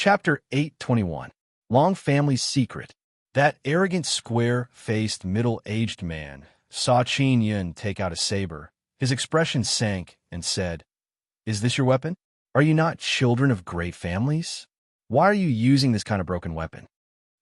Chapter 821. Long Family's Secret. That arrogant, square-faced, middle-aged man saw Qin Yun take out a saber. His expression sank and said, "Is this your weapon? Are you not children of great families? Why are you using this kind of broken weapon?"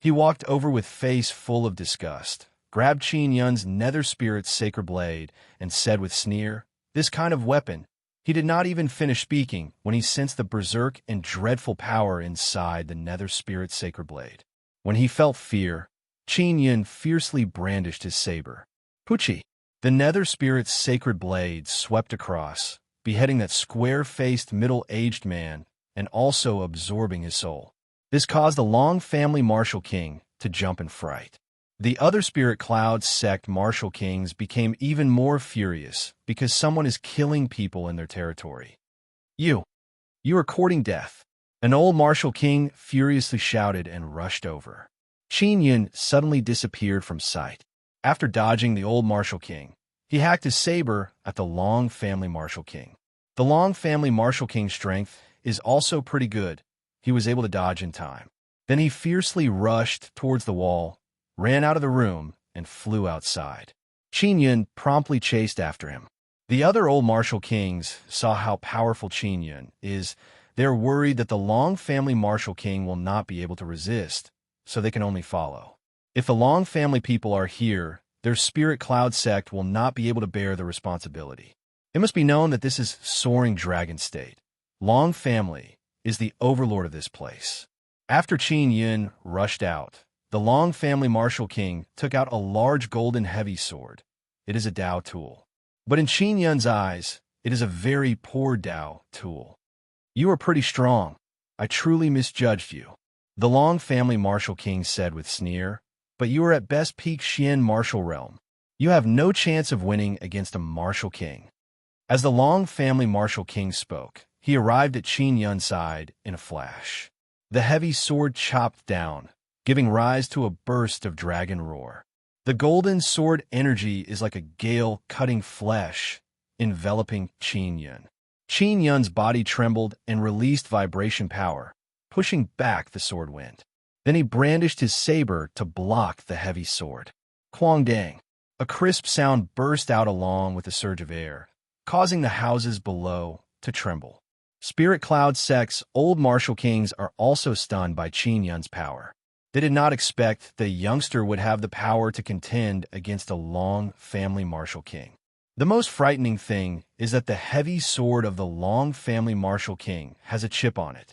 He walked over with face full of disgust, grabbed Qin Yun's nether spirit's sacred blade, and said with sneer, "This kind of weapon." He did not even finish speaking when he sensed the berserk and dreadful power inside the nether spirit's sacred blade. When he felt fear, Qin Yun fiercely brandished his saber. Puchi! The nether spirit's sacred blade swept across, beheading that square-faced middle-aged man and also absorbing his soul. This caused the Long family martial king to jump in fright. The other spirit cloud sect martial kings became even more furious because someone is killing people in their territory. You are courting death," an old martial king furiously shouted and rushed over. Qin Yun suddenly disappeared from sight. After dodging the old martial king, he hacked his saber at the Long family martial king. The Long family martial king's strength is also pretty good. He was able to dodge in time. Then he fiercely rushed towards the wall, ran out of the room, and flew outside. Qin Yun promptly chased after him. The other old martial kings saw how powerful Qin Yun is. They're worried that the Long family martial king will not be able to resist, so they can only follow. If the Long family people are here, their spirit cloud sect will not be able to bear the responsibility. It must be known that this is Soaring Dragon State. Long family is the overlord of this place. After Qin Yun rushed out, the Long family martial king took out a large golden heavy sword. It is a Dao tool. But in Qin Yun's eyes, it is a very poor Dao tool. "You are pretty strong. I truly misjudged you," the Long family martial king said with sneer, "but you are at best peak Xian martial realm. You have no chance of winning against a martial king." As the Long family martial king spoke, he arrived at Qin Yun's side in a flash. The heavy sword chopped down, giving rise to a burst of dragon roar. The golden sword energy is like a gale cutting flesh, enveloping Qin Yun. Qin Yun's body trembled and released vibration power, pushing back the sword wind. Then he brandished his saber to block the heavy sword. Quang dang! A crisp sound burst out along with a surge of air, causing the houses below to tremble. Spirit Cloud Sect's old martial kings are also stunned by Qin Yun's power. They did not expect the youngster would have the power to contend against a Long family martial king. The most frightening thing is that the heavy sword of the Long family martial king has a chip on it.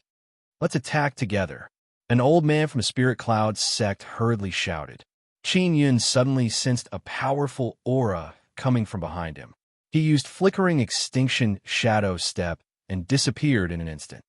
"Let's attack together," an old man from Spirit Cloud sect hurriedly shouted. Qin Yun suddenly sensed a powerful aura coming from behind him. He used flickering extinction shadow step and disappeared in an instant.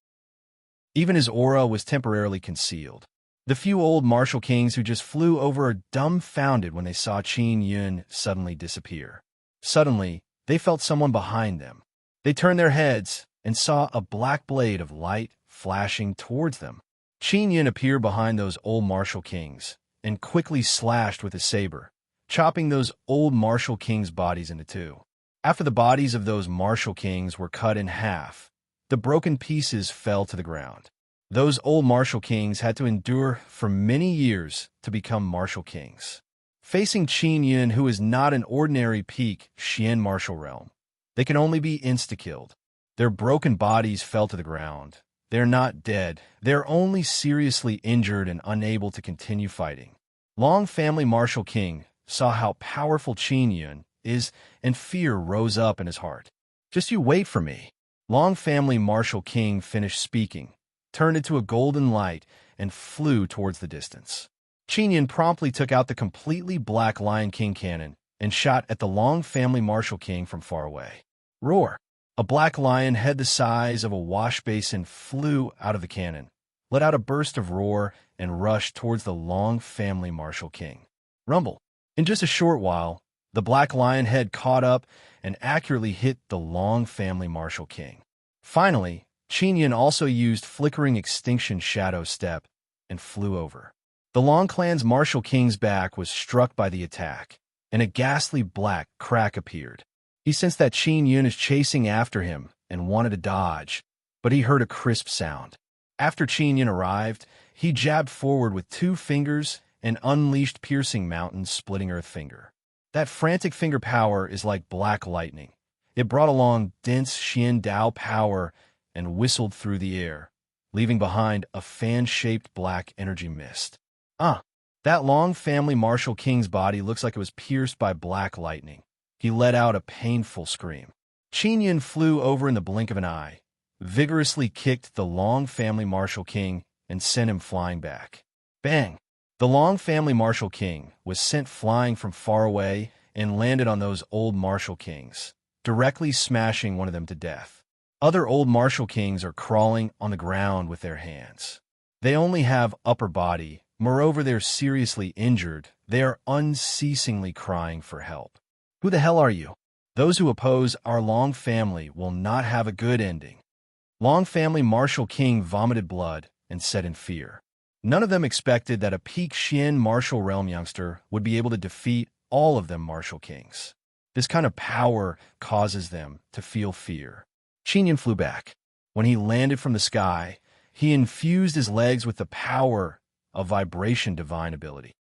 Even his aura was temporarily concealed. The few old martial kings who just flew over are dumbfounded when they saw Qin Yun suddenly disappear. Suddenly, they felt someone behind them. They turned their heads and saw a black blade of light flashing towards them. Qin Yun appeared behind those old martial kings and quickly slashed with his saber, chopping those old martial kings' bodies into two. After the bodies of those martial kings were cut in half, the broken pieces fell to the ground. Those old martial kings had to endure for many years to become martial kings. Facing Qin Yun, who is not an ordinary peak Xian martial realm, they can only be insta-killed. Their broken bodies fell to the ground. They're not dead. They're only seriously injured and unable to continue fighting. Long family martial king saw how powerful Qin Yun is, and fear rose up in his heart. "Just you wait for me." Long family martial king finished speaking, turned into a golden light, and flew towards the distance. Qin Yun promptly took out the completely black Lion King cannon and shot at the Long family martial king from far away. Roar! A black lion head the size of a wash basin flew out of the cannon, let out a burst of roar, and rushed towards the Long family martial king. Rumble! In just a short while, the black lion head caught up and accurately hit the Long family martial king. Finally, Qin Yun also used flickering extinction shadow step and flew over. The Long clan's martial king's back was struck by the attack, and a ghastly black crack appeared. He sensed that Qin Yun is chasing after him and wanted to dodge, but he heard a crisp sound. After Qin Yin arrived, he jabbed forward with 2 fingers and unleashed piercing mountain-splitting earth finger. That frantic finger power is like black lightning. It brought along dense Xian Dao power and whistled through the air, leaving behind a fan-shaped black energy mist. That long family martial king's body looks like it was pierced by black lightning. He let out a painful scream. Qin Yin flew over in the blink of an eye, vigorously kicked the long family martial king, and sent him flying back. Bang! The long family martial king was sent flying from far away and landed on those old martial kings, directly smashing one of them to death. Other old martial kings are crawling on the ground with their hands. They only have upper body. Moreover, they're seriously injured. They are unceasingly crying for help. Who the hell are you? Those who oppose our Long family will not have a good ending. Long family martial king vomited blood and said in fear. None of them expected that a peak Xian martial realm youngster would be able to defeat all of them martial kings. This kind of power causes them to feel fear. Qin Yin flew back. When he landed from the sky, he infused his legs with the power of vibration divine ability.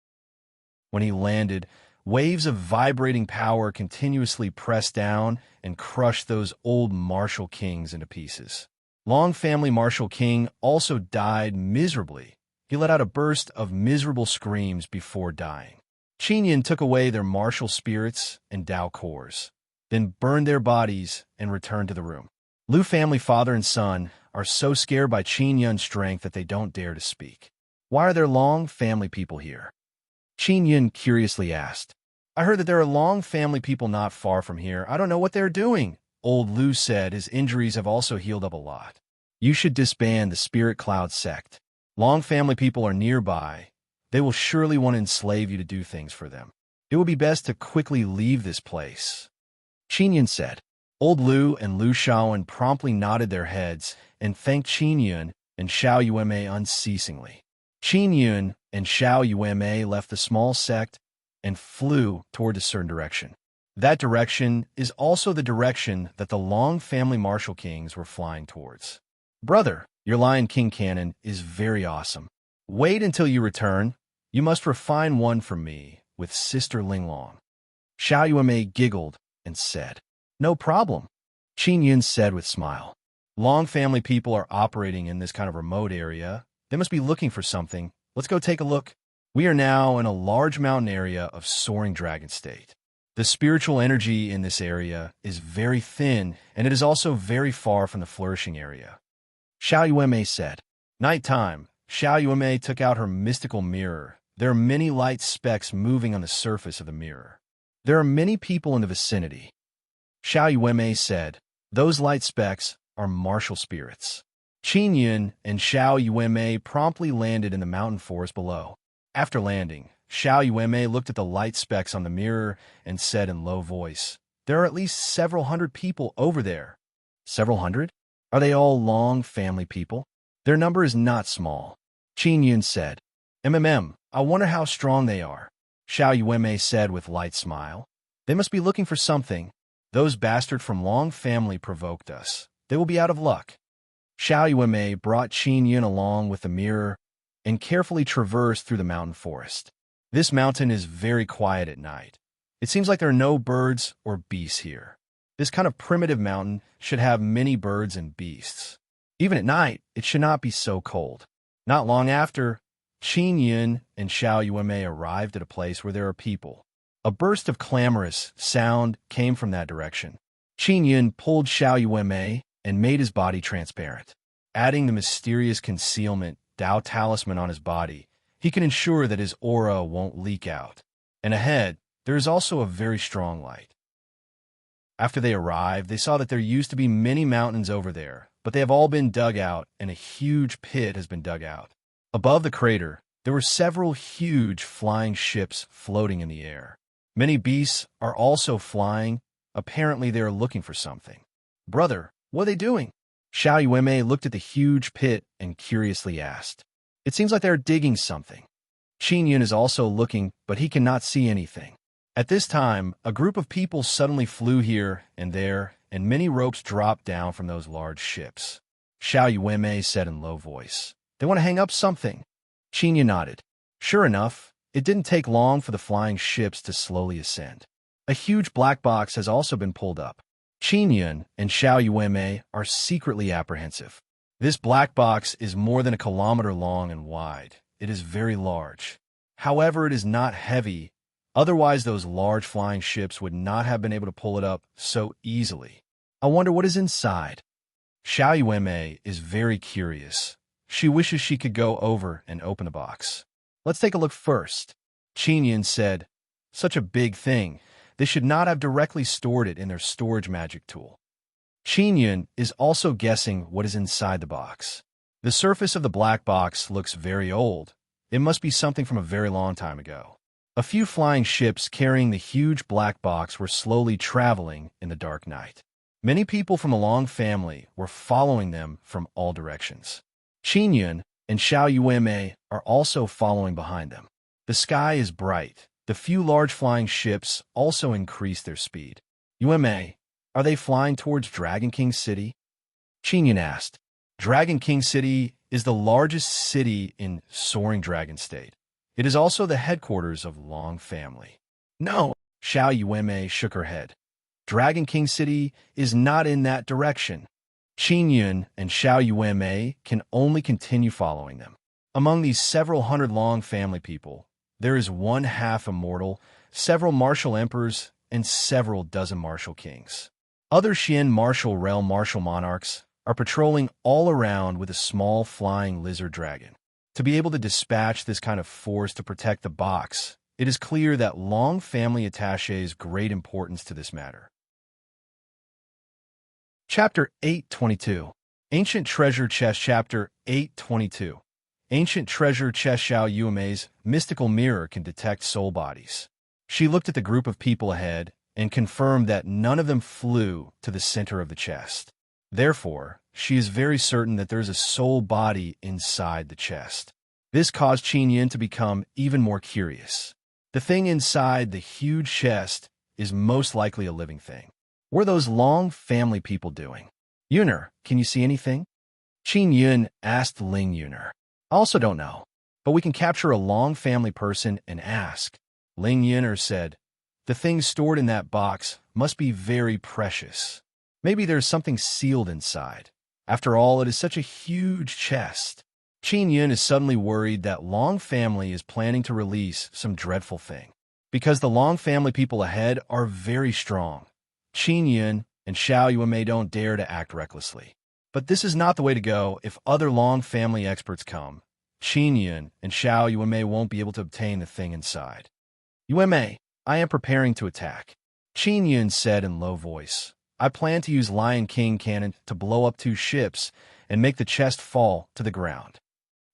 When he landed, waves of vibrating power continuously pressed down and crushed those old martial kings into pieces. Long family martial king also died miserably. He let out a burst of miserable screams before dying. Qin Yin took away their martial spirits and Dao cores, then burned their bodies and returned to the room. Lu family father and son are so scared by Qin Yin's strength that they don't dare to speak. Why are there Long family people here? Qin Yin curiously asked. I heard that there are Long family people not far from here. I don't know what they're doing. Old Lu said his injuries have also healed up a lot. You should disband the Spirit Cloud sect. Long family people are nearby. They will surely want to enslave you to do things for them. It would be best to quickly leave this place. Qin Yin said. Old Lu and Lu Shaoan promptly nodded their heads and thanked Qin Yin and Xiao Yuanmei unceasingly. Qin Yin and Xiao Yuanmei left the small sect and flew toward a certain direction. That direction is also the direction that the Long family martial kings were flying towards. Brother, your Lion King cannon is very awesome. Wait until you return. You must refine one for me with Sister Linglong. Xiao Yuanmei giggled and said, No problem. Qin Yin said with a smile. Long family people are operating in this kind of remote area. They must be looking for something. Let's go take a look. We are now in a large mountain area of soaring dragon state. The spiritual energy in this area is very thin, and it is also very far from the flourishing area. Xiao Yuanmei said. Nighttime, Xiao Yuanmei took out her mystical mirror. There are many light specks moving on the surface of the mirror. There are many people in the vicinity. Xiao Yuanmei said, Those light specks are martial spirits. Qin Yin and Xiao Yuanmei promptly landed in the mountain forest below. After landing, Xiao Yuanmei looked at the light specks on the mirror and said in low voice, There are at least several hundred people over there. Several hundred? Are they all Long family people? Their number is not small. Qin Yin said, I wonder how strong they are. Xiao Yuanmei said with light smile. They must be looking for something. Those bastards from Long family provoked us. They will be out of luck. Xiao Yuanmei brought Qin Yin along with the mirror and carefully traversed through the mountain forest. This mountain is very quiet at night. It seems like there are no birds or beasts here. This kind of primitive mountain should have many birds and beasts. Even at night, it should not be so cold. Not long after, Qin Yin and Xiao Yuanmei arrived at a place where there are people. A burst of clamorous sound came from that direction. Qin Yin pulled Xiao Yuanmei and made his body transparent. Adding the mysterious concealment Dao talisman on his body, he can ensure that his aura won't leak out. And ahead, there is also a very strong light. After they arrived, they saw that there used to be many mountains over there, but they have all been dug out, and a huge pit has been dug out. Above the crater, there were several huge flying ships floating in the air. Many beasts are also flying. Apparently, they are looking for something. Brother, what are they doing? Xiao Yuanmei looked at the huge pit and curiously asked. It seems like they are digging something. Qin Yin is also looking, but he cannot see anything. At this time, a group of people suddenly flew here and there, and many ropes dropped down from those large ships. Xiao Yuanmei said in low voice. They want to hang up something. Qin Yun nodded. Sure enough, it didn't take long for the flying ships to slowly ascend. A huge black box has also been pulled up. Qin Yun and Xiao Yuanmei are secretly apprehensive. This black box is more than a kilometer long and wide. It is very large. However, it is not heavy. Otherwise, those large flying ships would not have been able to pull it up so easily. I wonder what is inside. Xiao Yuanmei is very curious. She wishes she could go over and open the box. Let's take a look first. Qin Yun said, such a big thing. They should not have directly stored it in their storage magic tool. Qin Yun is also guessing what is inside the box. The surface of the black box looks very old. It must be something from a very long time ago. A few flying ships carrying the huge black box were slowly traveling in the dark night. Many people from the Long family were following them from all directions. Qin Yun and Xiao Yuanmei are also following behind them. The sky is bright. The few large flying ships also increase their speed. Yuanmei, are they flying towards Dragon King City? Qin Yun asked. Dragon King City is the largest city in Soaring Dragon State. It is also the headquarters of Long family. No, Xiao Yuanmei shook her head. Dragon King City is not in that direction. Qin Yun and Xiao Yuanmei can only continue following them. Among these several hundred Long family people, there is one half immortal, several martial emperors, and several dozen martial kings. Other Xian martial realm martial monarchs are patrolling all around with a small flying lizard dragon. To be able to dispatch this kind of force to protect the box, it is clear that Long family attaches great importance to this matter. Chapter 822. Ancient Treasure Chest. Chapter 822. Ancient Treasure Chest. Xiao Yuanmei's mystical mirror can detect soul bodies. She looked at the group of people ahead and confirmed that none of them flew to the center of the chest. Therefore, she is very certain that there is a soul body inside the chest. This caused Qin Yun to become even more curious. The thing inside the huge chest is most likely a living thing. What are those Long family people doing? Yuner, can you see anything? Qin Yun asked Ling Yuner. I also don't know, but we can capture a Long family person and ask. Ling Yuner said, the things stored in that box must be very precious. Maybe there's something sealed inside. After all, it is such a huge chest. Qin Yun is suddenly worried that Long family is planning to release some dreadful thing. Because the Long family people ahead are very strong, Qin Yun and Xiao Yuanmei don't dare to act recklessly. But this is not the way to go if other Long family experts come. Qin Yun and Xiao Yuanmei won't be able to obtain the thing inside. Yuanmei, I am preparing to attack. Qin Yun said in low voice. I plan to use Lion King cannon to blow up 2 ships and make the chest fall to the ground.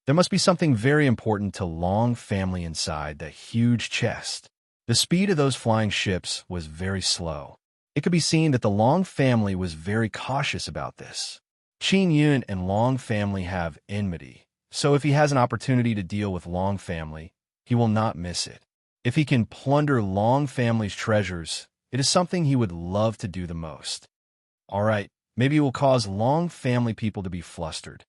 There must be something very important to Long family inside that huge chest. The speed of those flying ships was very slow. It could be seen that the Long family was very cautious about this. Qin Yun and Long family have enmity, so if he has an opportunity to deal with Long family, he will not miss it. If he can plunder Long family's treasures, it is something he would love to do the most. All right, maybe it will cause Long family people to be flustered.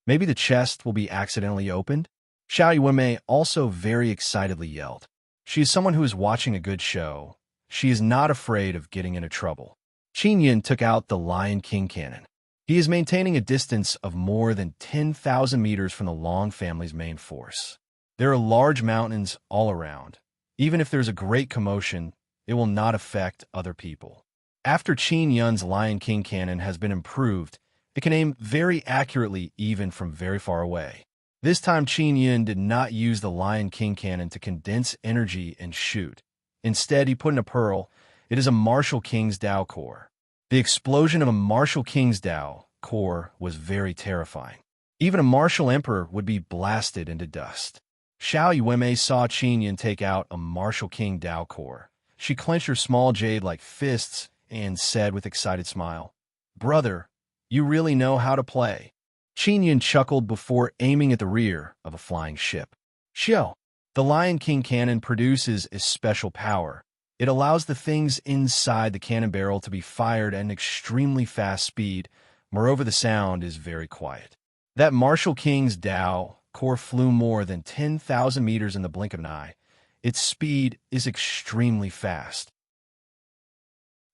Maybe the chest will be accidentally opened? Xiao Yuanmei also very excitedly yelled. She is someone who is watching a good show. She is not afraid of getting into trouble. Qin Yun took out the Lion King cannon. He is maintaining a distance of more than 10,000 meters from the Long family's main force. There are large mountains all around. Even if there's a great commotion, it will not affect other people. After Qin Yun's Lion King cannon has been improved, it can aim very accurately even from very far away. This time Qin Yun did not use the Lion King cannon to condense energy and shoot. Instead, he put in a pearl. It is a Martial King's Tao core. The explosion of a Martial King's Tao core was very terrifying. Even a Martial Emperor would be blasted into dust. Xiao Yuanmei saw Qin Yun take out a Martial King Tao core. She clenched her small jade-like fists and said with excited smile, Brother, you really know how to play. Qin Yun chuckled before aiming at the rear of a flying ship. Xiao, the Lion King cannon produces a special power. It allows the things inside the cannon barrel to be fired at an extremely fast speed, Moreover, the sound is very quiet. That martial king's Tao core flew more than 10,000 meters in the blink of an eye. Its speed is extremely fast.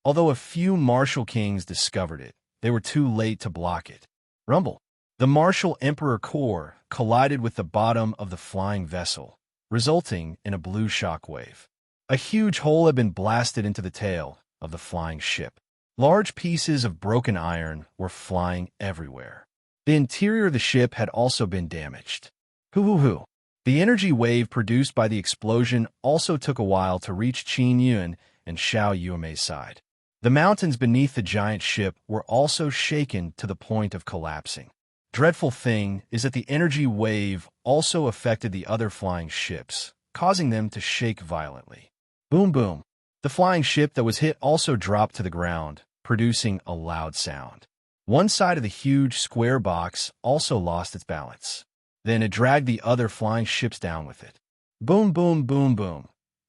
Although a few martial kings discovered it, they were too late to block it. Rumble. The martial emperor core collided with the bottom of the flying vessel, resulting in a blue shockwave. A huge hole had been blasted into the tail of the flying ship. Large pieces of broken iron were flying everywhere. The interior of the ship had also been damaged. Hoo-hoo-hoo. The energy wave produced by the explosion also took a while to reach Qin Yun and Xiao Yuemei's side. The mountains beneath the giant ship were also shaken to the point of collapsing. Dreadful thing is that the energy wave also affected the other flying ships, causing them to shake violently. Boom boom. The flying ship that was hit also dropped to the ground, producing a loud sound. One side of the huge square box also lost its balance. Then it dragged the other flying ships down with it. Boom boom boom boom.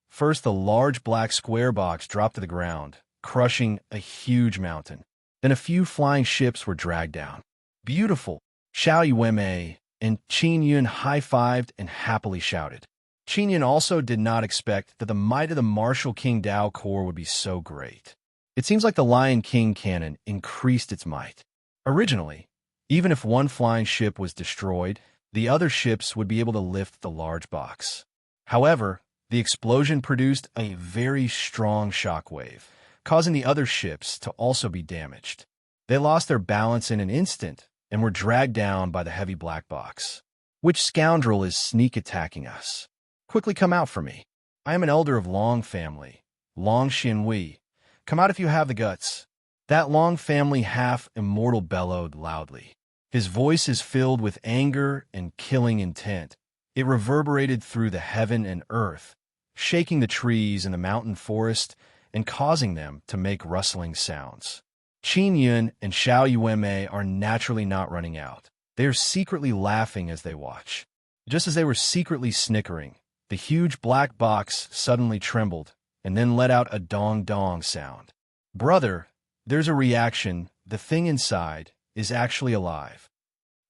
First, the large black square box dropped to the ground, crushing a huge mountain. Then a few flying ships were dragged down. Beautiful! Xiao Yuemei and Qin Yun high-fived and happily shouted. Qin Yun also did not expect that the might of the martial King Tao core would be so great. It seems like the Lion King cannon increased its might. Originally, even if one flying ship was destroyed, the other ships would be able to lift the large box. However, the explosion produced a very strong shockwave, causing the other ships to also be damaged. They lost their balance in an instant and were dragged down by the heavy black box. Which scoundrel is sneak attacking us? Quickly come out for me. I am an elder of Long family, Long Xinhui. Come out if you have the guts. That Long family half-immortal bellowed loudly. His voice is filled with anger and killing intent. It reverberated through the heaven and earth, shaking the trees in the mountain forest and causing them to make rustling sounds. Qin Yun and Xiao Yuemei are naturally not running out. They are secretly laughing as they watch. Just as they were secretly snickering, the huge black box suddenly trembled and then let out a dong-dong sound. Brother, there's a reaction. The thing inside is actually alive.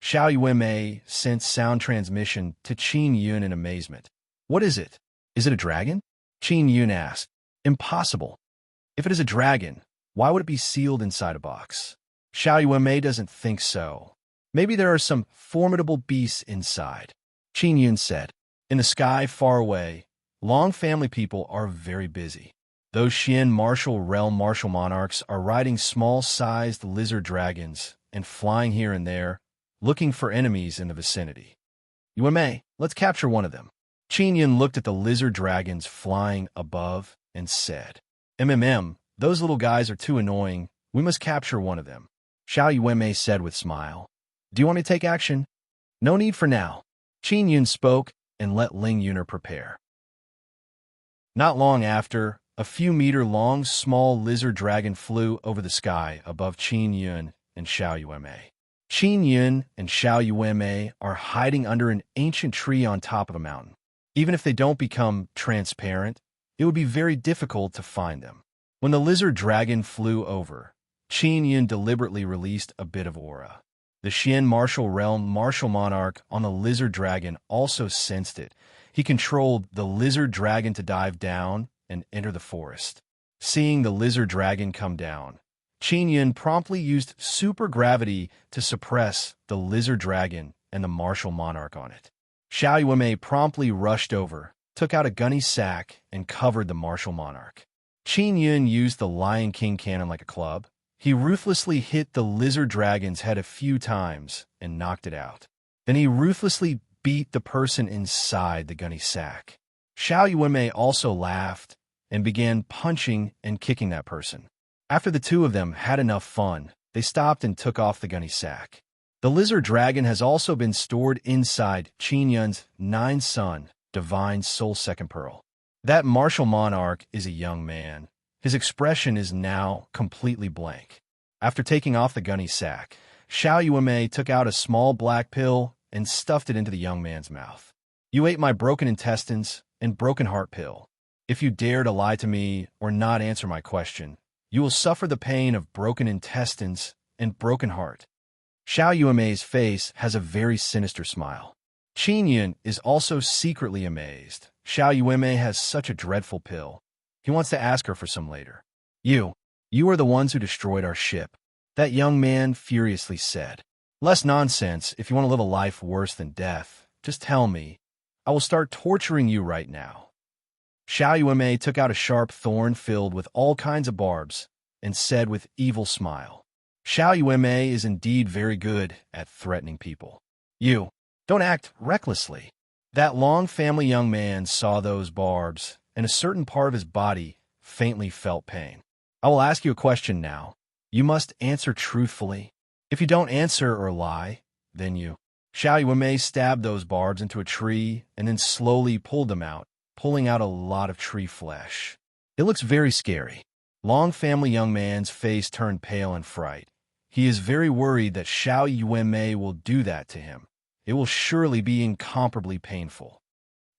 Xiao Yuemei sent sound transmission to Qin Yun in amazement. What is it? Is it a dragon? Qin Yun asked. Impossible. If it is a dragon, why would it be sealed inside a box? Xiao Yuemei doesn't think so. Maybe there are some formidable beasts inside. Qin Yun said. In the sky far away, Long family people are very busy. Those Xian martial realm martial monarchs are riding small-sized lizard dragons and flying here and there, looking for enemies in the vicinity. Yuemei, let's capture one of them. Qin Yun looked at the lizard dragons flying above and said, those little guys are too annoying. We must capture one of them. Xiao Yuemei said with smile. Do you want me to take action? No need for now. Qin Yun spoke and let Ling Yuner prepare. Not long after, a few meter-long small lizard dragon flew over the sky above Qin Yun and Xiao Yuemei. Qin Yun and Xiao Yuemei are hiding under an ancient tree on top of a mountain. Even if they don't become transparent, it would be very difficult to find them. When the lizard dragon flew over, Qin Yun deliberately released a bit of aura. The Xian martial realm martial monarch on the lizard dragon also sensed it. He controlled the lizard dragon to dive down and enter the forest. Seeing the lizard dragon come down, Qin Yun promptly used super gravity to suppress the lizard dragon and the martial monarch on it. Xiao Yuemei promptly rushed over, took out a gunny sack, and covered the martial monarch. Qin Yun used the Lion King cannon like a club. He ruthlessly hit the lizard dragon's head a few times and knocked it out. Then he ruthlessly beat the person inside the gunny sack. Xiao Yuemei also laughed and began punching and kicking that person. After the two of them had enough fun, they stopped and took off the gunny sack. The lizard dragon has also been stored inside Qin Yun's 9th-son, Divine Soul Second Pearl. That martial monarch is a young man. His expression is now completely blank. After taking off the gunny sack, Xiao Yuemei took out a small black pill and stuffed it into the young man's mouth. You ate my broken intestines and broken heart pill. If you dare to lie to me or not answer my question, you will suffer the pain of broken intestines and broken heart. Xiao Yuanmei's face has a very sinister smile. Qin Yun is also secretly amazed. Xiao Yuanmei has such a dreadful pill. He wants to ask her for some later. You are the ones who destroyed our ship, that young man furiously said. Less nonsense. If you want to live a life worse than death, just tell me. I will start torturing you right now. Xiao Yuanmei took out a sharp thorn filled with all kinds of barbs and said with evil smile, Xiao Yuanmei is indeed very good at threatening people. You don't act recklessly. That long family young man saw those barbs, and a certain part of his body faintly felt pain. I will ask you a question now. You must answer truthfully. If you don't answer or lie, then you. Xiao Yuanmei stabbed those barbs into a tree and then slowly pulled them out, pulling out a lot of tree flesh. It looks very scary. Long family young man's face turned pale in fright. He is very worried that Xiao Yuanmei will do that to him. It will surely be incomparably painful.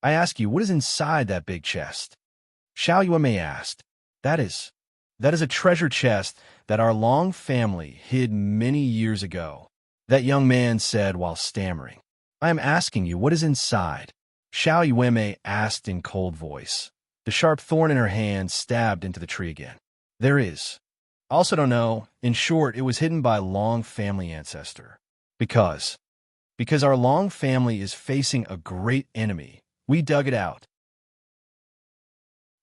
I ask you, what is inside that big chest? Xiao Yuanmei asked. That is a treasure chest that our Long family hid many years ago. That young man said while stammering. I am asking you, what is inside? Xiao Yuanmei asked in cold voice. The sharp thorn in her hand stabbed into the tree again. There is. I also don't know. In short, it was hidden by Long family ancestor. Because our Long family is facing a great enemy, we dug it out.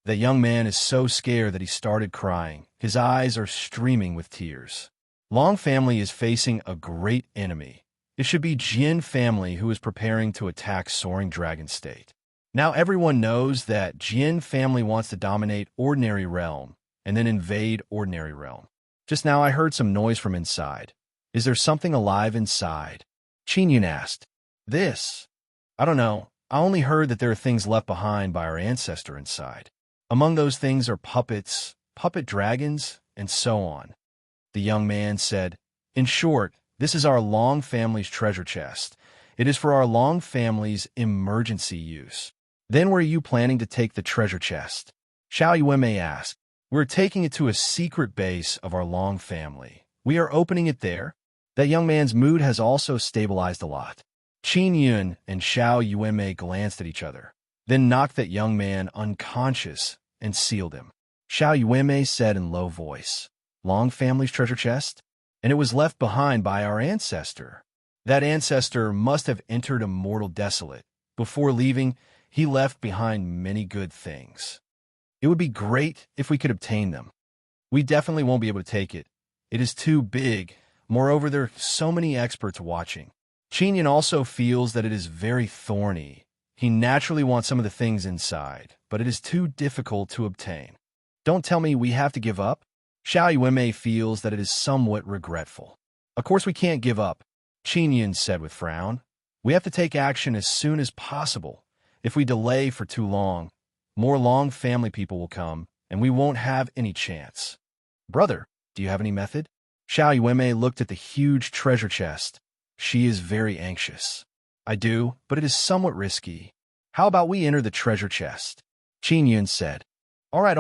The young man is so scared that he started crying. His eyes are streaming with tears. Long family is facing a great enemy. It should be Jin family who is preparing to attack Soaring Dragon State. Now everyone knows that Jin family wants to dominate Ordinary Realm and then invade Ordinary Realm. Just now I heard some noise from inside. Is there something alive inside? Qin Yun asked. This? I don't know. I only heard that there are things left behind by our ancestor inside. Among those things are puppets, puppet dragons, and so on. The young man said, In short, this is our Long family's treasure chest. It is for our Long family's emergency use. Then where are you planning to take the treasure chest? Xiao Yuanmei asked. We're taking it to a secret base of our Long family. We are opening it there. That young man's mood has also stabilized a lot. Qin Yun and Xiao Yuanmei glanced at each other, then knocked that young man unconscious and sealed him. Xiao Yuanmei said in low voice, Long family's treasure chest? And it was left behind by our ancestor. That ancestor must have entered Immortal Desolate. Before leaving, he left behind many good things. It would be great if we could obtain them. We definitely won't be able to take it. It is too big. Moreover, there are so many experts watching. Qin Yun also feels that it is very thorny. He naturally wants some of the things inside, but it is too difficult to obtain. Don't tell me we have to give up? Xiao Yuanmei feels that it is somewhat regretful. Of course we can't give up, Qin Yun said with frown. We have to take action as soon as possible. If we delay for too long, more Long family people will come, and we won't have any chance. Brother, do you have any method? Xiao Yuanmei looked at the huge treasure chest. She is very anxious. I do, but it is somewhat risky. How about we enter the treasure chest? Qin Yun said. All right.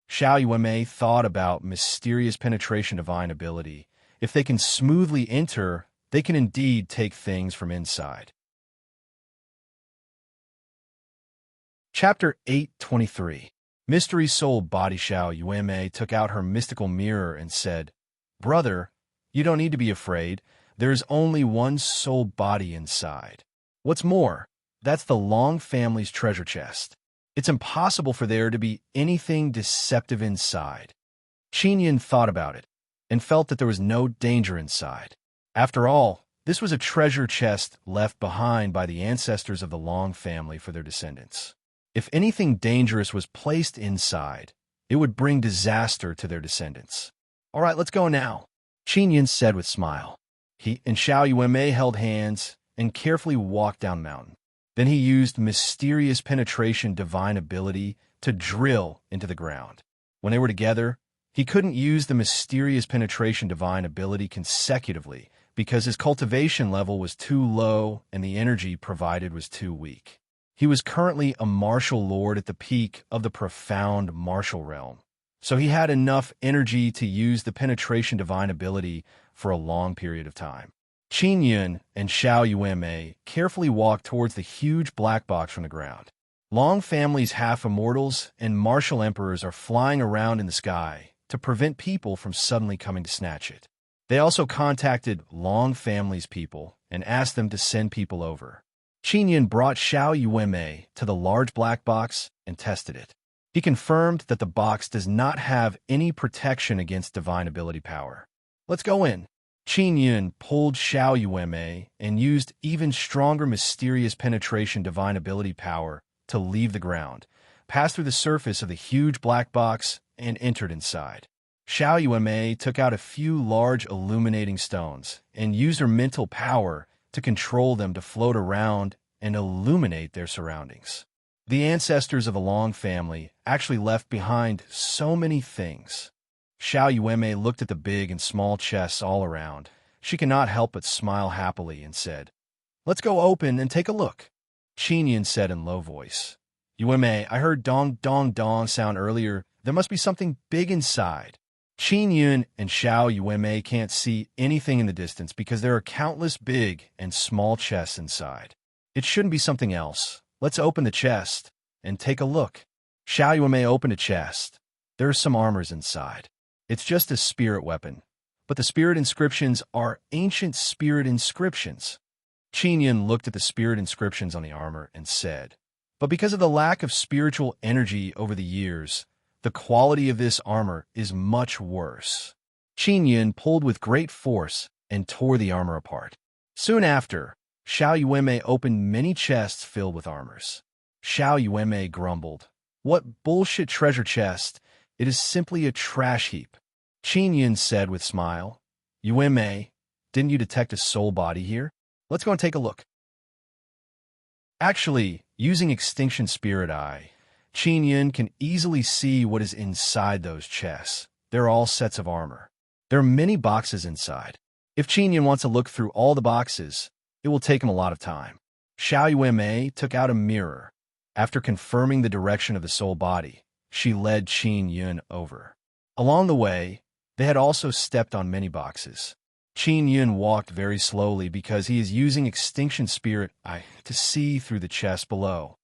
Xiao Yuanmei thought about mysterious penetration divine ability. If they can smoothly enter, they can indeed take things from inside. Chapter 8:23. Mystery Soul Body. Xiao Yuanmei took out her mystical mirror and said, Brother, you don't need to be afraid. There's only one soul body inside. What's more, that's the Long family's treasure chest. It's impossible for there to be anything deceptive inside. Qin Yun thought about it and felt that there was no danger inside. After all, this was a treasure chest left behind by the ancestors of the Long family for their descendants. If anything dangerous was placed inside, it would bring disaster to their descendants. All right, let's go now, Qin Yun said with a smile. He and Xiao Yuanmei held hands and carefully walked down the mountain. Then he used mysterious penetration divine ability to drill into the ground. When they were together, he couldn't use the mysterious penetration divine ability consecutively because his cultivation level was too low and the energy provided was too weak. He was currently a martial lord at the peak of the profound martial realm, so he had enough energy to use the penetration divine ability for a long period of time. Qin Yun and Xiao Yuanmei carefully walked towards the huge black box from the ground. Long family's half-immortals and martial emperors are flying around in the sky to prevent people from suddenly coming to snatch it. They also contacted Long family's people and asked them to send people over. Qin Yun brought Xiao Yuanmei to the large black box and tested it. He confirmed that the box does not have any protection against divine ability power. Let's go in. Qin Yun pulled Xiao Yuanmei and used even stronger mysterious penetration divine ability power to leave the ground, passed through the surface of the huge black box, and entered inside. Xiao Yuanmei took out a few large illuminating stones and used her mental power to control them to float around and illuminate their surroundings. The ancestors of the Long family actually left behind so many things. Xiao Yuanmei looked at the big and small chests all around. She could not help but smile happily and said, "Let's go open and take a look." Qin Yun said in low voice, "Yuanmei, I heard dong dong dong sound earlier. There must be something big inside." Qin Yun and Xiao Yuanmei can't see anything in the distance because there are countless big and small chests inside. It shouldn't be something else. Let's open the chest and take a look. Xiao Yuanmei opened a chest. There are some armors inside. It's just a spirit weapon, but the spirit inscriptions are ancient spirit inscriptions. Qin Yun looked at the spirit inscriptions on the armor and said, "But because of the lack of spiritual energy over the years, the quality of this armor is much worse." Qin Yun pulled with great force and tore the armor apart. Soon after, Xiao Yuanmei opened many chests filled with armors. Xiao Yuanmei grumbled, "What bullshit treasure chest? It is simply a trash heap." Qin Yun said with a smile, "Yuanmei, didn't you detect a soul body here? Let's go and take a look." Actually, using Extinction Spirit Eye, Qin Yun can easily see what is inside those chests. They're all sets of armor. There are many boxes inside. If Qin Yun wants to look through all the boxes, it will take him a lot of time. Xiao Yuanmei took out a mirror. After confirming the direction of the soul body, she led Qin Yun over. Along the way, they had also stepped on many boxes. Qin Yun walked very slowly because he is using Extinction Spirit Eye to see through the chest below.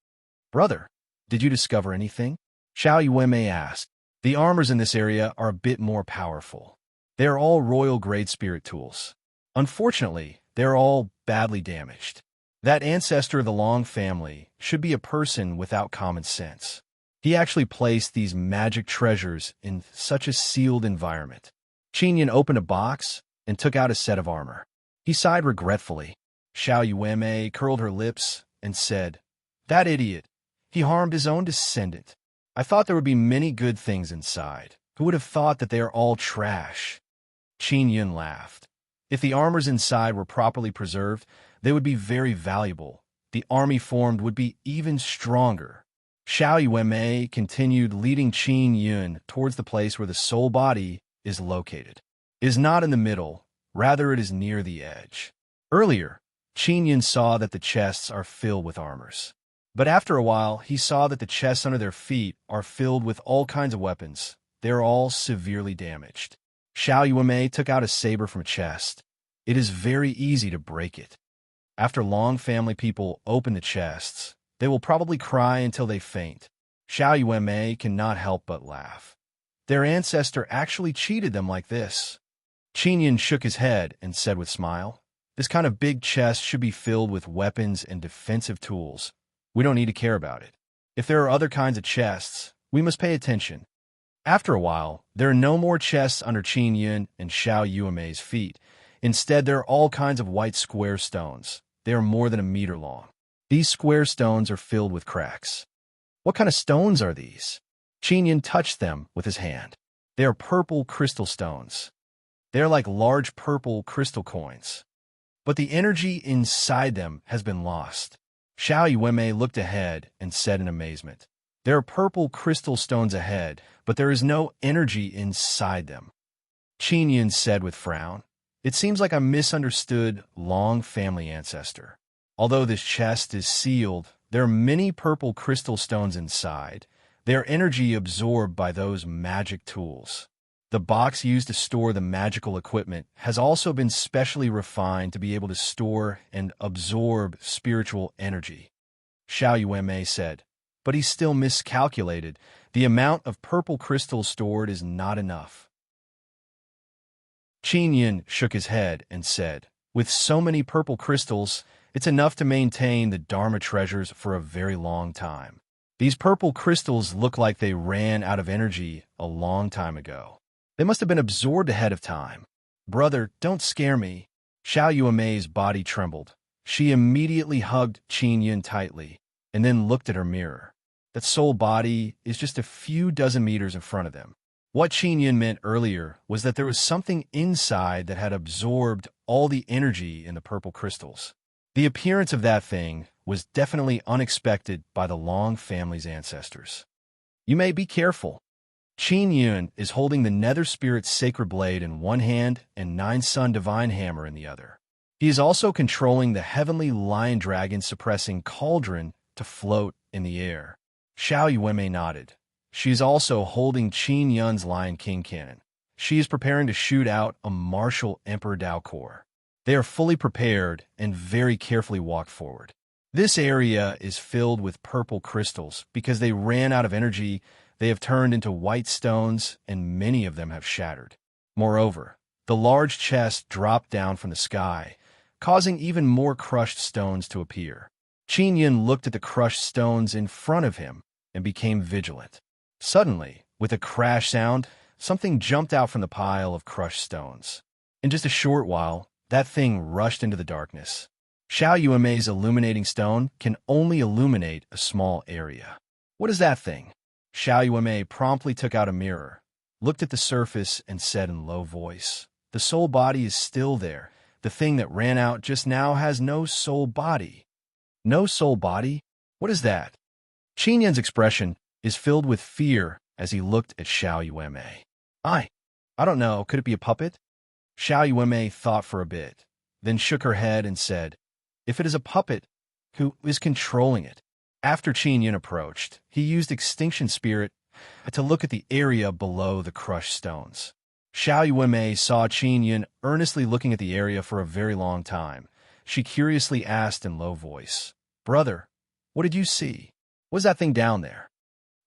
"Brother, did you discover anything?" Xiao Yuanmei asked. "The armors in this area are a bit more powerful. They are all royal-grade spirit tools. Unfortunately, they are all badly damaged. That ancestor of the Long family should be a person without common sense. He actually placed these magic treasures in such a sealed environment." Qin Yun opened a box and took out a set of armor. He sighed regretfully. Xiao Yuanmei curled her lips and said, "That idiot. He harmed his own descendant. I thought there would be many good things inside. Who would have thought that they are all trash?" Qin Yun laughed. "If the armors inside were properly preserved, they would be very valuable. The army formed would be even stronger." Xiao Yuanmei continued leading Qin Yun towards the place where the soul body is located. It is not in the middle, rather it is near the edge. Earlier, Qin Yun saw that the chests are filled with armors. But after a while, he saw that the chests under their feet are filled with all kinds of weapons. They are all severely damaged. Xiao Yuanmei took out a saber from a chest. It is very easy to break it. After Long family people open the chests, they will probably cry until they faint. Xiao Yuanmei cannot help but laugh. Their ancestor actually cheated them like this. Qin Yun shook his head and said with a smile, "This kind of big chest should be filled with weapons and defensive tools. We don't need to care about it. If there are other kinds of chests, we must pay attention." After a while, there are no more chests under Qin Yun and Xiao Yuanmei's feet. Instead, there are all kinds of white square stones. They are more than a meter long. These square stones are filled with cracks. "What kind of stones are these?" Qin Yun touched them with his hand. "They are purple crystal stones. They are like large purple crystal coins. But the energy inside them has been lost." Xiao Yuanmei looked ahead and said in amazement, "There are purple crystal stones ahead, but there is no energy inside them." Qin Yun said with frown, "It seems like I misunderstood Long family ancestor. Although this chest is sealed, there are many purple crystal stones inside. They are energy absorbed by those magic tools. The box used to store the magical equipment has also been specially refined to be able to store and absorb spiritual energy. Xiao Yuanmei said, but he's still miscalculated. The amount of purple crystals stored is not enough. Qin Yin shook his head and said, with so many purple crystals, it's enough to maintain the Dharma treasures for a very long time. These purple crystals look like they ran out of energy a long time ago. They must have been absorbed ahead of time. Brother, don't scare me. Xiao Yuanmei's body trembled. She immediately hugged Qin Yin tightly and then looked at her mirror. That soul body is just a few dozen meters in front of them. What Qin Yin meant earlier was that there was something inside that had absorbed all the energy in the purple crystals. The appearance of that thing was definitely unexpected by the Long family's ancestors. You may be careful. Qin Yin is holding the Nether Spirit's sacred blade in one hand and Nine Sun Divine Hammer in the other. He is also controlling the heavenly lion dragon suppressing cauldron to float in the air. Xiao Yuanmei nodded. She is also holding Qin Yun's Lion King cannon. She is preparing to shoot out a martial Emperor Daocore. They are fully prepared and very carefully walk forward. This area is filled with purple crystals because they ran out of energy. They have turned into white stones and many of them have shattered. Moreover, the large chest dropped down from the sky, causing even more crushed stones to appear. Qin Yin looked at the crushed stones in front of him and became vigilant. Suddenly, with a crash sound, something jumped out from the pile of crushed stones. In just a short while, that thing rushed into the darkness. Xiao Yuanmei's illuminating stone can only illuminate a small area. What is that thing? Xiao Yuanmei promptly took out a mirror, looked at the surface, and said in a low voice, the soul body is still there. The thing that ran out just now has no soul body. No soul body? What is that? Qin Yin's expression is filled with fear as he looked at Xiao Yuanmei. I don't know, could it be a puppet? Xiao Yuanmei thought for a bit, then shook her head and said, if it is a puppet, who is controlling it? After Qin Yin approached, he used Extinction Spirit to look at the area below the crushed stones. Xiao Yuanmei saw Qin Yin earnestly looking at the area for a very long time. She curiously asked in low voice, brother, what did you see? What is that thing down there?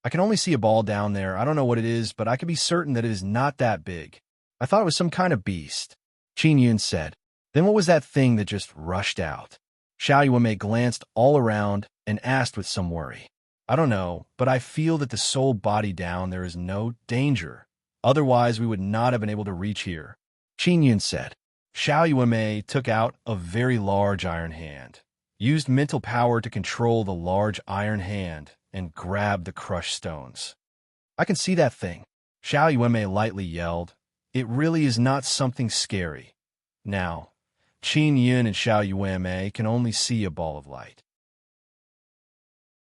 I can only see a ball down there. I don't know what it is, but I can be certain that it is not that big. I thought it was some kind of beast. Qin Yin said, then what was that thing that just rushed out? Xiao Yuanmei glanced all around and asked with some worry, I don't know, but I feel that the soul body down there is no danger. Otherwise, we would not have been able to reach here. Qin Yin said. Xiao Yuanmei took out a very large iron hand, used mental power to control the large iron hand, and grabbed the crushed stones. I can see that thing. Xiao Yuanmei lightly yelled. It really is not something scary. Now, Qin Yin and Xiao Yuanmei can only see a ball of light.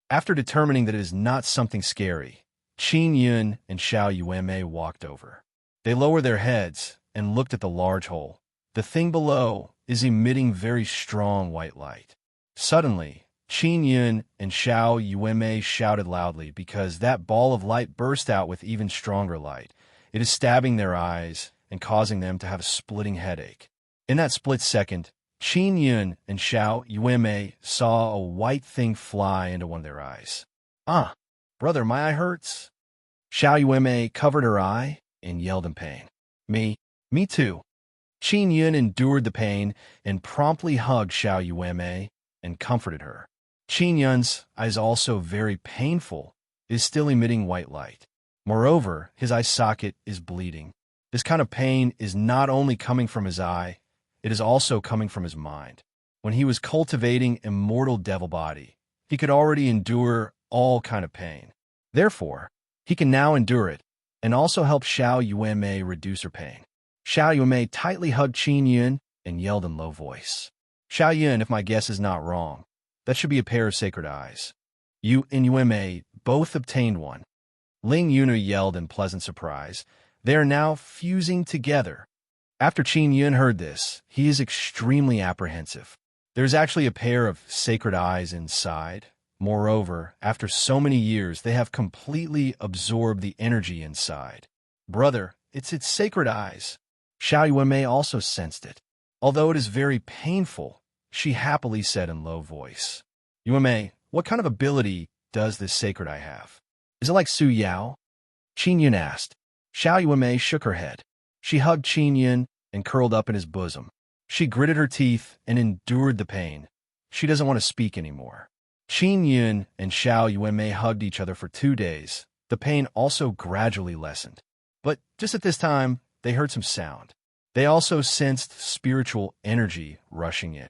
After determining that it is not something scary, Qin Yin and Xiao Yuanmei walked over. They lowered their heads and looked at the large hole. The thing below is emitting very strong white light. Suddenly, Qin Yin and Xiao Yuanmei shouted loudly because that ball of light burst out with even stronger light. It is stabbing their eyes and causing them to have a splitting headache. In that split second, Qin Yin and Xiao Yuanmei saw a white thing fly into one of their eyes. Brother, my eye hurts. Xiao Yuanmei covered her eye and yelled in pain. Me too. Qin Yin endured the pain and promptly hugged Xiao Yuanmei and comforted her. Qin Yun's eyes also very painful, is still emitting white light. Moreover, his eye socket is bleeding. This kind of pain is not only coming from his eye, it is also coming from his mind. When he was cultivating immortal devil body, he could already endure all kind of pain. Therefore, he can now endure it and also help Xiao Yuanmei reduce her pain. Xiao Yuanmei tightly hugged Qin Yin and yelled in low voice. Xiao Yin, if my guess is not wrong, that should be a pair of sacred eyes. You and Yuanmei both obtained one. Ling Yun'er yelled in pleasant surprise. They are now fusing together. After Qin Yin heard this, he is extremely apprehensive. There's actually a pair of sacred eyes inside. Moreover, after so many years, they have completely absorbed the energy inside. Brother, It's its sacred eyes. Xiao Yuanmei also sensed it. Although it is very painful, she happily said in low voice, Yuanmei, what kind of ability does this sacred eye have? Is it like Su Yao? Qin Yun asked. Xiao Yuanmei shook her head. She hugged Qin Yun and curled up in his bosom. She gritted her teeth and endured the pain. She doesn't want to speak anymore. Qin Yun and Xiao Yuanmei hugged each other for 2 days. The pain also gradually lessened. But just at this time, they heard some sound. They also sensed spiritual energy rushing in.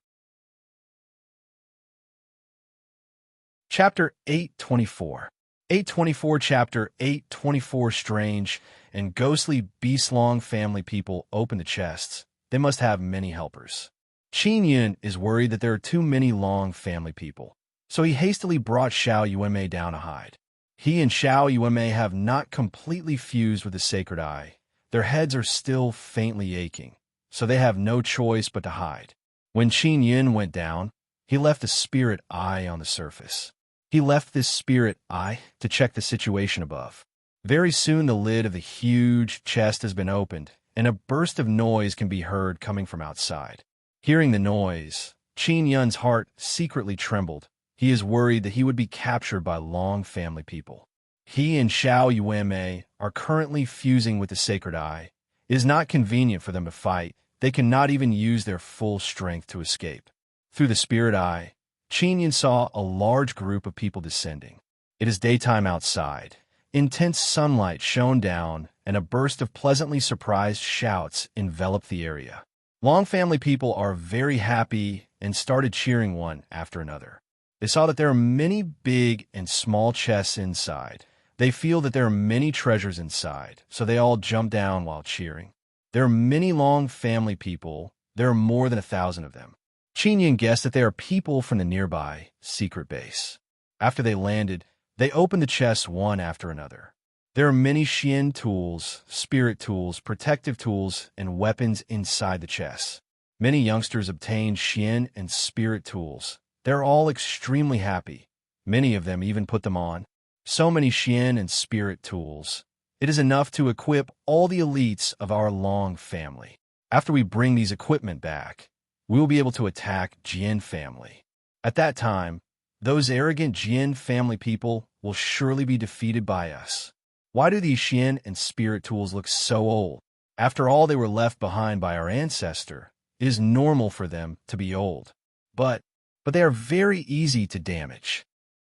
Chapter 824. 824 Chapter 824 Strange and ghostly beast-long family people open the chests. They must have many helpers. Qin Yun is worried that there are too many long family people, so he hastily brought Xiao Yuanmei down to hide. He and Xiao Yuanmei have not completely fused with the sacred eye. Their heads are still faintly aching, so they have no choice but to hide. When Qin Yun went down, he left a spirit eye on the surface. He left this spirit eye to check the situation above. Very soon the lid of the huge chest has been opened, and a burst of noise can be heard coming from outside. Hearing the noise, Qin Yun's heart secretly trembled. He is worried that he would be captured by long family people. He and Xiao Yuanmei are currently fusing with the sacred eye. It is not convenient for them to fight. They cannot even use their full strength to escape. Through the spirit eye, Qin Yun saw a large group of people descending. It is daytime outside. Intense sunlight shone down, and a burst of pleasantly surprised shouts enveloped the area. Long family people are very happy and started cheering one after another. They saw that there are many big and small chests inside. They feel that there are many treasures inside, so they all jump down while cheering. There are many long family people. There are more than 1,000 of them. Qin Yun guessed that they are people from the nearby secret base. After they landed, they opened the chests one after another. There are many Xian tools, spirit tools, protective tools, and weapons inside the chests. Many youngsters obtained Xian and spirit tools. They're all extremely happy. Many of them even put them on. So many Xian and spirit tools. It is enough to equip all the elites of our long family. After we bring these equipment back, we will be able to attack Jian family. At that time, those arrogant Jian family people will surely be defeated by us. Why do these Xian and spirit tools look so old? After all, they were left behind by our ancestor. It is normal for them to be old. But they are very easy to damage.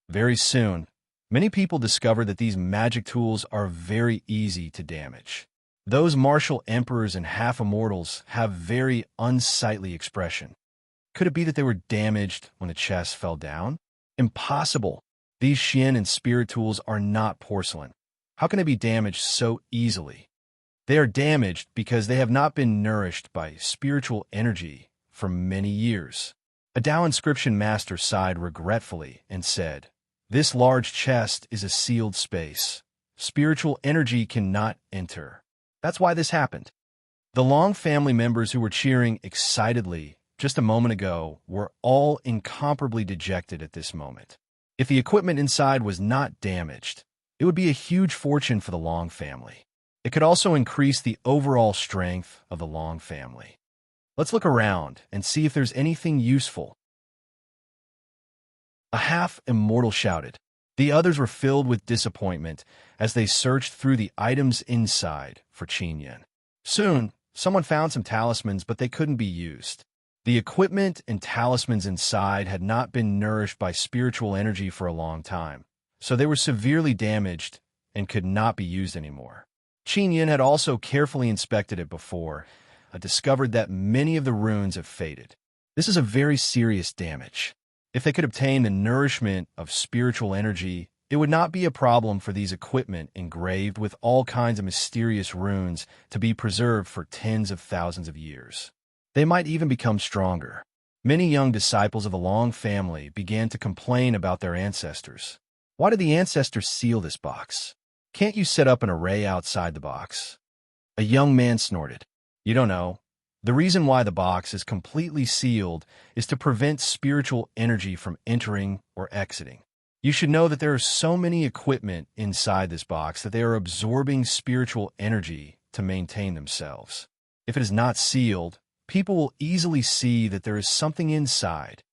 Very soon, many people discovered that these magic tools are very easy to damage. Those martial emperors and half-immortals have very unsightly expression. Could it be that they were damaged when the chest fell down? Impossible. These Xian and spirit tools are not porcelain. How can they be damaged so easily? They are damaged because they have not been nourished by spiritual energy for many years. A Tao inscription master sighed regretfully and said, "This large chest is a sealed space. Spiritual energy cannot enter. That's why this happened." The Long family members who were cheering excitedly just a moment ago were all incomparably dejected at this moment. If the equipment inside was not damaged, it would be a huge fortune for the Long family. It could also increase the overall strength of the Long family. Let's look around and see if there's anything useful. A half-immortal shouted. The others were filled with disappointment as they searched through the items inside for Qin Yun. Soon, someone found some talismans, but they couldn't be used. The equipment and talismans inside had not been nourished by spiritual energy for a long time, so they were severely damaged and could not be used anymore. Qin Yun had also carefully inspected it before, discovered that many of the runes have faded. This is a very serious damage. If they could obtain the nourishment of spiritual energy, it would not be a problem for these equipment engraved with all kinds of mysterious runes to be preserved for tens of thousands of years. They might even become stronger. Many young disciples of the Long family began to complain about their ancestors. Why did the ancestors seal this box? Can't you set up an array outside the box? A young man snorted. You don't know. The reason why the box is completely sealed is to prevent spiritual energy from entering or exiting. You should know that there are so many equipment inside this box that they are absorbing spiritual energy to maintain themselves. If it is not sealed, people will easily see that there is something inside.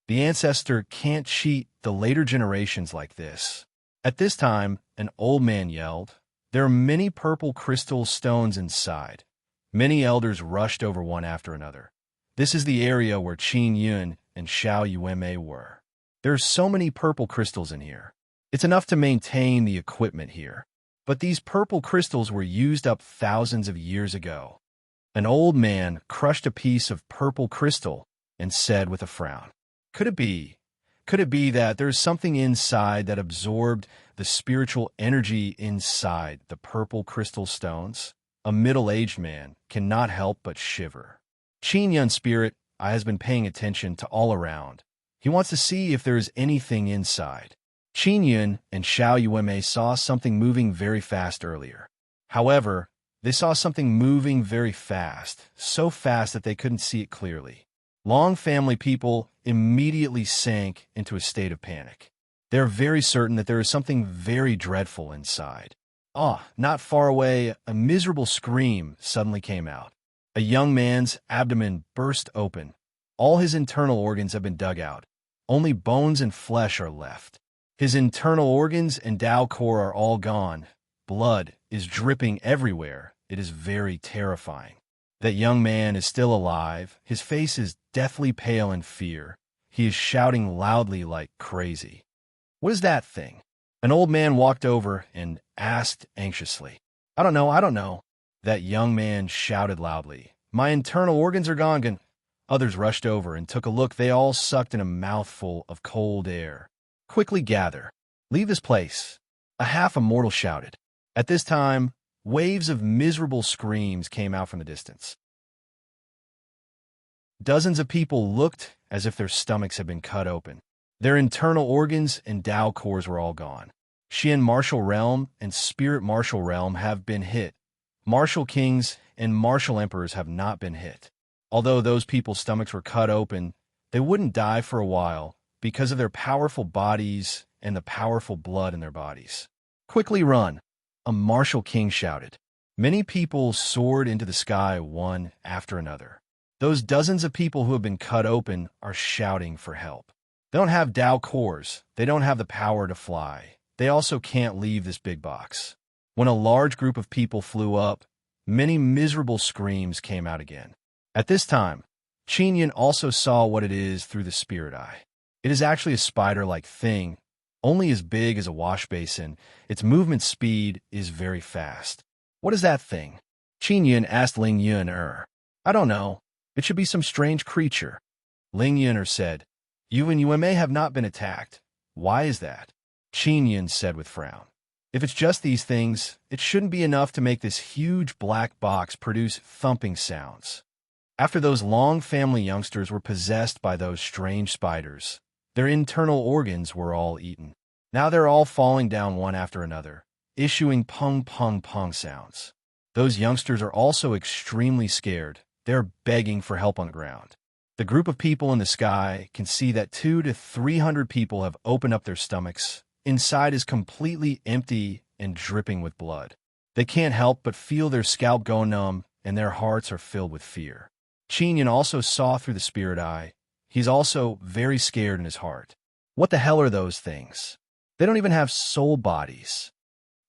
The ancestor can't cheat the later generations like this. At this time, an old man yelled, "There are many purple crystal stones inside." Many elders rushed over one after another. This is the area where Qin Yun and Xiao Yuanmei were. There are so many purple crystals in here. It's enough to maintain the equipment here. But these purple crystals were used up thousands of years ago. An old man crushed a piece of purple crystal and said with a frown, Could it be that there's something inside that absorbed the spiritual energy inside the purple crystal stones?" A middle-aged man cannot help but shiver. Qin Yun's spirit eye has been paying attention to all around. He wants to see if there is anything inside. Qin Yun and Xiao Yuanmei saw something moving very fast earlier. However, they saw something moving very fast, so fast that they couldn't see it clearly. Long family people immediately sank into a state of panic. They're very certain that there is something very dreadful inside. Not far away, a miserable scream suddenly came out. A young man's abdomen burst open. All his internal organs have been dug out. Only bones and flesh are left. His internal organs and Tao core are all gone. Blood is dripping everywhere. It is very terrifying. That young man is still alive. His face is deathly pale in fear. He is shouting loudly like crazy. "What is that thing?" An old man walked over and asked anxiously. I don't know. That young man shouted loudly. "My internal organs are gone." Others rushed over and took a look. They all sucked in a mouthful of cold air. "Quickly gather. Leave this place," a half-immortal shouted. At this time, waves of miserable screams came out from the distance. Dozens of people looked as if their stomachs had been cut open. Their internal organs and Tao cores were all gone. Xian martial realm and spirit martial realm have been hit. Martial kings and martial emperors have not been hit. Although those people's stomachs were cut open, they wouldn't die for a while because of their powerful bodies and the powerful blood in their bodies. "Quickly run," a martial king shouted. Many people soared into the sky one after another. Those dozens of people who have been cut open are shouting for help. They don't have Tao cores. They don't have the power to fly. They also can't leave this big box. When a large group of people flew up, many miserable screams came out again. At this time, Qin Yun also saw what it is through the spirit eye. It is actually a spider-like thing, only as big as a wash basin. Its movement speed is very fast. "What is that thing?" Qin Yun asked Ling Yun-er. "I don't know. It should be some strange creature." Ling Yun-er said, "You and Yuanmei have not been attacked. Why is that?" Qin Yun said with frown. "If it's just these things, it shouldn't be enough to make this huge black box produce thumping sounds." After those Long family youngsters were possessed by those strange spiders, their internal organs were all eaten. Now they're all falling down one after another, issuing pung pung pung sounds. Those youngsters are also extremely scared. They're begging for help on the ground. The group of people in the sky can see that 200 to 300 people have opened up their stomachs. Inside is completely empty and dripping with blood. They can't help but feel their scalp go numb, and their hearts are filled with fear. Qin Yun also saw through the spirit eye. He's also very scared in his heart. What the hell are those things? They don't even have soul bodies.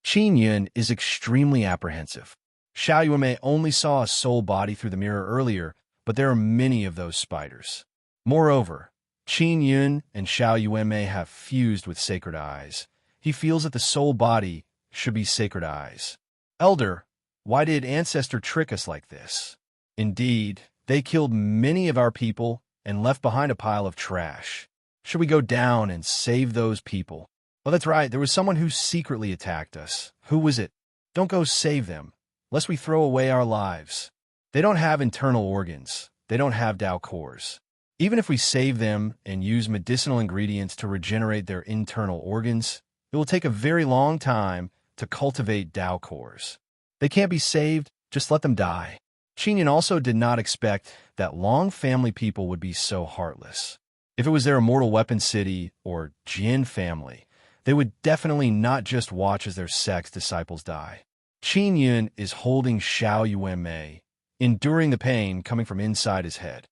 Qin Yun is extremely apprehensive. Xiao Yuanmei only saw a soul body through the mirror earlier, but there are many of those spiders. Moreover, Qin Yun and Xiao Yuanmei have fused with sacred eyes. He feels that the soul body should be sacred eyes. "Elder, why did Ancestor trick us like this?" "Indeed, they killed many of our people and left behind a pile of trash. Should we go down and save those people?" "Oh, that's right. There was someone who secretly attacked us. Who was it?" "Don't go save them, lest we throw away our lives. They don't have internal organs. They don't have Tao cores. Even if we save them and use medicinal ingredients to regenerate their internal organs, it will take a very long time to cultivate Tao cores. They can't be saved. Just let them die." Qin Yun also did not expect that Long family people would be so heartless. If it was their immortal weapon city or Jin family, they would definitely not just watch as their sex disciples die. Qin Yun is holding Xiao Yuanmei, enduring the pain coming from inside his head.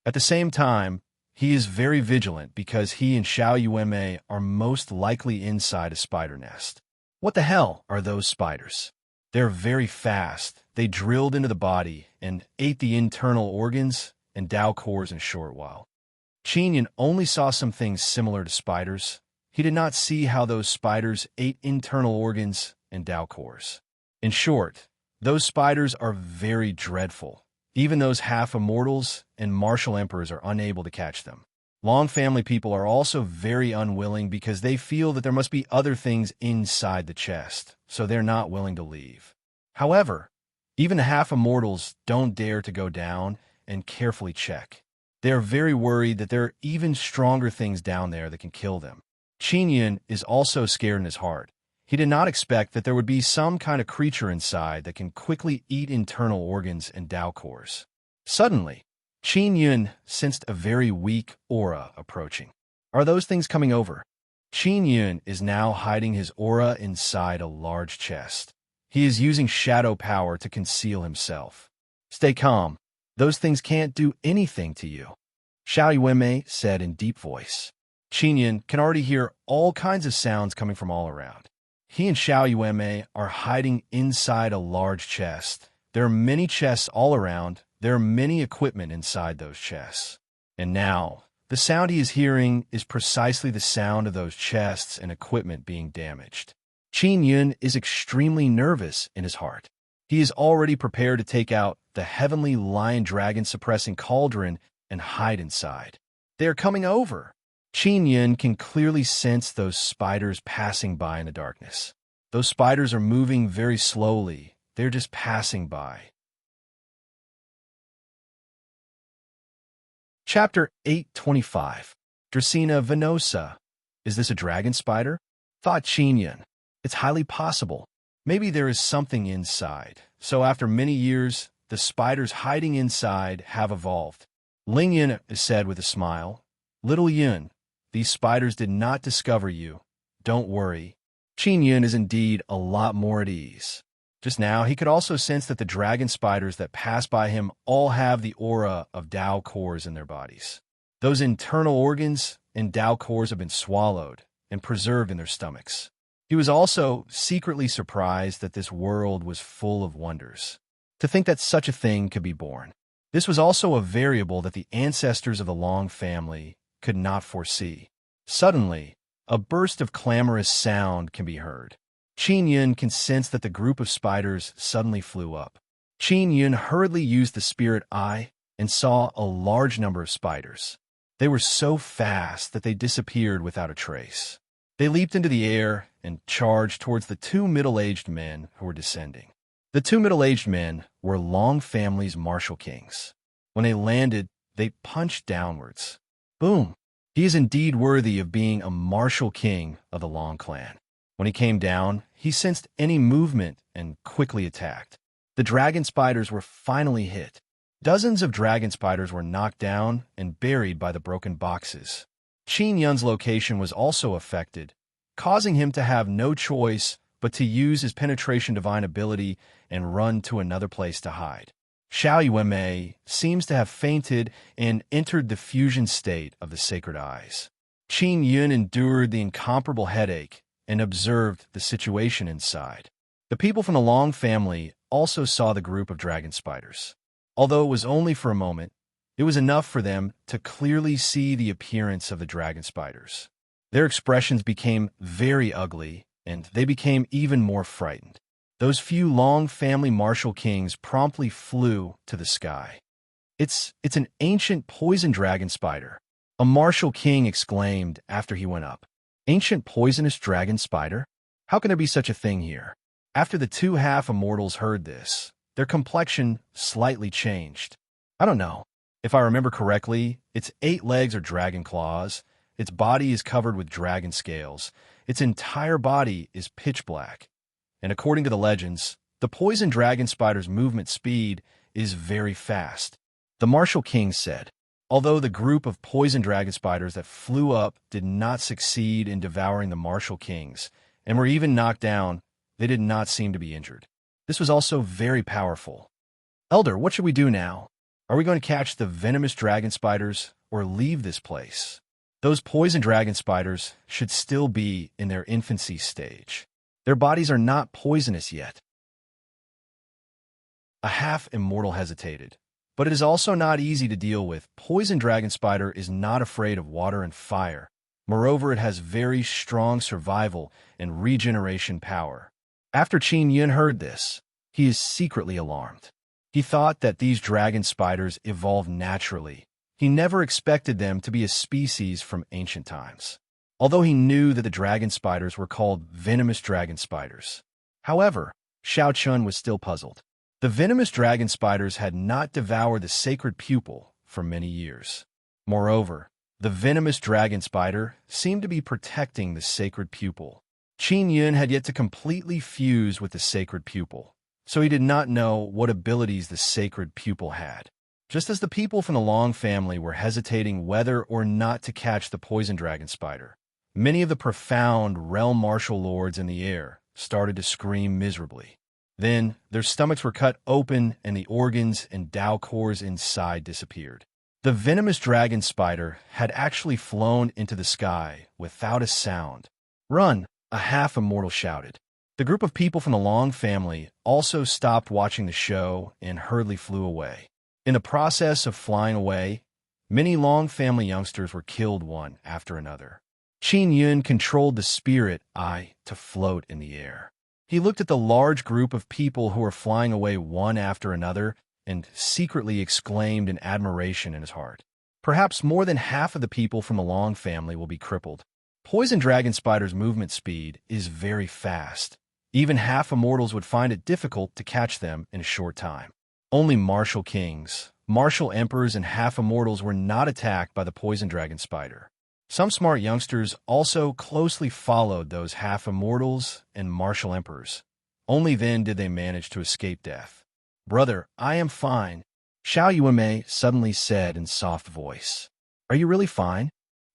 At the same time, he is very vigilant because he and Xiao Yuanmei are most likely inside a spider nest. What the hell are those spiders? They're very fast. They drilled into the body and ate the internal organs and Dao cores in a short while. Qin Yun only saw some things similar to spiders. He did not see how those spiders ate internal organs and Dao cores. In short, those spiders are very dreadful. Even those half-immortals and martial emperors are unable to catch them. Long family people are also very unwilling because they feel that there must be other things inside the chest, so they're not willing to leave. However, even the half-immortals don't dare to go down and carefully check. They are very worried that there are even stronger things down there that can kill them. Qin Yun is also scared in his heart. He did not expect that there would be some kind of creature inside that can quickly eat internal organs and Dao cores. Suddenly, Qin Yun sensed a very weak aura approaching. Are those things coming over? Qin Yun is now hiding his aura inside a large chest. He is using shadow power to conceal himself. Stay calm. Those things can't do anything to you, Xiao Yuanmei said in deep voice. Qin Yun can already hear all kinds of sounds coming from all around. He and Xiao Yuanmei are hiding inside a large chest. There are many chests all around. There are many equipment inside those chests. And now, the sound he is hearing is precisely the sound of those chests and equipment being damaged. Qin Yun is extremely nervous in his heart. He is already prepared to take out the heavenly lion-dragon suppressing cauldron and hide inside. They are coming over. Qin Yun can clearly sense those spiders passing by in the darkness. Those spiders are moving very slowly. They're just passing by. Chapter 825. Dracaena venosa. Is this a dragon spider? Thought Qin Yun. It's highly possible. Maybe there is something inside. So after many years, the spiders hiding inside have evolved. Ling Yun said with a smile, Little Yun, these spiders did not discover you. Don't worry. Qin Yun is indeed a lot more at ease. Just now, he could also sense that the dragon spiders that pass by him all have the aura of Dao cores in their bodies. Those internal organs and Dao cores have been swallowed and preserved in their stomachs. He was also secretly surprised that this world was full of wonders. To think that such a thing could be born. This was also a variable that the ancestors of the Long family could not foresee. Suddenly, a burst of clamorous sound can be heard. Qin Yun can sense that the group of spiders suddenly flew up. Qin Yun hurriedly used the spirit eye and saw a large number of spiders. They were so fast that they disappeared without a trace. They leaped into the air and charged towards the two middle-aged men who were descending. The two middle-aged men were Long family's martial kings. When they landed, they punched downwards. Boom! He is indeed worthy of being a martial king of the Long clan. When he came down, he sensed any movement and quickly attacked. The dragon spiders were finally hit. Dozens of dragon spiders were knocked down and buried by the broken boxes. Qin Yun's location was also affected, causing him to have no choice but to use his penetration divine ability and run to another place to hide. Xiao Yuanmei seems to have fainted and entered the fusion state of the sacred eyes. Qin Yun endured the incomparable headache and observed the situation inside. The people from the Long family also saw the group of dragon spiders. Although it was only for a moment, it was enough for them to clearly see the appearance of the dragon spiders. Their expressions became very ugly, and they became even more frightened. Those few Long family martial kings promptly flew to the sky. It's an ancient poison dragon spider, a martial king exclaimed after he went up. Ancient poisonous dragon spider? How can there be such a thing here? After the two half-immortals heard this, their complexion slightly changed. I don't know. If I remember correctly, its 8 legs are dragon claws, its body is covered with dragon scales, its entire body is pitch black. And according to the legends, the poison dragon spider's movement speed is very fast. The martial king said, although the group of poison dragon spiders that flew up did not succeed in devouring the martial kings, and were even knocked down, they did not seem to be injured. This was also very powerful. Elder, what should we do now? Are we going to catch the venomous dragon spiders or leave this place? Those poison dragon spiders should still be in their infancy stage. Their bodies are not poisonous yet. A half-immortal hesitated. But it is also not easy to deal with. Poison dragon spider is not afraid of water and fire. Moreover, it has very strong survival and regeneration power. After Qin Yun heard this, he is secretly alarmed. He thought that these dragon spiders evolved naturally. He never expected them to be a species from ancient times, although he knew that the dragon spiders were called venomous dragon spiders. However, Xiao Chun was still puzzled. The venomous dragon spiders had not devoured the sacred pupil for many years. Moreover, the venomous dragon spider seemed to be protecting the sacred pupil. Qin Yun had yet to completely fuse with the sacred pupil, so he did not know what abilities the sacred pupil had. Just as the people from the Long family were hesitating whether or not to catch the poison dragon spider, many of the profound realm martial lords in the air started to scream miserably. Then, their stomachs were cut open and the organs and Dao cores inside disappeared. The venomous dragon spider had actually flown into the sky without a sound. "Run!" a half-immortal shouted. The group of people from the Long family also stopped watching the show and hurriedly flew away. In the process of flying away, many Long family youngsters were killed one after another. Qin Yun controlled the spirit eye to float in the air. He looked at the large group of people who were flying away one after another and secretly exclaimed in admiration in his heart. Perhaps more than half of the people from the Long family will be crippled. Poison dragon spiders' movement speed is very fast. Even half-immortals would find it difficult to catch them in a short time. Only martial kings, martial emperors, and half-immortals were not attacked by the poison dragon spider. Some smart youngsters also closely followed those half-immortals and martial emperors. Only then did they manage to escape death. "Brother, I am fine," Xiao Yuanmei suddenly said in soft voice. "Are you really fine?"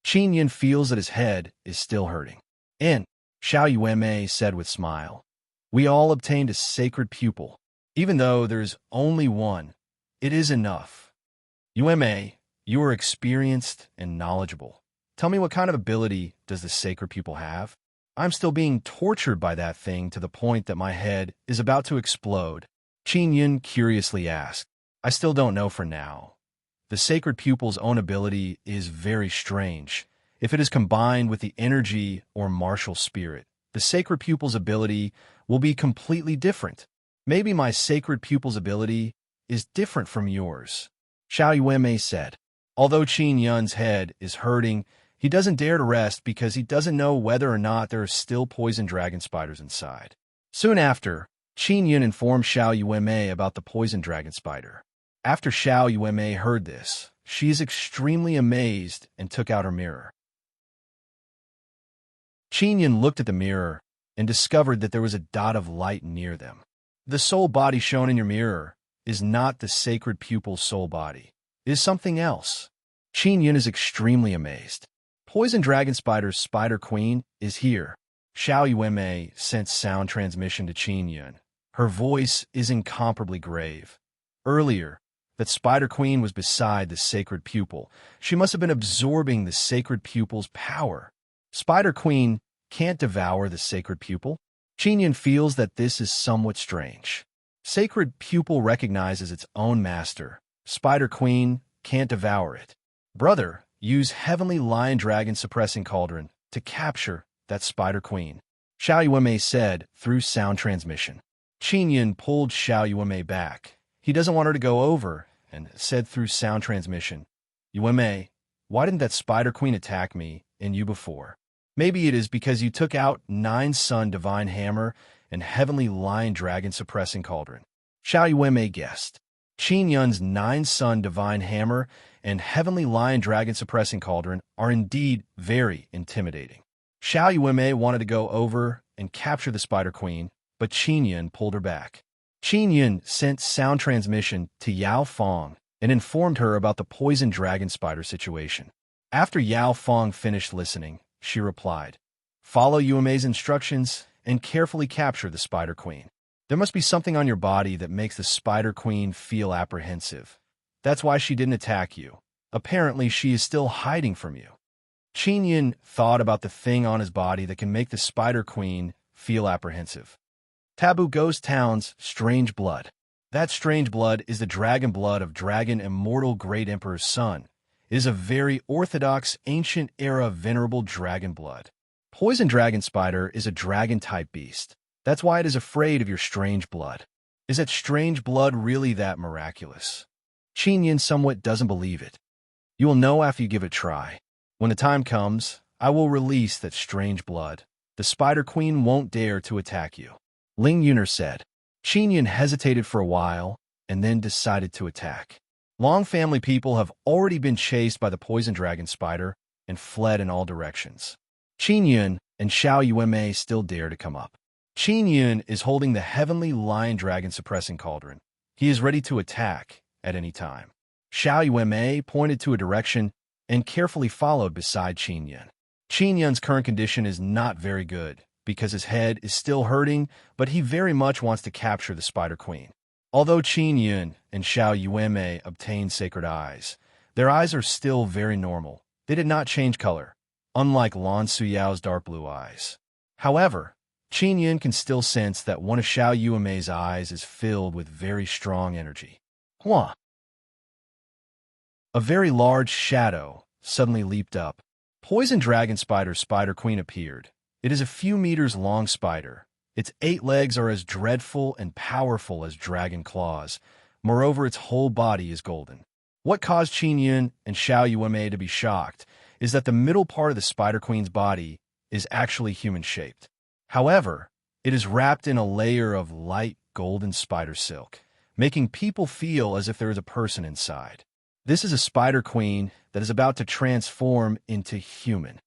Qin Yun feels that his head is still hurting. "And," Xiao Yuanmei said with smile, "we all obtained a sacred pupil. Even though there's only one, it is enough. Yuanmei, you are experienced and knowledgeable. Tell me, what kind of ability does the sacred pupil have? I'm still being tortured by that thing to the point that my head is about to explode." Qin Yun curiously asked. "I still don't know for now. The sacred pupil's own ability is very strange. If it is combined with the energy or martial spirit, the sacred pupil's ability will be completely different. Maybe my sacred pupil's ability is different from yours," Xiao Yuanmei said. Although Qin Yun's head is hurting, he doesn't dare to rest because he doesn't know whether or not there are still poison dragon spiders inside. Soon after, Qin Yun informed Xiao Yuanmei about the poison dragon spider. After Xiao Yuanmei heard this, she is extremely amazed and took out her mirror. Qin Yun looked at the mirror and discovered that there was a dot of light near them. The soul body shown in your mirror is not the sacred pupil's soul body. It is something else. Qin Yun is extremely amazed. Poison dragon spider's spider queen is here. Xiao Yuanmei sent sound transmission to Qin Yun. Her voice is incomparably grave. Earlier, that spider queen was beside the sacred pupil. She must have been absorbing the sacred pupil's power. Spider queen can't devour the sacred pupil. Qin Yun feels that this is somewhat strange. Sacred pupil recognizes its own master. Spider queen can't devour it. "Brother, use heavenly lion dragon suppressing cauldron to capture that spider queen," Xiao Yuanmei said through sound transmission. Qin Yun pulled Xiao Yuanmei back. He doesn't want her to go over and said through sound transmission, "Yuanmei, why didn't that spider queen attack me and you before? Maybe it is because you took out 9-Sun Divine Hammer and Heavenly Lion Dragon Suppressing Cauldron." Xiao Yuanmei guessed. Qin Yun's 9-Sun Divine Hammer and Heavenly Lion Dragon Suppressing Cauldron are indeed very intimidating. Xiao Yuanmei wanted to go over and capture the Spider Queen, but Qin Yun pulled her back. Qin Yun sent sound transmission to Yao Fong and informed her about the poison dragon spider situation. After Yao Fong finished listening, she replied, "Follow Yuanmei's instructions and carefully capture the Spider Queen. There must be something on your body that makes the Spider Queen feel apprehensive. That's why she didn't attack you. Apparently, she is still hiding from you. Qin Yun thought about the thing on his body that can make the Spider Queen feel apprehensive. Taboo Ghost Town's strange blood. That strange blood is the dragon blood of Dragon Immortal Great Emperor's son. It is a very orthodox, ancient-era venerable dragon blood. Poison Dragon Spider is a dragon-type beast. That's why it is afraid of your strange blood. Is that strange blood really that miraculous? Qin Yun somewhat doesn't believe it. You will know after you give it a try. When the time comes, I will release that strange blood. The Spider Queen won't dare to attack you. Ling Yuner said. Qin Yun hesitated for a while and then decided to attack. Long family people have already been chased by the poison dragon spider and fled in all directions. Qin Yun and Xiao Yuanmei still dare to come up. Qin Yun is holding the heavenly lion dragon suppressing cauldron. He is ready to attack at any time. Xiao Yuanmei pointed to a direction and carefully followed beside Qin Yun. Qin Yun's current condition is not very good because his head is still hurting, but he very much wants to capture the Spider Queen. Although Qin Yun and Xiao Yuanmei obtained sacred eyes, their eyes are still very normal. They did not change color, unlike Lan Suyao's dark blue eyes. However, Qin Yun can still sense that one of Xiao Yuanmei's eyes is filled with very strong energy. Hua! A very large shadow suddenly leaped up. Poison Dragon Spider Queen appeared. It is a few meters long spider. Its 8 legs are as dreadful and powerful as dragon claws. Moreover, its whole body is golden. What caused Qin Yun and Xiao Yuanmei to be shocked is that the middle part of the Spider Queen's body is actually human-shaped. However, it is wrapped in a layer of light golden spider silk, making people feel as if there is a person inside. This is a Spider Queen that is about to transform into human.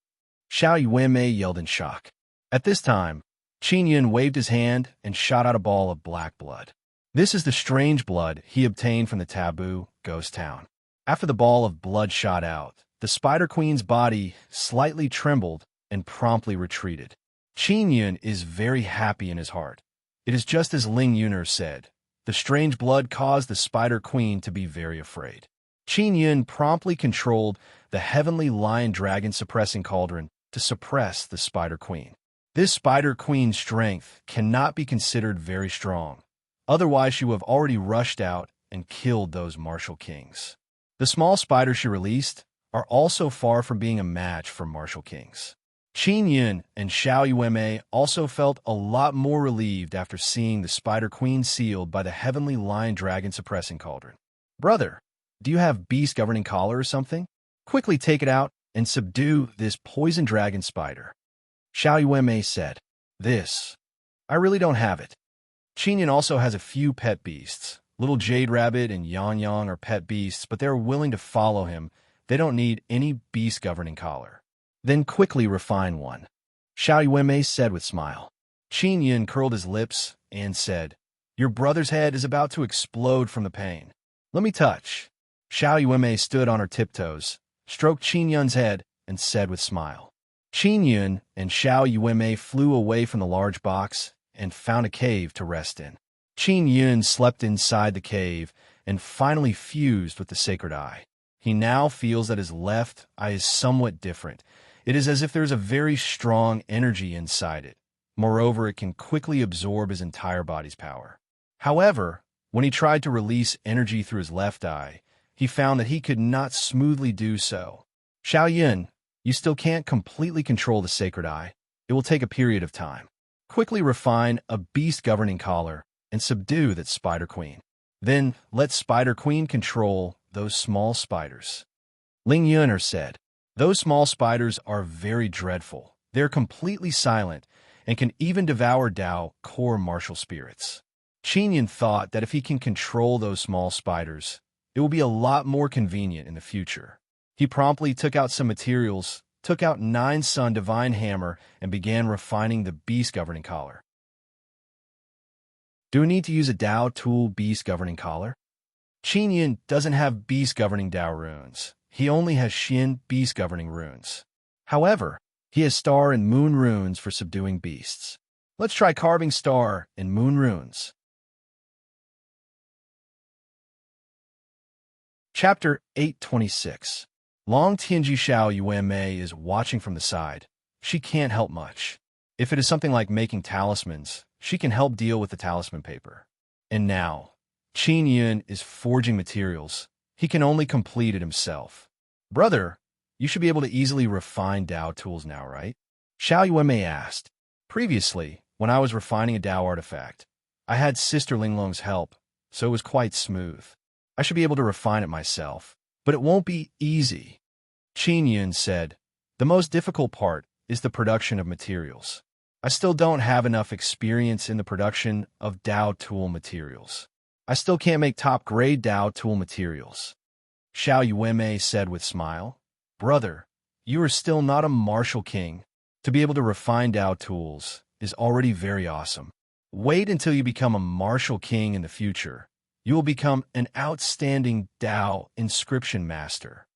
Xiao Yuanmei yelled in shock. At this time, Qin Yun waved his hand and shot out a ball of black blood. This is the strange blood he obtained from the taboo ghost town. After the ball of blood shot out, the Spider Queen's body slightly trembled and promptly retreated. Qin Yun is very happy in his heart. It is just as Ling Yuner said. The strange blood caused the Spider Queen to be very afraid. Qin Yun promptly controlled the heavenly lion dragon suppressing cauldron to suppress the Spider Queen. This Spider Queen's strength cannot be considered very strong. Otherwise, she would have already rushed out and killed those martial kings. The small spiders she released are also far from being a match for martial kings. Qin Yun and Xiao Yuanmei also felt a lot more relieved after seeing the Spider Queen sealed by the heavenly lion dragon suppressing cauldron. Brother, do you have beast governing collar or something? Quickly take it out and subdue this poison dragon spider. Xiao Yuanmei said, This. I really don't have it. Qin Yun also has a few pet beasts. Little Jade Rabbit and Yang Yang are pet beasts, but they are willing to follow him. They don't need any beast governing collar. Then quickly refine one. Xiao Yuanmei said with smile. Qin Yun curled his lips and said, Your brother's head is about to explode from the pain. Let me touch. Xiao Yuanmei stood on her tiptoes, stroked Qin Yun's head, and said with smile. Qin Yun and Xiao Yuanmei flew away from the large box and found a cave to rest in. Qin Yun slept inside the cave and finally fused with the sacred eye. He now feels that his left eye is somewhat different. It is as if there is a very strong energy inside it. Moreover, it can quickly absorb his entire body's power. However, when he tried to release energy through his left eye, he found that he could not smoothly do so. Xiao Yun, you still can't completely control the sacred eye. It will take a period of time. Quickly refine a beast governing collar and subdue that Spider Queen. Then let Spider Queen control those small spiders. Ling Yuner said, Those small spiders are very dreadful. They're completely silent and can even devour Dao core martial spirits. Qin Yun thought that if he can control those small spiders, it will be a lot more convenient in the future. He promptly took out some materials, took out 9 Sun Divine Hammer, and began refining the beast governing collar. Do we need to use a Dao tool beast governing collar? Qin Yun doesn't have beast governing Dao runes. He only has Xin beast governing runes. However, he has star and moon runes for subduing beasts. Let's try carving star and moon runes. Chapter 826. Long Tianji Xiao Yuanmei is watching from the side. She can't help much. If it is something like making talismans, she can help deal with the talisman paper. And now, Qin Yun is forging materials. He can only complete it himself. Brother, you should be able to easily refine Dao tools now, right? Xiao Yuanmei asked. Previously, when I was refining a Dao artifact, I had Sister Linglong's help, so it was quite smooth. I should be able to refine it myself, but it won't be easy. Qin Yun said, the most difficult part is the production of materials. I still don't have enough experience in the production of Dao tool materials. I still can't make top-grade Dao tool materials. Xiao Yuanmei said with smile, brother, you are still not a martial king. To be able to refine Dao tools is already very awesome. Wait until you become a martial king in the future. You will become an outstanding Dao inscription master.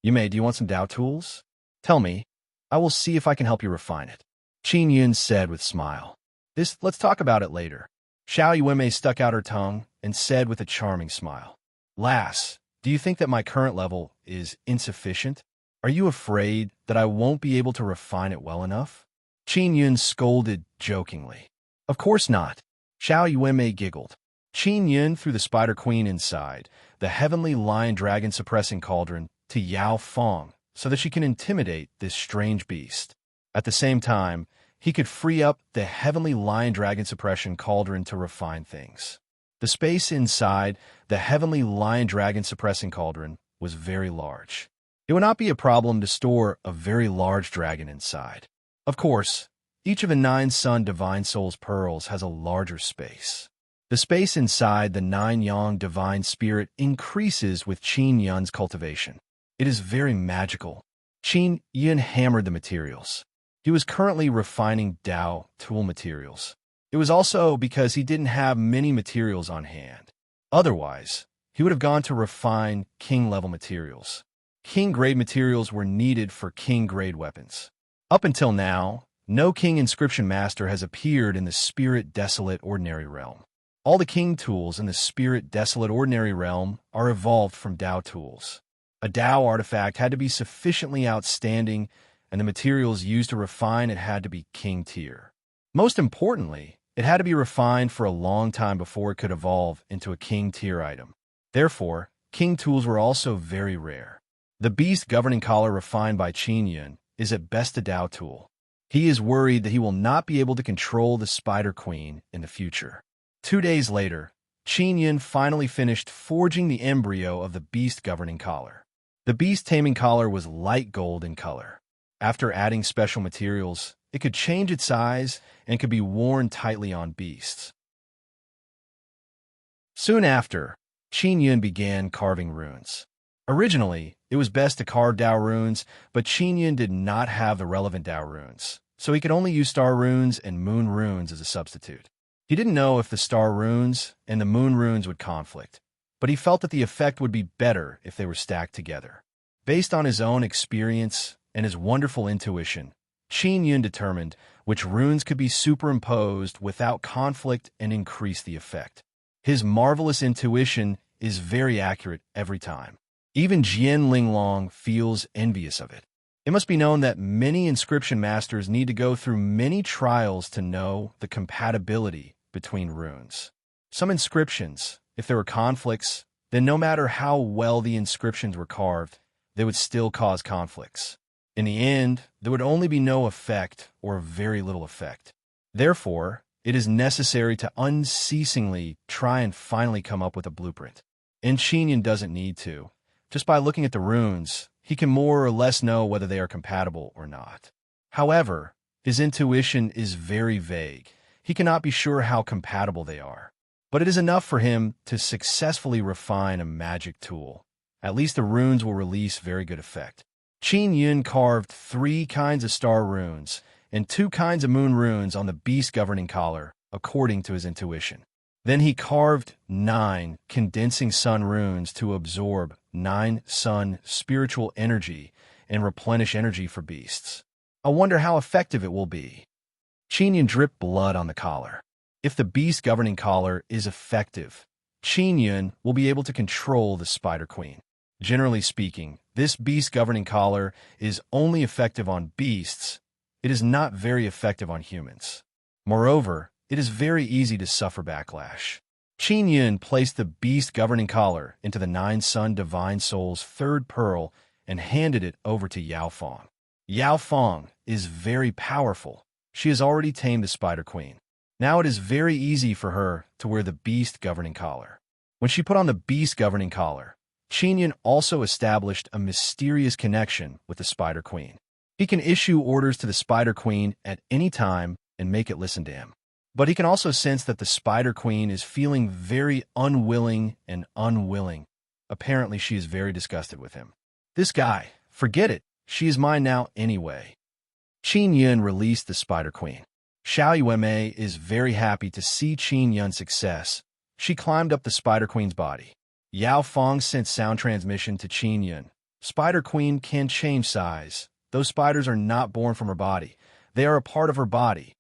Yuanmei, do you want some Dao tools? Tell me. I will see if I can help you refine it. Qin Yun said with smile. Let's talk about it later. Xiao Yuanmei stuck out her tongue and said with a charming smile. Lass, do you think that my current level is insufficient? Are you afraid that I won't be able to refine it well enough? Qin Yun scolded jokingly. Of course not. Xiao Yuanmei giggled. Qin Yun threw the Spider Queen inside the heavenly lion dragon suppressing cauldron to Yao Fong so that she can intimidate this strange beast. At the same time, he could free up the heavenly lion dragon suppression cauldron to refine things. The space inside the heavenly lion dragon suppressing cauldron was very large. It would not be a problem to store a very large dragon inside. Of course, each of the 9 Sun Divine Souls pearls has a larger space. The space inside the 9 Yang Divine Spirit increases with Qin Yun's cultivation. It is very magical. Qin Yun hammered the materials. He was currently refining Dao tool materials. It was also because he didn't have many materials on hand. Otherwise, he would have gone to refine king-level materials. King-grade materials were needed for king-grade weapons. Up until now, no king inscription master has appeared in the Spirit Desolate Ordinary Realm. All the king tools in the Spirit Desolate Ordinary Realm are evolved from Dao tools. A Dao artifact had to be sufficiently outstanding, and the materials used to refine it had to be king tier. Most importantly, it had to be refined for a long time before it could evolve into a king tier item. Therefore, king tools were also very rare. The beast governing collar refined by Qin Yun is at best a Dao tool. He is worried that he will not be able to control the Spider Queen in the future. 2 days later, Qin Yun finally finished forging the embryo of the beast governing collar. The beast taming collar was light gold in color. After adding special materials, it could change its size and could be worn tightly on beasts. Soon after, Qin Yun began carving runes. Originally, it was best to carve Dao runes, but Qin Yun did not have the relevant Dao runes, so he could only use star runes and moon runes as a substitute. He didn't know if the star runes and the moon runes would conflict, but he felt that the effect would be better if they were stacked together. Based on his own experience and his wonderful intuition, Qin Yun determined which runes could be superimposed without conflict and increase the effect. His marvelous intuition is very accurate every time. Even Jian Linglong feels envious of it. It must be known that many inscription masters need to go through many trials to know the compatibility between runes. Some inscriptions, if there were conflicts, then no matter how well the inscriptions were carved, they would still cause conflicts. In the end, there would only be no effect or very little effect. Therefore, it is necessary to unceasingly try and finally come up with a blueprint. And Qin Yun doesn't need to. Just by looking at the runes, he can more or less know whether they are compatible or not. However, his intuition is very vague. He cannot be sure how compatible they are. But it is enough for him to successfully refine a magic tool. At least the runes will release very good effect. Qin Yun carved 3 kinds of star runes and 2 kinds of moon runes on the beast governing collar, according to his intuition. Then he carved 9 condensing sun runes to absorb 9 sun spiritual energy and replenish energy for beasts. I wonder how effective it will be. Qin Yun dripped blood on the collar. If the beast governing collar is effective, Qin Yun will be able to control the Spider Queen. Generally speaking, this beast governing collar is only effective on beasts. It is not very effective on humans. Moreover, it is very easy to suffer backlash. Qin Yun placed the beast governing collar into the Nine Sun Divine Soul's third pearl and handed it over to Yao Fong. Yao Fong is very powerful. She has already tamed the Spider Queen. Now it is very easy for her to wear the beast governing collar. When she put on the beast governing collar, Qin Yun also established a mysterious connection with the Spider Queen. He can issue orders to the Spider Queen at any time and make it listen to him. But he can also sense that the Spider Queen is feeling very unwilling and unwilling. Apparently, she is very disgusted with him. This guy, forget it. She is mine now anyway. Qin Yun released the Spider Queen. Xiao Yuemei is very happy to see Qin Yun's success. She climbed up the Spider Queen's body. Yao Fong sent sound transmission to Qin Yun. Spider Queen can change size. Those spiders are not born from her body. They are a part of her body.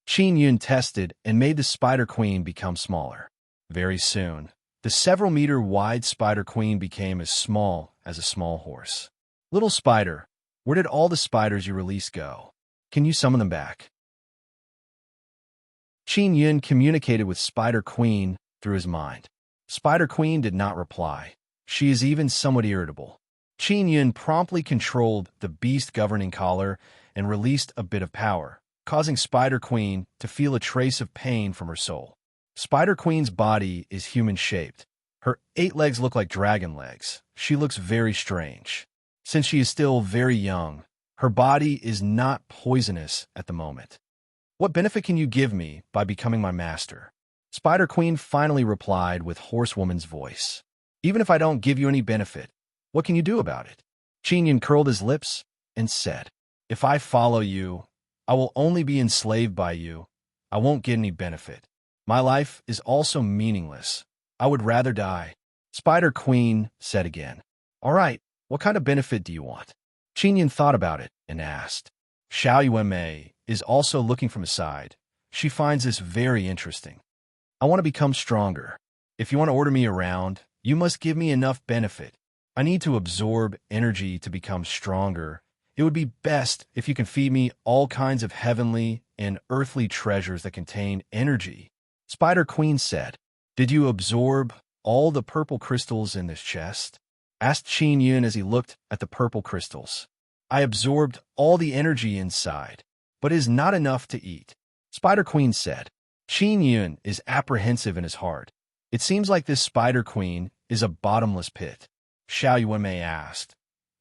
Qin Yun tested and made the Spider Queen become smaller. Very soon, the several-meter-wide Spider Queen became as small as a small horse. Little spider, where did all the spiders you released go? Can you summon them back? Qin Yun communicated with Spider Queen through his mind. Spider Queen did not reply. She is even somewhat irritable. Qin Yun promptly controlled the beast governing collar and released a bit of power, causing Spider Queen to feel a trace of pain from her soul. Spider Queen's body is human-shaped. Her 8 legs look like dragon legs. She looks very strange. Since she is still very young, her body is not poisonous at the moment. What benefit can you give me by becoming my master? Spider Queen finally replied with horsewoman's voice. Even if I don't give you any benefit, what can you do about it? Qin Yun curled his lips and said, if I follow you, I will only be enslaved by you. I won't get any benefit. My life is also meaningless. I would rather die. Spider Queen said again. All right, what kind of benefit do you want? Qin Yun thought about it and asked. Xiao Yuemei is also looking from his side. She finds this very interesting. I want to become stronger. If you want to order me around, you must give me enough benefit. I need to absorb energy to become stronger. It would be best if you can feed me all kinds of heavenly and earthly treasures that contain energy. Spider Queen said, did you absorb all the purple crystals in this chest? Asked Qin Yun as he looked at the purple crystals. I absorbed all the energy inside, but it is not enough to eat. Spider Queen said. Qin Yun is apprehensive in his heart. It seems like this Spider Queen is a bottomless pit. Xiao Yuemei asked.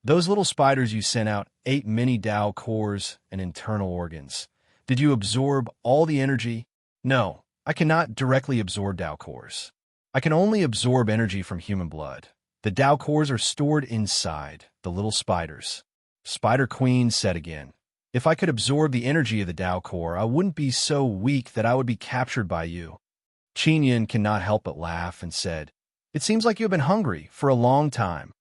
Those little spiders you sent out ate many Dao cores and internal organs. Did you absorb all the energy? No, I cannot directly absorb Dao cores. I can only absorb energy from human blood. The Dao cores are stored inside the little spiders. Spider Queen said again, if I could absorb the energy of the Dao core, I wouldn't be so weak that I would be captured by you. Qin Yun cannot help but laugh and said, it seems like you have been hungry for a long time.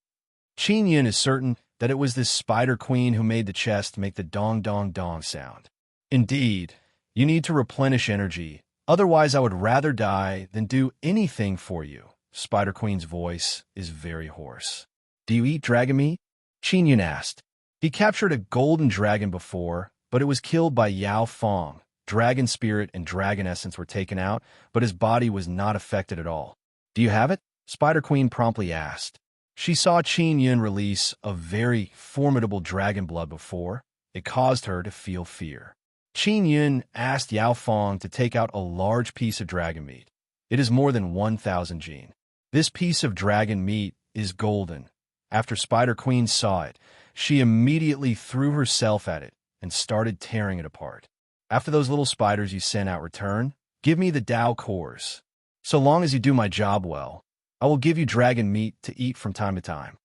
Qin Yun is certain that it was this Spider Queen who made the chest make the dong dong dong sound. Indeed, you need to replenish energy, otherwise I would rather die than do anything for you. Spider Queen's voice is very hoarse. Do you eat dragon meat? Qin Yun asked. He captured a golden dragon before, but it was killed by Yao Fong. Dragon spirit and dragon essence were taken out, but his body was not affected at all. Do you have it? Spider Queen promptly asked. She saw Qin Yun release a very formidable dragon blood before. It caused her to feel fear. Qin Yun asked Yao Fong to take out a large piece of dragon meat. It is more than 1,000 jin. This piece of dragon meat is golden. After Spider Queen saw it, she immediately threw herself at it and started tearing it apart. After those little spiders you sent out return, give me the Dao cores. So long as you do my job well, I will give you dragon meat to eat from time to time.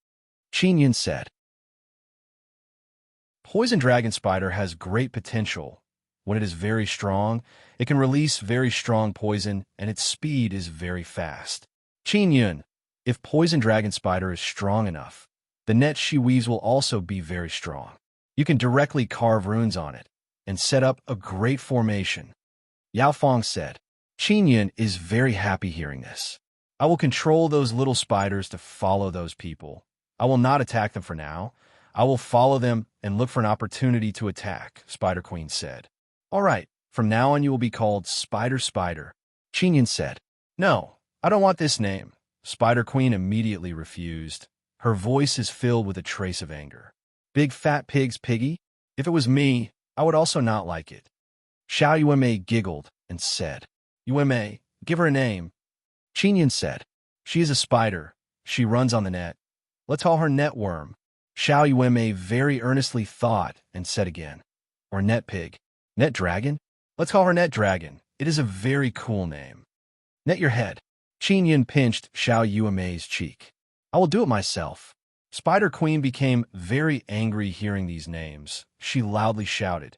Qin Yun said. Poison dragon spider has great potential. When it is very strong, it can release very strong poison, and its speed is very fast. Qin Yun, if poison dragon spider is strong enough, the net she weaves will also be very strong. You can directly carve runes on it. and set up a great formation. Yao Fong said, Qin Yun is very happy hearing this. I will control those little spiders to follow those people. I will not attack them for now. I will follow them and look for an opportunity to attack, Spider Queen said. All right, from now on you will be called Spider Spider. Qin Yun said, No, I don't want this name. Spider Queen immediately refused. Her voice is filled with a trace of anger. Big fat pig's piggy? If it was me, I would also not like it. Xiao Yuanmei giggled and said, Yuanmei, give her a name. Qin Yun said, She is a spider. She runs on the net. Let's call her Networm. Xiao Yuanmei very earnestly thought and said again, Or Net Pig. Net Dragon? Let's call her Net Dragon. It is a very cool name. Net your head. Qin Yun pinched Xiao Yuanmei's cheek. I will do it myself. Spider Queen became very angry hearing these names. She loudly shouted,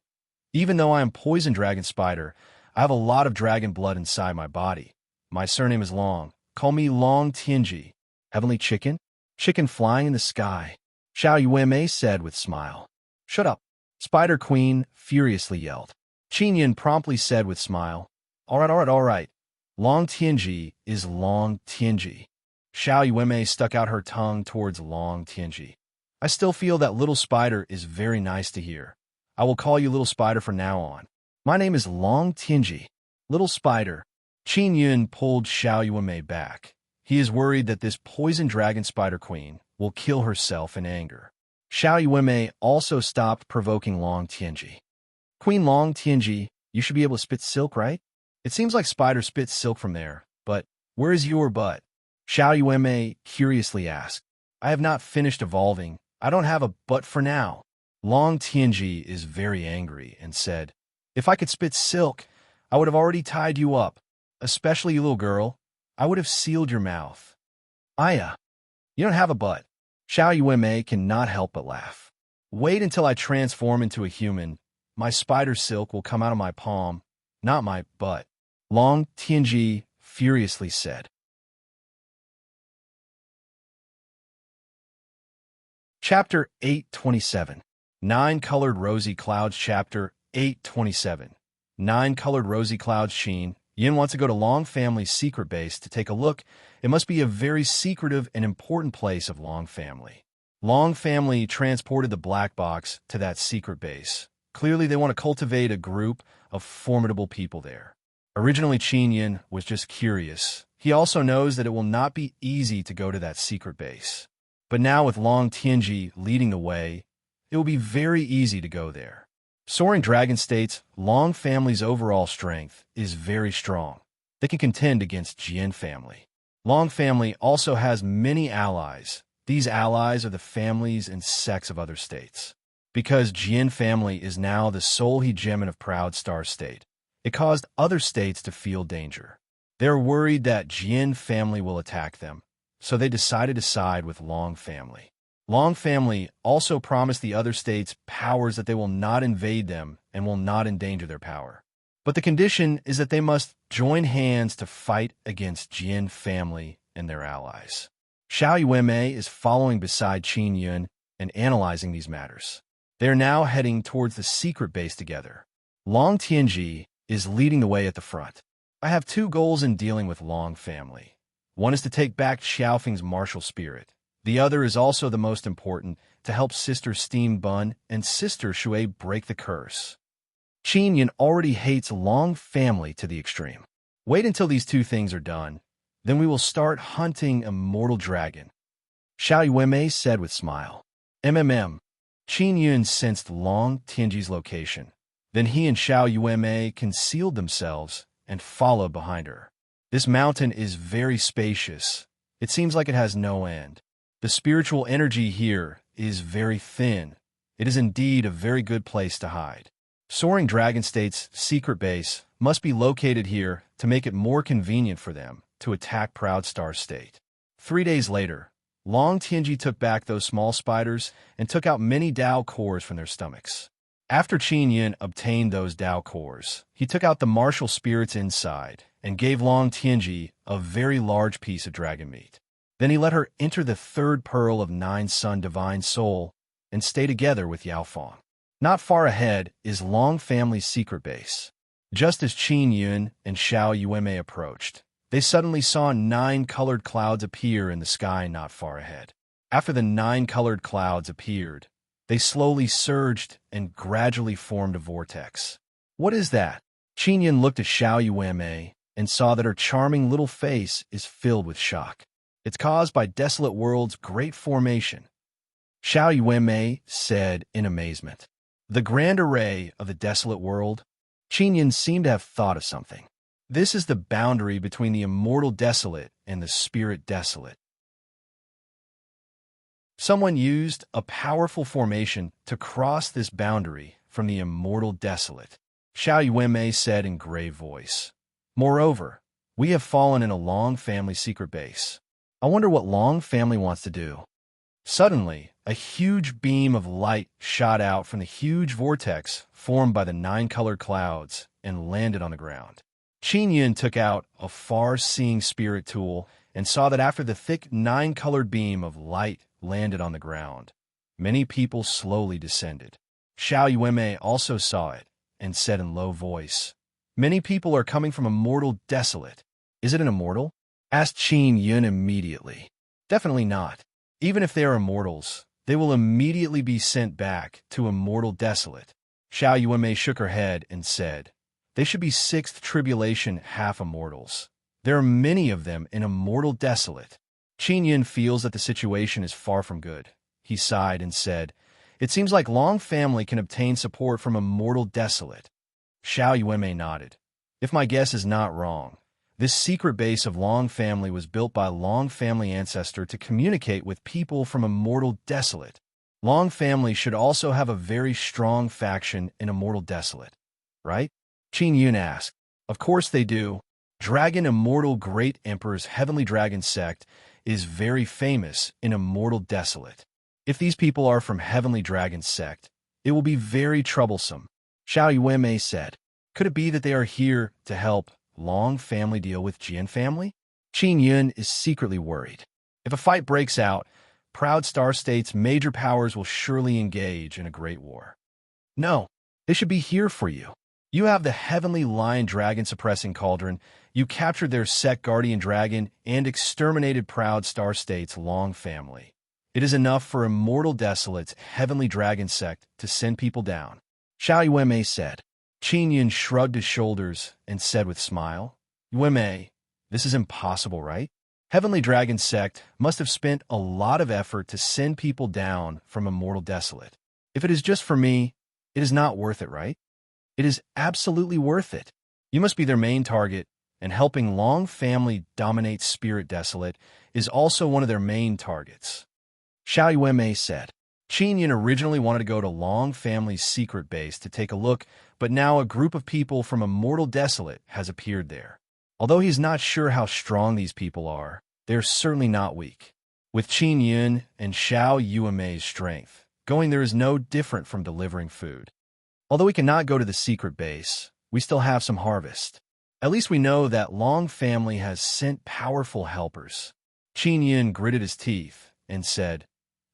Even though I am Poison Dragon Spider, I have a lot of dragon blood inside my body. My surname is Long. Call me Long Tianji. Heavenly Chicken? Chicken flying in the sky. Xiao Yuanmei said with smile. Shut up. Spider Queen furiously yelled. Qin Yun promptly said with smile. All right. Long Tianji is Long Tianji. Xiao Yuanmei stuck out her tongue towards Long Tianji. I still feel that little spider is very nice to hear. I will call you little spider from now on. My name is Long Tianji. Little spider. Qin Yun pulled Xiao Yuanmei back. He is worried that this poison dragon Spider Queen will kill herself in anger. Xiao Yuanmei also stopped provoking Long Tianji. Queen Long Tianji, you should be able to spit silk, right? It seems like spider spits silk from there, but where is your butt? Xiao Yuanmei curiously asked. I have not finished evolving. I don't have a butt for now. Long Tianji is very angry and said, If I could spit silk, I would have already tied you up. Especially you, little girl. I would have sealed your mouth. Aya, you don't have a butt. Xiao Yuanmei cannot help but laugh. Wait until I transform into a human. My spider silk will come out of my palm, not my butt. Long Tianji furiously said. Chapter 827. 9-Colored Rosy Clouds. Chapter 827. 9-Colored Rosy Clouds. Qin Yun wants to go to Long Family's secret base to take a look. It must be a very secretive and important place of Long Family. Long Family transported the black box to that secret base. Clearly, they want to cultivate a group of formidable people there. Originally, Qin Yun was just curious. He also knows that it will not be easy to go to that secret base. But now with Long Tianji leading the way, it will be very easy to go there. Soaring Dragon states Long Family's overall strength is very strong. They can contend against Jian Family. Long Family also has many allies. These allies are the families and sects of other states. Because Jian Family is now the sole hegemon of Proud Star State, it caused other states to feel danger. They're worried that Jian Family will attack them, so they decided to side with Long Family. Long Family also promised the other states powers that they will not invade them and will not endanger their power. But the condition is that they must join hands to fight against Jian Family and their allies. Xiao Yuanmei is following beside Qin Yun and analyzing these matters. They are now heading towards the secret base together. Long Tianji is leading the way at the front. I have two goals in dealing with Long Family. One is to take back Xiaofeng's martial spirit. The other is also the most important, to help Sister Steam Bun and Sister Shui break the curse. Qin Yun already hates Long Family to the extreme. Wait until these two things are done. Then we will start hunting a mortal dragon. Xiao Yuanmei said with smile. Qin Yun sensed Long Tianji's location. Then he and Xiao Yuanmei concealed themselves and followed behind her. This mountain is very spacious. It seems like it has no end. The spiritual energy here is very thin. It is indeed a very good place to hide. Soaring Dragon State's secret base must be located here to make it more convenient for them to attack Proud Star State. 3 days later, Long Tianji took back those small spiders and took out many Dao cores from their stomachs. After Qin Yun obtained those Dao cores, he took out the martial spirits inside and gave Long Tianji a very large piece of dragon meat. Then he let her enter the third pearl of 9 Sun Divine Soul and stay together with Yao Fong. Not far ahead is Long Family's secret base. Just as Qin Yun and Xiao Yueme approached, they suddenly saw 9 colored clouds appear in the sky not far ahead. After the 9 colored clouds appeared, they slowly surged and gradually formed a vortex. What is that? Qin Yun looked at Xiao Yueme and saw that her charming little face is filled with shock. It's caused by Desolate World's great formation, Xiao Yueme said in amazement. The grand array of the Desolate World? Qin Yun seemed to have thought of something. This is the boundary between the immortal desolate and the spirit desolate. Someone used a powerful formation to cross this boundary from the immortal desolate, Xiao Yueme said in grave voice. Moreover, we have fallen in a Long Family secret base. I wonder what Long Family wants to do. Suddenly, a huge beam of light shot out from the huge vortex formed by the 9 colored clouds and landed on the ground. Qin Yun took out a far-seeing spirit tool and saw that after the thick 9-colored beam of light landed on the ground, many people slowly descended. Xiao Yueme also saw it and said in low voice, Many people are coming from immortal desolate. Is it an immortal? Asked Qin Yun immediately. Definitely not. Even if they are immortals, they will immediately be sent back to immortal desolate. Xiao Yueme shook her head and said, They should be 6th tribulation half-immortals. There are many of them in immortal desolate. Qin Yun feels that the situation is far from good. He sighed and said, It seems like Long Family can obtain support from immortal desolate. Xiao Yueme nodded. If my guess is not wrong, this secret base of Long Family was built by Long Family ancestor to communicate with people from immortal desolate. Long Family should also have a very strong faction in immortal desolate, right? Qin Yun asked. Of course they do. Dragon Immortal Great Emperor's Heavenly Dragon Sect is very famous in immortal desolate. If these people are from Heavenly Dragon Sect, it will be very troublesome, Xiao Yueme said. Could it be that they are here to help Long Family deal with Jian Family? Qin Yun is secretly worried. If a fight breaks out, Proud Star State's major powers will surely engage in a great war. No, they should be here for you. You have the Heavenly Lion Dragon Suppressing Cauldron, you captured their Sect Guardian Dragon, and exterminated Proud Star State's Long Family. It is enough for Immortal Desolate's Heavenly Dragon Sect to send people down, Xiao Yueme said. Qin Yun shrugged his shoulders and said with a smile, Yueme, this is impossible, right? Heavenly Dragon Sect must have spent a lot of effort to send people down from Immortal Desolate. If it is just for me, it is not worth it, right? It is absolutely worth it. You must be their main target, and helping Long Family dominate Spirit Desolate is also one of their main targets, Xiao Yueme said. Qin Yun originally wanted to go to Long Family's secret base to take a look, but now a group of people from Immortal Desolate has appeared there. Although he's not sure how strong these people are, they're certainly not weak. With Qin Yun and Xiao Yueme's strength, going there is no different from delivering food. Although we cannot go to the secret base, we still have some harvest. At least we know that Long Family has sent powerful helpers. Qin Yun gritted his teeth and said,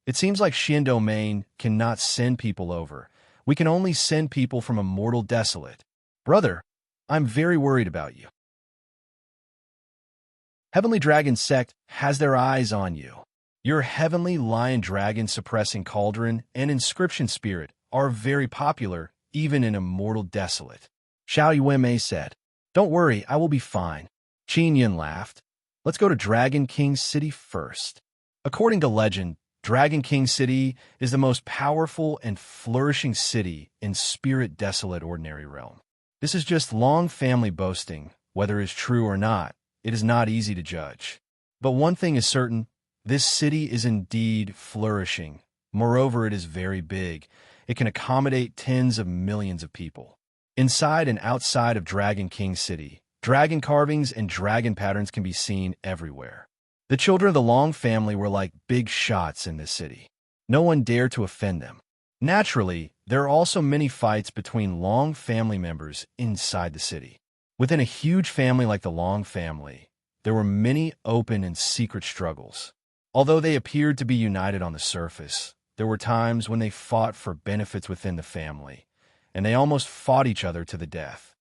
It seems like Xian Domain cannot send people over. We can only send people from Immortal Desolate. Brother, I'm very worried about you. Heavenly Dragon Sect has their eyes on you. Your Heavenly Lion Dragon Suppressing Cauldron and Inscription Spirit are very popular even in Immortal Desolate, Xiao Yueme said. Don't worry, I will be fine. Qin Yun laughed. Let's go to Dragon King City first. According to legend, Dragon King City is the most powerful and flourishing city in Spirit Desolate Ordinary Realm. This is just Long Family boasting. Whether it is true or not, it is not easy to judge. But one thing is certain, this city is indeed flourishing. Moreover, it is very big. It can accommodate tens of millions of people. Inside and outside of Dragon King City, dragon carvings and dragon patterns can be seen everywhere. The children of the Long Family were like big shots in this city. No one dared to offend them. Naturally, there are also many fights between Long Family members inside the city. Within a huge family like the Long Family, there were many open and secret struggles. Although they appeared to be united on the surface, there were times when they fought for benefits within the family, and they almost fought each other to the death.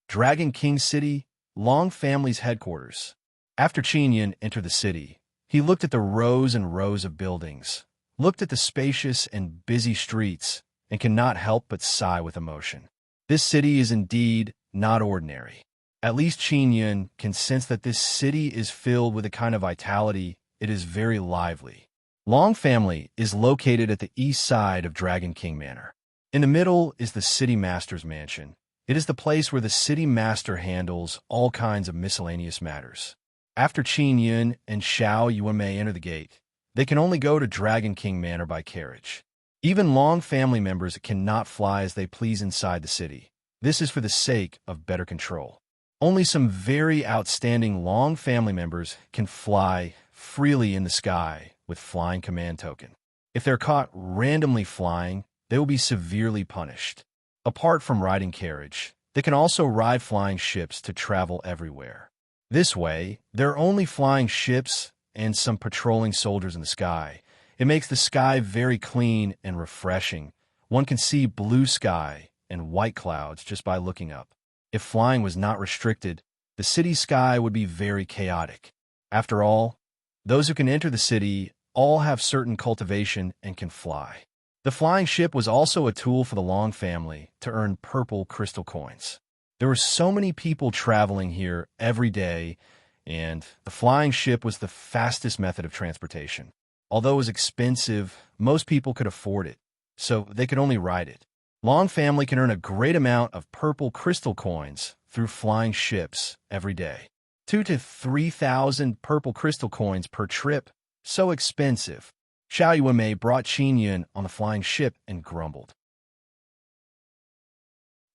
Dragon King City, Long family's headquarters. After Qin entered the city, he looked at the rows and rows of buildings, looked at the spacious and busy streets, and cannot help but sigh with emotion. This city is indeed not ordinary. At least Qin can sense that this city is filled with a kind of vitality. It is very lively. Long family is located at the east side of Dragon King Manor. In the middle is the city master's mansion. It is the place where the city master handles all kinds of miscellaneous matters. After Qin and Xiao Yuanmei enter the gate, they can only go to Dragon King Manor by carriage. Even Long family members cannot fly as they please inside the city. This is for the sake of better control. Only some very outstanding Long family members can fly freely in the sky with flying command token. If they're caught randomly flying, they will be severely punished. Apart from riding carriage, they can also ride flying ships to travel everywhere. This way, there are only flying ships and some patrolling soldiers in the sky. It makes the sky very clean and refreshing. One can see blue sky and white clouds just by looking up. If flying was not restricted, the city sky would be very chaotic. After all, those who can enter the city all have certain cultivation and can fly. The flying ship was also a tool for the Long family to earn purple crystal coins. There were so many people traveling here every day, and the flying ship was the fastest method of transportation. Although it was expensive, most people could afford it, so they could only ride it. Long family can earn a great amount of purple crystal coins through flying ships every day. 2,000 to 3,000 purple crystal coins per trip. So expensive. Xiao Yuanmei brought Qin on the flying ship and grumbled.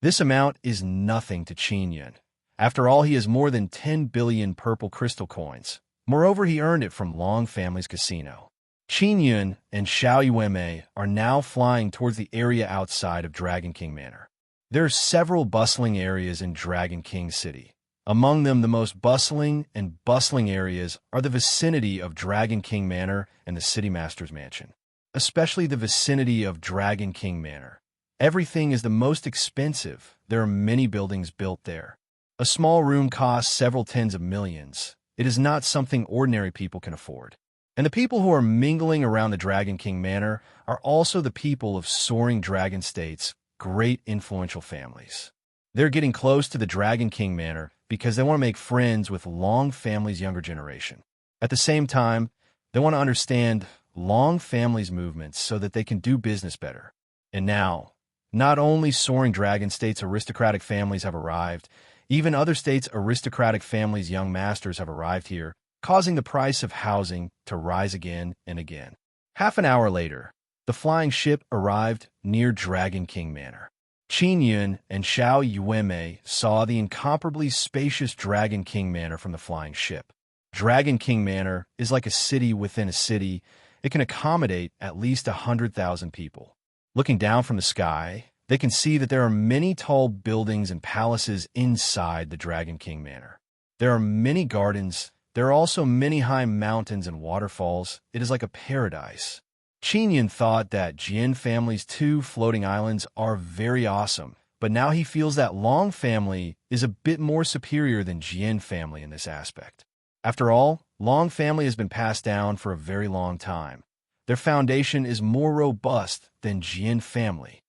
This amount is nothing to Qin. After all, he has more than 10 billion purple crystal coins. Moreover, he earned it from Long family's casino. Qin and Xiao Yuanmei are now flying towards the area outside of Dragon King Manor. There are several bustling areas in Dragon King City. Among them, the most bustling areas are the vicinity of Dragon King Manor and the City Master's Mansion, especially the vicinity of Dragon King Manor. Everything is the most expensive. There are many buildings built there. A small room costs several tens of millions. It is not something ordinary people can afford. And the people who are mingling around the Dragon King Manor are also the people of soaring dragon states, great influential families. They're getting close to the Dragon King Manor because they want to make friends with Long family's younger generation. At the same time, they want to understand Long family's movements so that they can do business better. And now, not only soaring dragon states' aristocratic families have arrived, even other states' aristocratic families' young masters have arrived here, causing the price of housing to rise again and again. Half an hour later, the flying ship arrived near Dragon King Manor. Qin and Xiao Yuanmei saw the incomparably spacious Dragon King Manor from the flying ship. Dragon King Manor is like a city within a city. It can accommodate at least 100,000 people. Looking down from the sky, they can see that there are many tall buildings and palaces inside the Dragon King Manor. There are many gardens. There are also many high mountains and waterfalls. It is like a paradise. Qin thought that Jian family's 2 floating islands are very awesome, but now he feels that Long family is a bit more superior than Jian family in this aspect. After all, Long family has been passed down for a very long time. Their foundation is more robust than Jian family.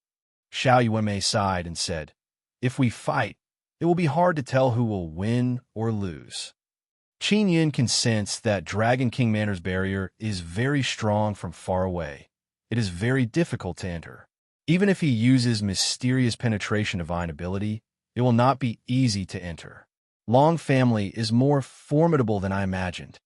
Xiao Yuanmei sighed and said, "If we fight, it will be hard to tell who will win or lose." Qin can sense that Dragon King Manor's barrier is very strong from far away. It is very difficult to enter. Even if he uses mysterious penetration divine ability, it will not be easy to enter. Long family is more formidable than I imagined.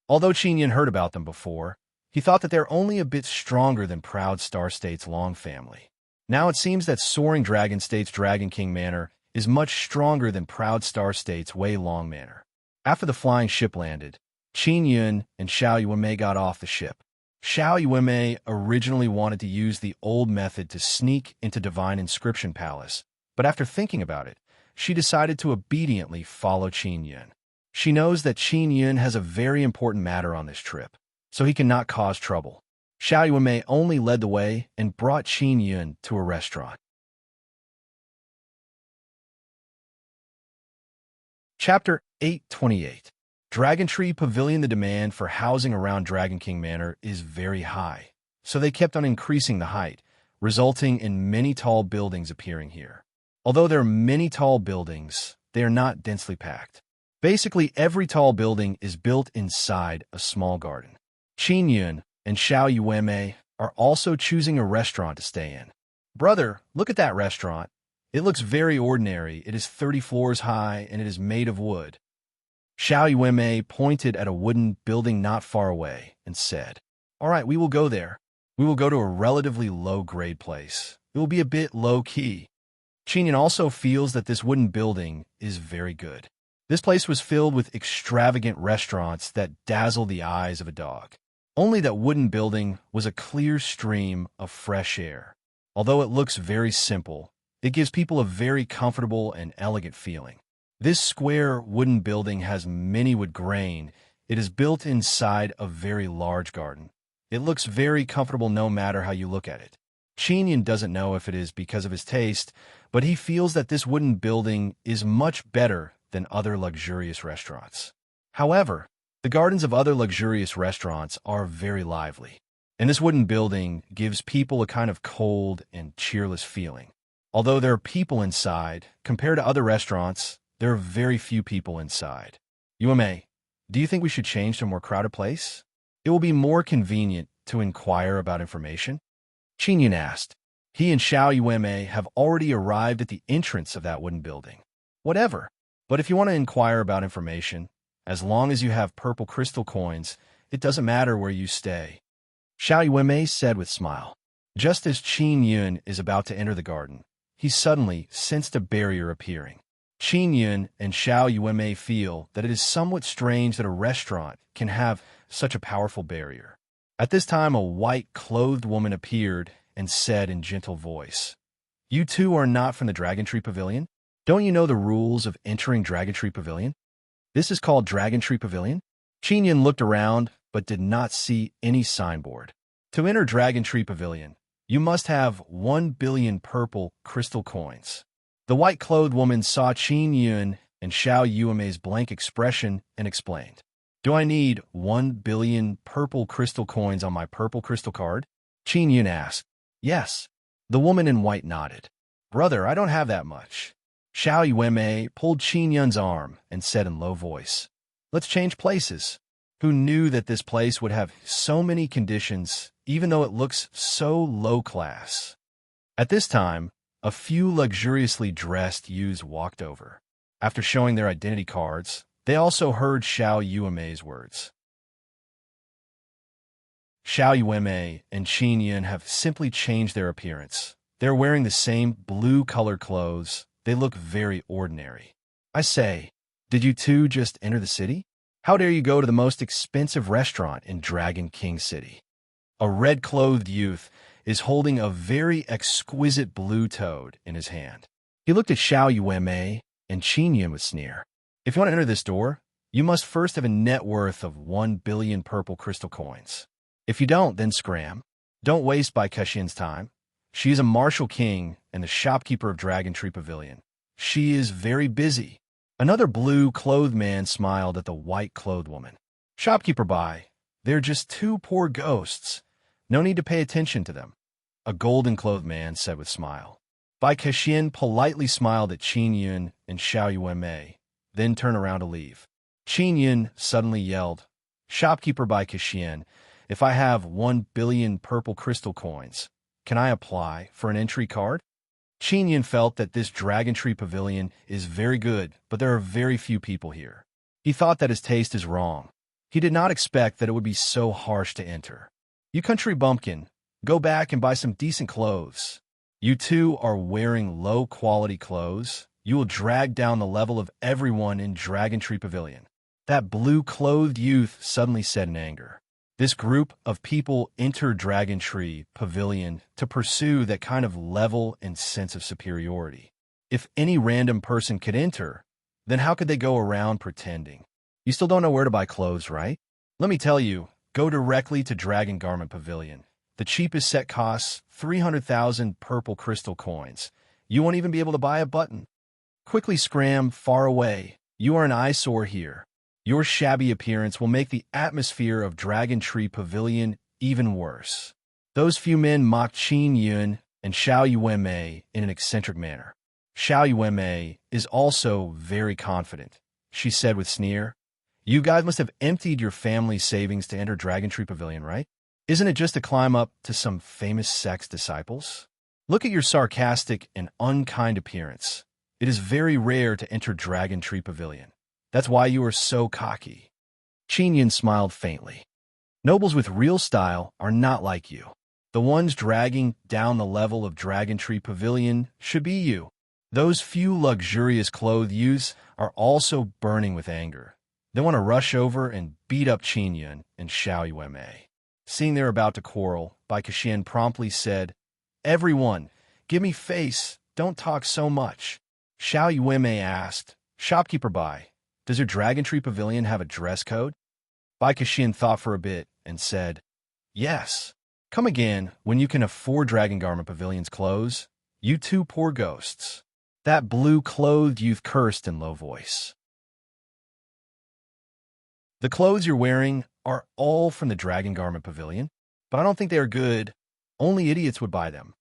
Although Qin heard about them before, he thought that they're only a bit stronger than Proud Star State's Long family. Now it seems that Soaring Dragon State's Dragon King Manor is much stronger than Proud Star State's Wei Long Manor. After the flying ship landed, Qin and Xiao Yuanmei got off the ship. Xiao Yuanmei originally wanted to use the old method to sneak into Divine Inscription Palace, but after thinking about it, she decided to obediently follow Qin. She knows that Qin has a very important matter on this trip, so he cannot cause trouble. Xiao Yuanmei only led the way and brought Qin Yun to a restaurant. Chapter 828. Dragon Tree Pavilion. The demand for housing around Dragon King Manor is very high, so they kept on increasing the height, resulting in many tall buildings appearing here. Although there are many tall buildings, they are not densely packed. Basically, every tall building is built inside a small garden. Qin Yun and Xiao Yuanmei are also choosing a restaurant to stay in. Brother, look at that restaurant. It looks very ordinary. It is 30 floors high, and it is made of wood. Xiao Yuanmei pointed at a wooden building not far away and said, "All right, we will go there. We will go to a relatively low-grade place. It will be a bit low-key." Qin Yun also feels that this wooden building is very good. This place was filled with extravagant restaurants that dazzle the eyes of a dog. Only that wooden building was a clear stream of fresh air. Although it looks very simple, it gives people a very comfortable and elegant feeling. This square wooden building has many wood grain. It is built inside a very large garden. It looks very comfortable no matter how you look at it. Qin Yun doesn't know if it is because of his taste, but he feels that this wooden building is much better than other luxurious restaurants. However, the gardens of other luxurious restaurants are very lively, and this wooden building gives people a kind of cold and cheerless feeling. Although there are people inside, compared to other restaurants, there are very few people inside. Yuanmei, do you think we should change to a more crowded place? It will be more convenient to inquire about information. Qin Yun asked. He and Xiao Yuanmei have already arrived at the entrance of that wooden building. Whatever. But if you want to inquire about information, as long as you have purple crystal coins, it doesn't matter where you stay. Xiao Yuanmei said with a smile. Just as Qin Yun is about to enter the garden, he suddenly sensed a barrier appearing. Qin Yun and Xiao Yuanmei feel that it is somewhat strange that a restaurant can have such a powerful barrier. At this time, a white-clothed woman appeared and said in gentle voice, "You two are not from the Dragon Tree Pavilion? Don't you know the rules of entering Dragon Tree Pavilion? This is called Dragon Tree Pavilion." Qin Yun looked around but did not see any signboard. To enter Dragon Tree Pavilion, you must have 1 billion purple crystal coins. The white-clothed woman saw Qin Yun and Xiao Yuanmei's blank expression and explained, "Do I need 1 billion purple crystal coins on my purple crystal card?" Qin Yun asked. "Yes." The woman in white nodded. "Brother, I don't have that much." Xiao Yuanmei pulled Qin Yun's arm and said in low voice, "Let's change places." Who knew that this place would have so many conditions, even though it looks so low class? At this time, a few luxuriously dressed youths walked over. After showing their identity cards, they also heard Xiao Yuanmei's words. Xiao Yuanmei and Qin Yun have simply changed their appearance. They're wearing the same blue-colored clothes. They look very ordinary. I say, did you two just enter the city? How dare you go to the most expensive restaurant in Dragon King City? A red-clothed youth is holding a very exquisite blue toad in his hand. He looked at Xiao Yuanmei and Qin Yun with sneer. If you want to enter this door, you must first have a net worth of 1 billion purple crystal coins. If you don't, then scram. Don't waste Bai Kexin's time. She is a martial king and the shopkeeper of Dragon Tree Pavilion. She is very busy. Another blue-clothed man smiled at the white-clothed woman. Shopkeeper Bai, they're just two poor ghosts. No need to pay attention to them. A golden-clothed man said with a smile. Bai Kexin politely smiled at Qin Yun and Xiao Yuanmei, then turned around to leave. Qin Yun suddenly yelled, "Shopkeeper Bai Kexin, if I have 1 billion purple crystal coins, can I apply for an entry card?" Qin Yun felt that this Dragon Tree Pavilion is very good, but there are very few people here. He thought that his taste is wrong. He did not expect that it would be so harsh to enter. You country bumpkin, go back and buy some decent clothes. You two are wearing low-quality clothes. You will drag down the level of everyone in Dragon Tree Pavilion. That blue-clothed youth suddenly said in anger. This group of people entered Dragon Tree Pavilion to pursue that kind of level and sense of superiority. If any random person could enter, then how could they go around pretending? You still don't know where to buy clothes, right? Let me tell you, go directly to Dragon Garment Pavilion. The cheapest set costs 300,000 purple crystal coins. You won't even be able to buy a button. Quickly scram far away. You are an eyesore here. Your shabby appearance will make the atmosphere of Dragon Tree Pavilion even worse. Those few men mocked Qin Yun and Xiao Yuanmei in an eccentric manner. Xiao Yuanmei is also very confident. She said with sneer, "You guys must have emptied your family savings to enter Dragon Tree Pavilion, right? Isn't it just to climb up to some famous sect's disciples? Look at your sarcastic and unkind appearance. It is very rare to enter Dragon Tree Pavilion. That's why you are so cocky." Qin Yun smiled faintly. "Nobles with real style are not like you. The ones dragging down the level of Dragon Tree Pavilion should be you. Those few luxurious clothed youths are also burning with anger. They want to rush over and beat up Qin Yun and Xiao Yuanmei." Seeing they're about to quarrel, Bai Kexin promptly said, "Everyone, give me face, don't talk so much." Xiao Yuanmei asked, "Shopkeeper Bai, does your Dragon Tree Pavilion have a dress code?" Bai Kexin thought for a bit and said, "Yes. Come again when you can afford Dragon Garment Pavilion's clothes, you two poor ghosts." That blue-clothed youth cursed in low voice. "The clothes you're wearing are all from the Dragon Garment Pavilion, but I don't think they are good. Only idiots would buy them."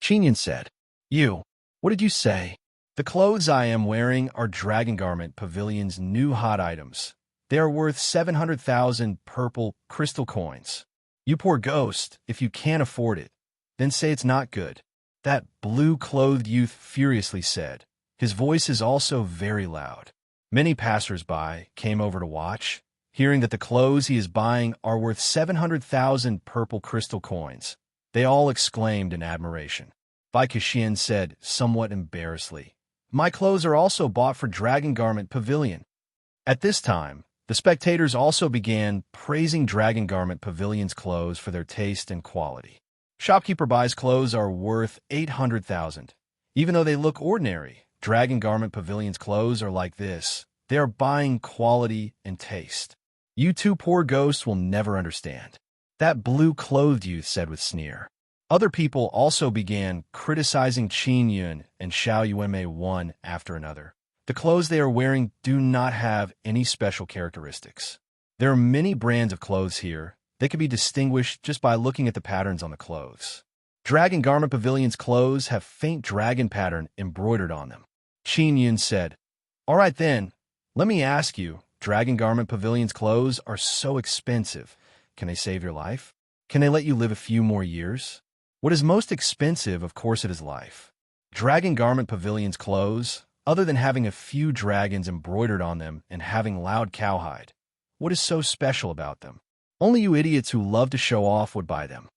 Qin Yun said, "You, what did you say?" "The clothes I am wearing are Dragon Garment Pavilion's new hot items. They are worth 700,000 purple crystal coins. You poor ghost, if you can't afford it, then say it's not good." That blue-clothed youth furiously said. His voice is also very loud. Many passers-by came over to watch, hearing that the clothes he is buying are worth 700,000 purple crystal coins. They all exclaimed in admiration. Bai Kexin said, somewhat embarrassedly, "My clothes are also bought for Dragon Garment Pavilion." At this time, the spectators also began praising Dragon Garment Pavilion's clothes for their taste and quality. Shopkeeper Bai's clothes are worth 800,000. Even though they look ordinary, Dragon Garment Pavilion's clothes are like this. They are buying quality and taste. You two poor ghosts will never understand. That blue-clothed youth said with sneer. Other people also began criticizing Qin Yun and Xiao Yuanmei one after another. The clothes they are wearing do not have any special characteristics. There are many brands of clothes here. They can be distinguished just by looking at the patterns on the clothes. Dragon Garment Pavilion's clothes have faint dragon pattern embroidered on them. Qin Yun said, "All right then, let me ask you, Dragon Garment Pavilion's clothes are so expensive. Can they save your life? Can they let you live a few more years?" What is most expensive, of course, it is life. Dragon Garment Pavilion's clothes, other than having a few dragons embroidered on them and having loud cowhide, what is so special about them? Only you idiots who love to show off would buy them.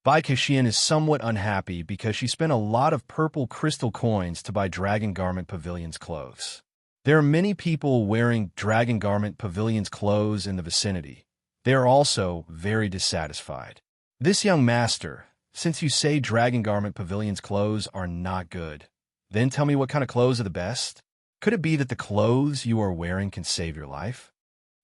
Bai Kexin is somewhat unhappy because she spent a lot of purple crystal coins to buy Dragon Garment Pavilion's clothes. There are many people wearing Dragon Garment Pavilion's clothes in the vicinity. They are also very dissatisfied. "This young master, since you say Dragon Garment Pavilion's clothes are not good, then tell me what kind of clothes are the best? Could it be that the clothes you are wearing can save your life?"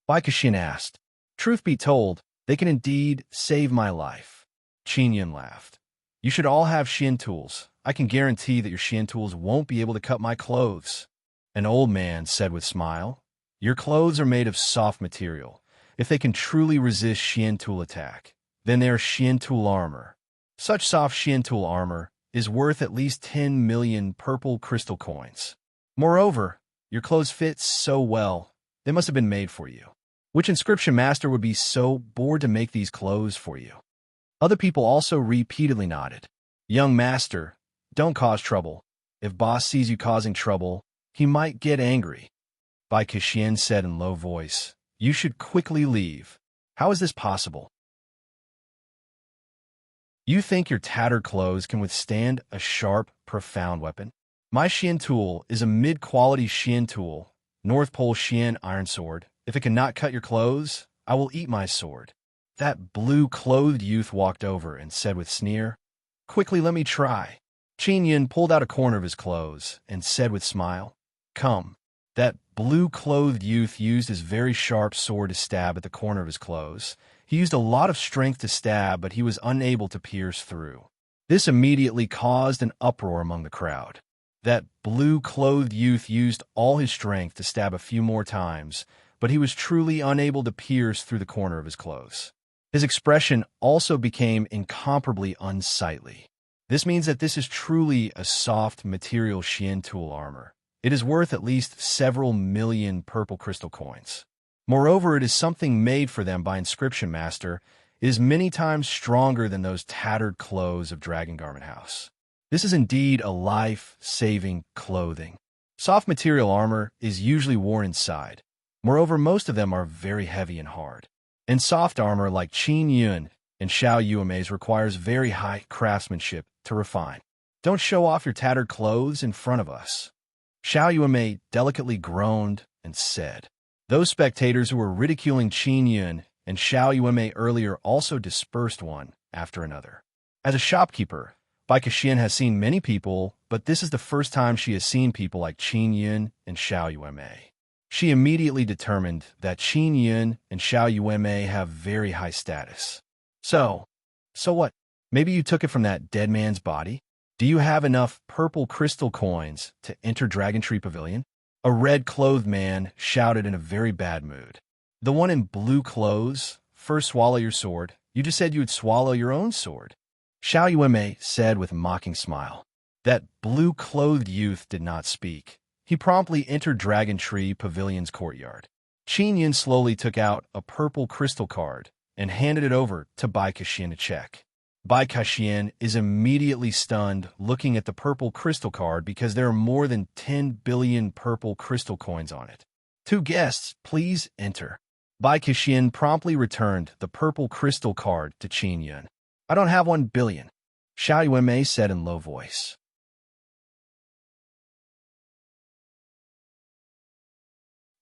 Bai Kexin asked. "Truth be told, they can indeed save my life." Qin Yun laughed. "You should all have Xian tools. I can guarantee that your Xian tools won't be able to cut my clothes." An old man said with smile, "Your clothes are made of soft material. If they can truly resist Xian tool attack, then they are Xian tool armor. Such soft Xian tool armor is worth at least 10 million purple crystal coins. Moreover, your clothes fit so well, they must have been made for you. Which inscription master would be so bored to make these clothes for you?" Other people also repeatedly nodded. "Young master, don't cause trouble. If boss sees you causing trouble, he might get angry." Bai Kexin said in low voice, "You should quickly leave. How is this possible? You think your tattered clothes can withstand a sharp, profound weapon? My Xian tool is a mid-quality Xian tool, North Pole Xian iron sword. If it cannot cut your clothes, I will eat my sword." That blue-clothed youth walked over and said with sneer, "Quickly, let me try." Qin Yun pulled out a corner of his clothes and said with smile, "Come." That blue-clothed youth used his very sharp sword to stab at the corner of his clothes, He used a lot of strength to stab, but he was unable to pierce through. This immediately caused an uproar among the crowd. That blue-clothed youth used all his strength to stab a few more times, but he was truly unable to pierce through the corner of his clothes. His expression also became incomparably unsightly. This means that this is truly a soft material Xian tool armor. It is worth at least several million purple crystal coins. Moreover, it is something made for them by Inscription Master. It is many times stronger than those tattered clothes of Dragon Garment House. This is indeed a life-saving clothing. Soft material armor is usually worn inside. Moreover, most of them are very heavy and hard. And soft armor like Qin Yun and Xiao Yuemei's requires very high craftsmanship to refine. Don't show off your tattered clothes in front of us. Xiao Yuemei delicately groaned and said. Those spectators who were ridiculing Qin Yun and Xiao Yuemei earlier also dispersed one after another. As a shopkeeper, Bai Kaixian has seen many people, but this is the first time she has seen people like Qin Yun and Xiao Yuemei. She immediately determined that Qin Yun and Xiao Yuemei have very high status. So what? Maybe you took it from that dead man's body? Do you have enough purple crystal coins to enter Dragon Tree Pavilion? A red-clothed man shouted in a very bad mood. The one in blue clothes, first swallow your sword. You just said you would swallow your own sword. Xiao Yuemei said with a mocking smile. That blue-clothed youth did not speak. He promptly entered Dragon Tree Pavilion's courtyard. Qin Yun slowly took out a purple crystal card and handed it over to Bai Kaixian to check. Bai Kaixian is immediately stunned looking at the purple crystal card because there are more than 10 billion purple crystal coins on it. 2 guests, please enter. Bai Kaixian promptly returned the purple crystal card to Qin Yun. I don't have 1 billion, Xiao Yuemei said in low voice.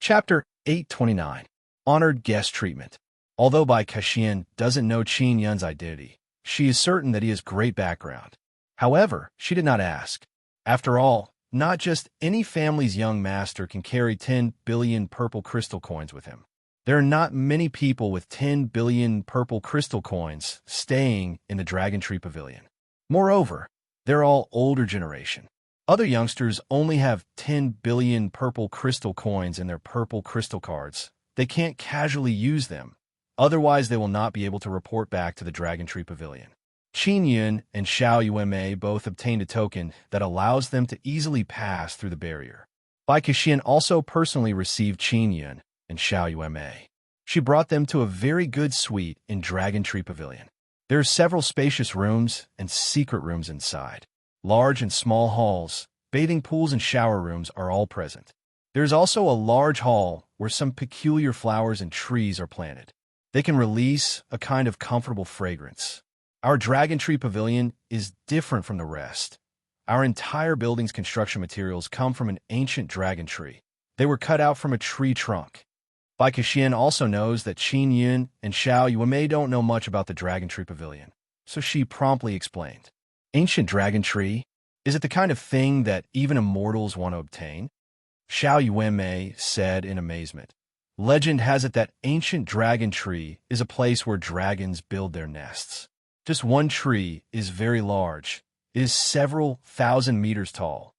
Chapter 829. Honored Guest Treatment. Although Bai Kaixian doesn't know Qin Yun's identity, she is certain that he has great background. However, she did not ask. After all, not just any family's young master can carry 10 billion purple crystal coins with him. There are not many people with 10 billion purple crystal coins staying in the Dragon Tree Pavilion. Moreover, they're all older generation. Other youngsters only have 10 billion purple crystal coins in their purple crystal cards. They can't casually use them. Otherwise, they will not be able to report back to the Dragon Tree Pavilion. Qin Yun and Xiao Yuemei both obtained a token that allows them to easily pass through the barrier. Bai Kaixian also personally received Qin Yun and Xiao Yuemei. She brought them to a very good suite in Dragon Tree Pavilion. There are several spacious rooms and secret rooms inside. Large and small halls, bathing pools and shower rooms are all present. There is also a large hall where some peculiar flowers and trees are planted. They can release a kind of comfortable fragrance. Our Dragon Tree Pavilion is different from the rest. Our entire building's construction materials come from an ancient dragon tree. They were cut out from a tree trunk. Bai Kaixian also knows that Qin Yun and Xiao Yuemei don't know much about the Dragon Tree Pavilion, so she promptly explained. Ancient dragon tree? Is it the kind of thing that even immortals want to obtain? Xiao Yuemei said in amazement. Legend has it that ancient dragon tree is a place where dragons build their nests. Just one tree is very large. It is several thousand meters tall.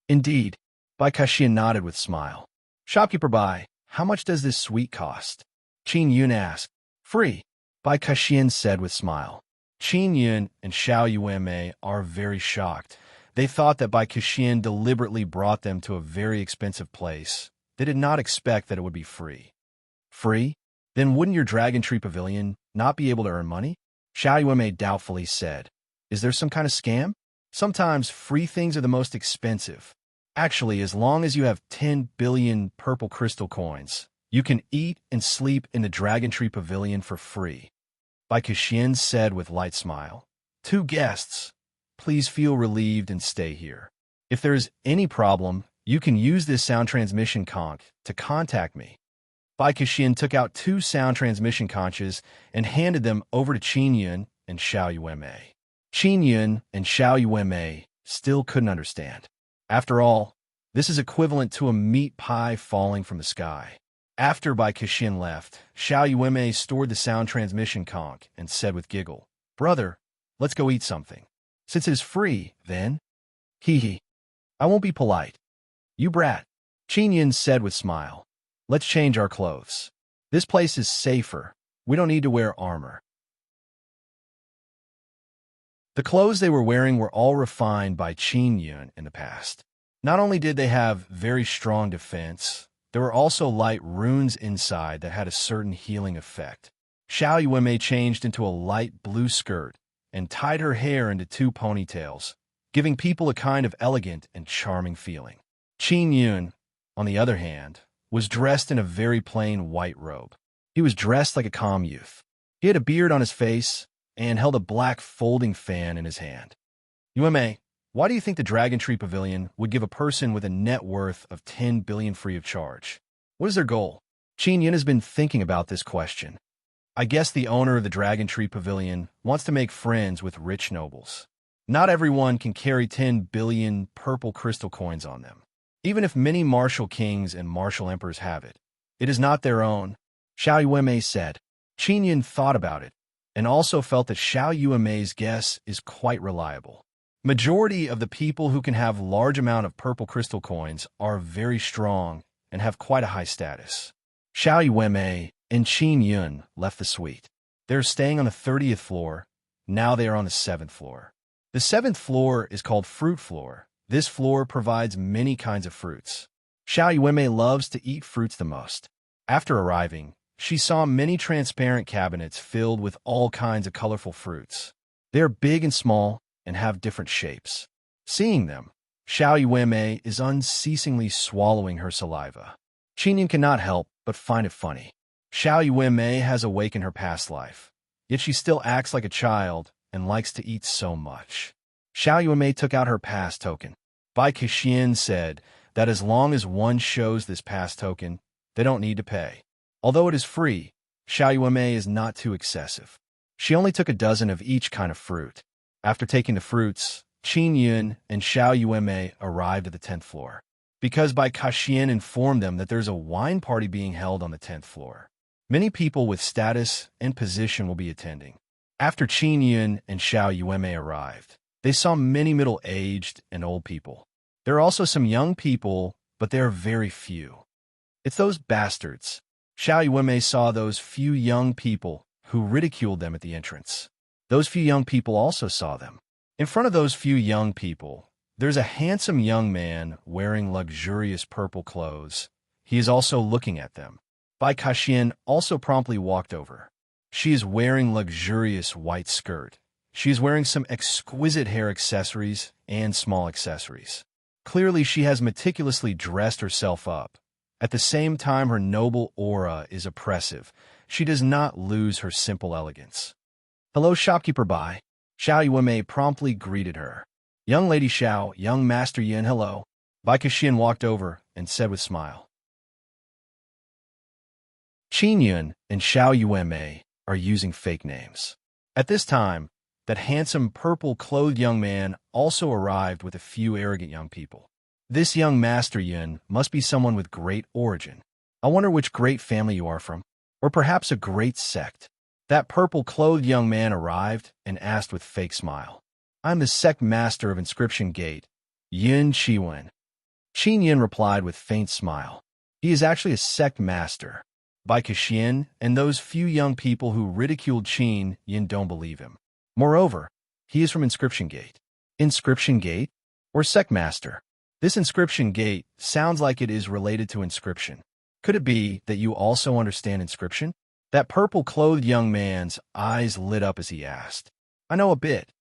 Indeed, Bai Kaixian nodded with smile. Shopkeeper Bai, how much does this suite cost? Qin Yun asked. Free, Bai Kaixian said with smile. Qin Yun and Xiao Yuemei are very shocked. They thought that Bai Kaixian deliberately brought them to a very expensive place. They did not expect that it would be free. Free? Then wouldn't your Dragon Tree Pavilion not be able to earn money? Xiao Yuemei doubtfully said. Is there some kind of scam? Sometimes free things are the most expensive. Actually, as long as you have 10 billion purple crystal coins, you can eat and sleep in the Dragon Tree Pavilion for free. Bai Kaixian said with light smile. 2 guests. Please feel relieved and stay here. If there is any problem, you can use this sound transmission conch to contact me. Bai Kaixian took out 2 sound transmission conches and handed them over to Qin Yun and Xiao Yuemei. Qin Yun and Xiao Yuemei still couldn't understand. After all, this is equivalent to a meat pie falling from the sky. After Bai Kexin left, Xiao Yueme stored the sound transmission conch and said with giggle, "Brother, let's go eat something. Since it is free, then." "Hee hee. I won't be polite. You brat." Qin Yin said with smile. "Let's change our clothes. This place is safer. We don't need to wear armor." The clothes they were wearing were all refined by Qin Yin in the past. Not only did they have very strong defense, there were also light runes inside that had a certain healing effect. Xiao Yueme changed into a light blue skirt and tied her hair into 2 ponytails, giving people a kind of elegant and charming feeling. Qin Yun, on the other hand, was dressed in a very plain white robe. He was dressed like a calm youth. He had a beard on his face and held a black folding fan in his hand. "Yueme, why do you think the Dragon Tree Pavilion would give a person with a net worth of 10 billion free of charge? What is their goal?" Qin Yin has been thinking about this question. "I guess the owner of the Dragon Tree Pavilion wants to make friends with rich nobles. Not everyone can carry 10 billion purple crystal coins on them. Even if many martial kings and martial emperors have it, it is not their own," Xiao Yueme said. Qin Yin thought about it and also felt that Xiao Yueme's guess is quite reliable. Majority of the people who can have large amount of purple crystal coins are very strong and have quite a high status. Xiao Yueme and Qin Yun left the suite. They're staying on the 30th floor. Now they are on the 7th floor. The 7th floor is called Fruit Floor. This floor provides many kinds of fruits. Xiao Yueme loves to eat fruits the most. After arriving, she saw many transparent cabinets filled with all kinds of colorful fruits. They are big and small and have different shapes. Seeing them, Xiao Yueme is unceasingly swallowing her saliva. Qin Yin cannot help but find it funny. Xiao Yueme has awakened her past life, yet she still acts like a child and likes to eat so much. Xiao Yueme took out her pass token. Bai Kexin said that as long as one shows this pass token, they don't need to pay. Although it is free, Xiao Yueme is not too excessive. She only took a dozen of each kind of fruit. After taking the fruits, Qin Yun and Xiao Yueme arrived at the 10th floor. Because Bai Kexin informed them that there's a wine party being held on the 10th floor. Many people with status and position will be attending. After Qin Yun and Xiao Yueme arrived, they saw many middle-aged and old people. There are also some young people, but they are very few. It's those bastards. Xiao Yueme saw those few young people who ridiculed them at the entrance. Those few young people also saw them. In front of those few young people, there's a handsome young man wearing luxurious purple clothes. He is also looking at them. Bai Kexin also promptly walked over. She is wearing luxurious white skirt. She is wearing some exquisite hair accessories and small accessories. Clearly, she has meticulously dressed herself up. At the same time, her noble aura is oppressive. She does not lose her simple elegance. "Hello, shopkeeper Bai." Xiao Yueme promptly greeted her. "Young lady Xiao, young master Yin, hello." Bai Kexin walked over and said with smile. Qin Yun and Xiao Yueme are using fake names. At this time, that handsome purple-clothed young man also arrived with a few arrogant young people. This young master Yin must be someone with great origin. I wonder which great family you are from, or perhaps a great sect. That purple-clothed young man arrived and asked with fake smile. "I'm the sect master of Inscription Gate, Yin Chiwen." Qin Yin replied with faint smile. He is actually a sect master. Bai Kexin and those few young people who ridiculed Qin Yin don't believe him. Moreover, he is from Inscription Gate. Inscription Gate? Or sect master? This Inscription Gate sounds like it is related to inscription. Could it be that you also understand inscription? That purple-clothed young man's eyes lit up as he asked. "I know a bit,"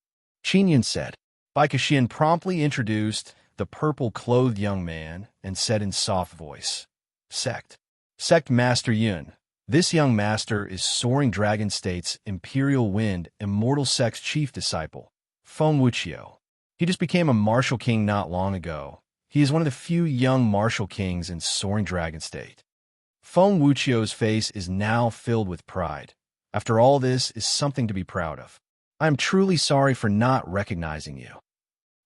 Qin Yin said. Bai Kexin promptly introduced the purple-clothed young man and said in soft voice, "Sect. Sect Master Yun. This young master is Soaring Dragon State's Imperial Wind Immortal Sect's chief disciple, Feng Wuqiu. He just became a martial king not long ago. He is one of the few young martial kings in Soaring Dragon State." Feng Wuqiu's face is now filled with pride. After all, this is something to be proud of. "I am truly sorry for not recognizing you."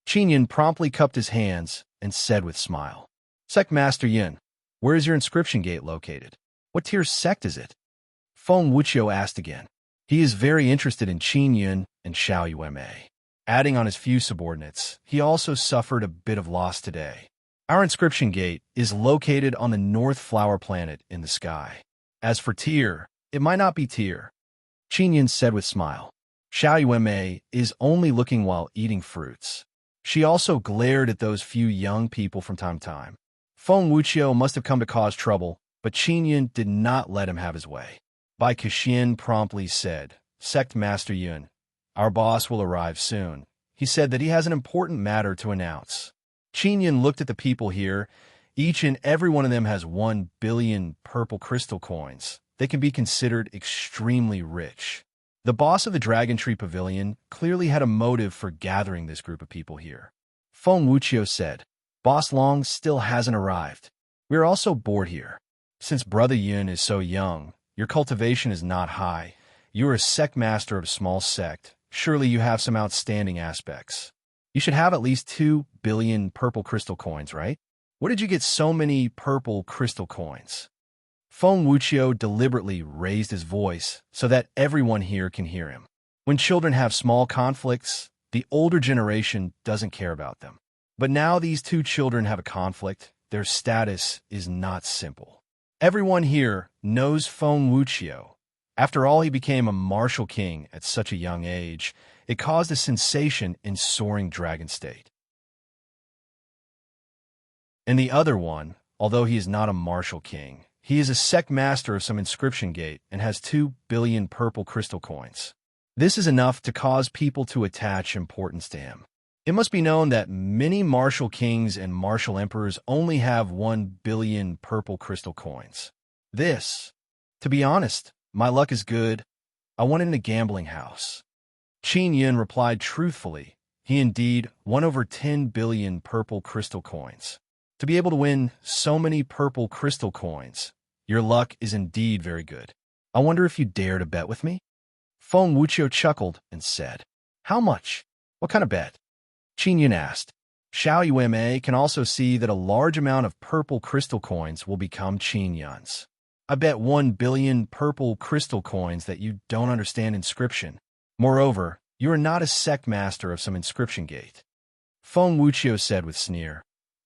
Qin Yin promptly cupped his hands and said with smile, "Sect Master Yin, where is your inscription gate located?" What tier's sect is it? Feng Wuqiu asked again. He is very interested in Qin Yun and Xiao Yume. Adding on his few subordinates, he also suffered a bit of loss today. Our inscription gate is located on the North Flower Planet in the sky. As for tier, it might not be tier, Qin Yun said with smile. Xiao Yume is only looking while eating fruits. She also glared at those few young people from time to time. Feng Wuqiu must have come to cause trouble, but Qin Yun did not let him have his way. Bai Kexin promptly said, Sect Master Yun, our boss will arrive soon. He said that he has an important matter to announce. Qin Yun looked at the people here. Each and every one of them has 1 billion purple crystal coins. They can be considered extremely rich. The boss of the Dragon Tree Pavilion clearly had a motive for gathering this group of people here. Feng Wuqiu said, Boss Long still hasn't arrived. We are also bored here. Since Brother Yun is so young, your cultivation is not high. You are a sect master of a small sect. Surely you have some outstanding aspects. You should have at least 2 billion purple crystal coins, right? Where did you get so many purple crystal coins? Feng Wuqiu deliberately raised his voice so that everyone here can hear him. When children have small conflicts, the older generation doesn't care about them. But now these two children have a conflict. Their status is not simple. Everyone here knows Feng Wuqiu. After all, he became a martial king at such a young age. It caused a sensation in soaring dragon state. And the other one, although he is not a martial king, he is a sect master of some inscription gate and has 2 billion purple crystal coins. This is enough to cause people to attach importance to him. It must be known that many martial kings and martial emperors only have 1 billion purple crystal coins. To be honest, my luck is good. I won in a gambling house. Qin Yun replied truthfully. He indeed won over 10 billion purple crystal coins. To be able to win so many purple crystal coins, your luck is indeed very good. I wonder if you dare to bet with me? Feng Wuqiu chuckled and said, How much? What kind of bet? Qin Yun asked. Xiao Yume can also see that a large amount of purple crystal coins will become Qin Yun's. I bet 1 billion purple crystal coins that you don't understand inscription. Moreover, you are not a sect master of some inscription gate. Feng Wuqiu said with sneer,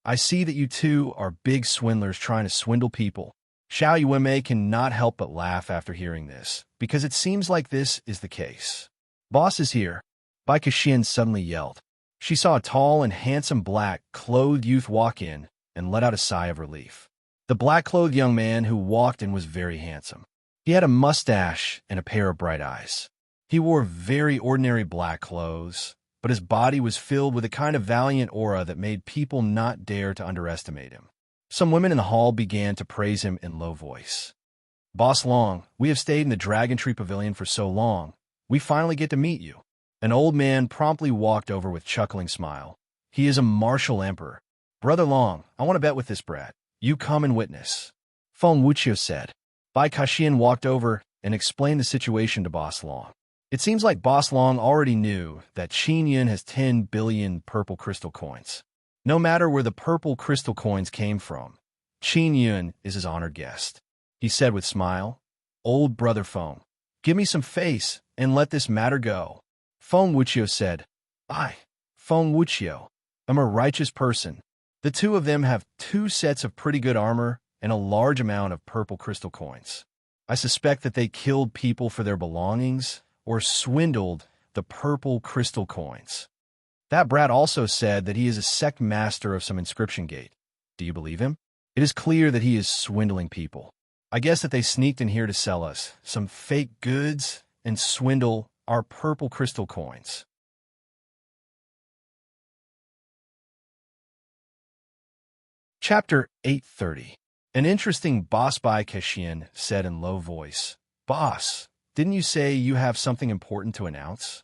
I see that you two are big swindlers trying to swindle people. Xiao Yume cannot help but laugh after hearing this, because it seems like this is the case. Boss is here, Bai Kexin suddenly yelled. She saw a tall and handsome black-clothed youth walk in and let out a sigh of relief. The black-clothed young man who walked in was very handsome. He had a mustache and a pair of bright eyes. He wore very ordinary black clothes, but his body was filled with a kind of valiant aura that made people not dare to underestimate him. Some women in the hall began to praise him in low voice. Boss Long, we have stayed in the Dragon Tree Pavilion for so long. We finally get to meet you. An old man promptly walked over with chuckling smile. He is a martial emperor. Brother Long, I want to bet with this brat. You come and witness. Feng Wuqiu said. Bai Kexin walked over and explained the situation to Boss Long. It seems like Boss Long already knew that Qin Yun has 10 billion purple crystal coins. No matter where the purple crystal coins came from, Qin Yun is his honored guest. He said with smile, Old brother Feng, give me some face and let this matter go. Feng Wuqiu said, I, Feng Wuqiu, am a righteous person. The two of them have 2 sets of pretty good armor and a large amount of purple crystal coins. I suspect that they killed people for their belongings or swindled the purple crystal coins. That brat also said that he is a sect master of some inscription gate. Do you believe him? It is clear that he is swindling people. I guess that they sneaked in here to sell us some fake goods and swindle our purple crystal coins. Chapter 830. An interesting boss Bai Kexin said in low voice, Boss, didn't you say you have something important to announce?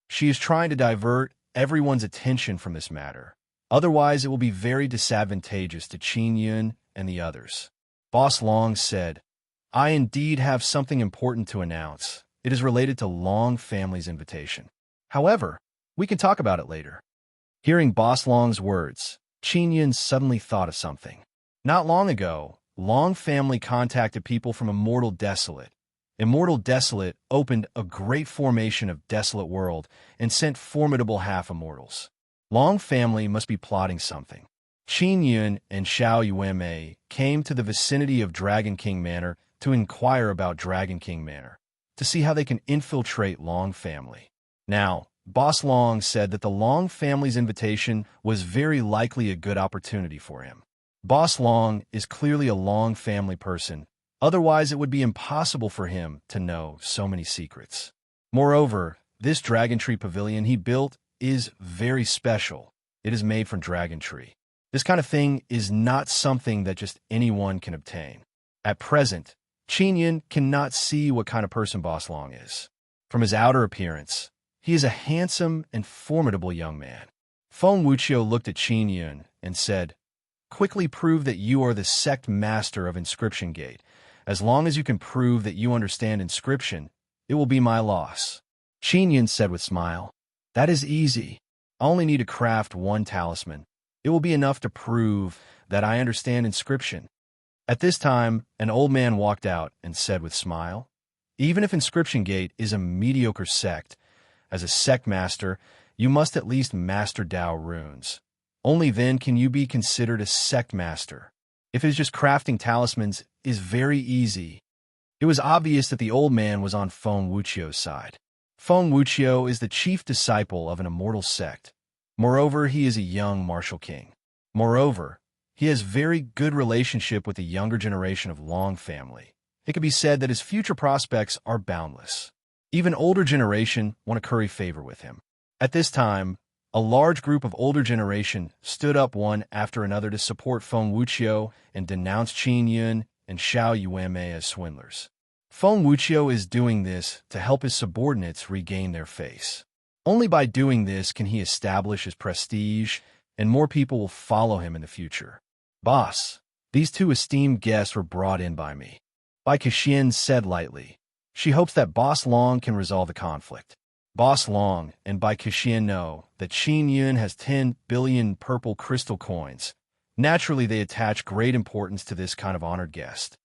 She is trying to divert everyone's attention from this matter. Otherwise, it will be very disadvantageous to Qin Yun and the others. Boss Long said, I indeed have something important to announce. It is related to Long family's invitation. However, we can talk about it later. Hearing Boss Long's words, Qin Yun suddenly thought of something. Not long ago, Long family contacted people from Immortal Desolate. Immortal Desolate opened a great formation of desolate world and sent formidable half-immortals. Long family must be plotting something. Qin Yun and Xiao Yuanmei came to the vicinity of Dragon King Manor to inquire about Dragon King Manor, to see how they can infiltrate Long family. Now, Boss Long said that the Long family's invitation was very likely a good opportunity for him. Boss Long is clearly a Long family person, otherwise it would be impossible for him to know so many secrets. Moreover, this Dragon Tree Pavilion he built is very special. It is made from Dragon Tree. This kind of thing is not something that just anyone can obtain. At present, Qin Yun cannot see what kind of person Boss Long is. From his outer appearance, he is a handsome and formidable young man. Feng Wuqiu looked at Qin Yun and said, "Quickly prove that you are the sect master of Inscription Gate. As long as you can prove that you understand inscription, it will be my loss." Qin Yun said with a smile, "That is easy. I only need to craft one talisman. It will be enough to prove that I understand inscription." At this time, an old man walked out and said with a smile, "Even if Inscription Gate is a mediocre sect, as a sect master, you must at least master Tao runes. Only then can you be considered a sect master. If it is just crafting talismans, is very easy." It was obvious that the old man was on Feng Wuqiu's side. Feng Wuqiu is the chief disciple of an immortal sect. Moreover, he is a young martial king. Moreover, he has very good relationship with the younger generation of Long family. It could be said that his future prospects are boundless. Even older generation want to curry favor with him. At this time, a large group of older generation stood up one after another to support Feng Wuqiu and denounce Qin Yun and Xiao Yuanmei as swindlers. Feng Wuqiu is doing this to help his subordinates regain their face. Only by doing this can he establish his prestige, and more people will follow him in the future. "Boss, these two esteemed guests were brought in by me." Bai Kexin said lightly. She hopes that Boss Long can resolve the conflict. Boss Long and Bai Kexin know that Qin Yun has 10 billion purple crystal coins. Naturally, they attach great importance to this kind of honored guest.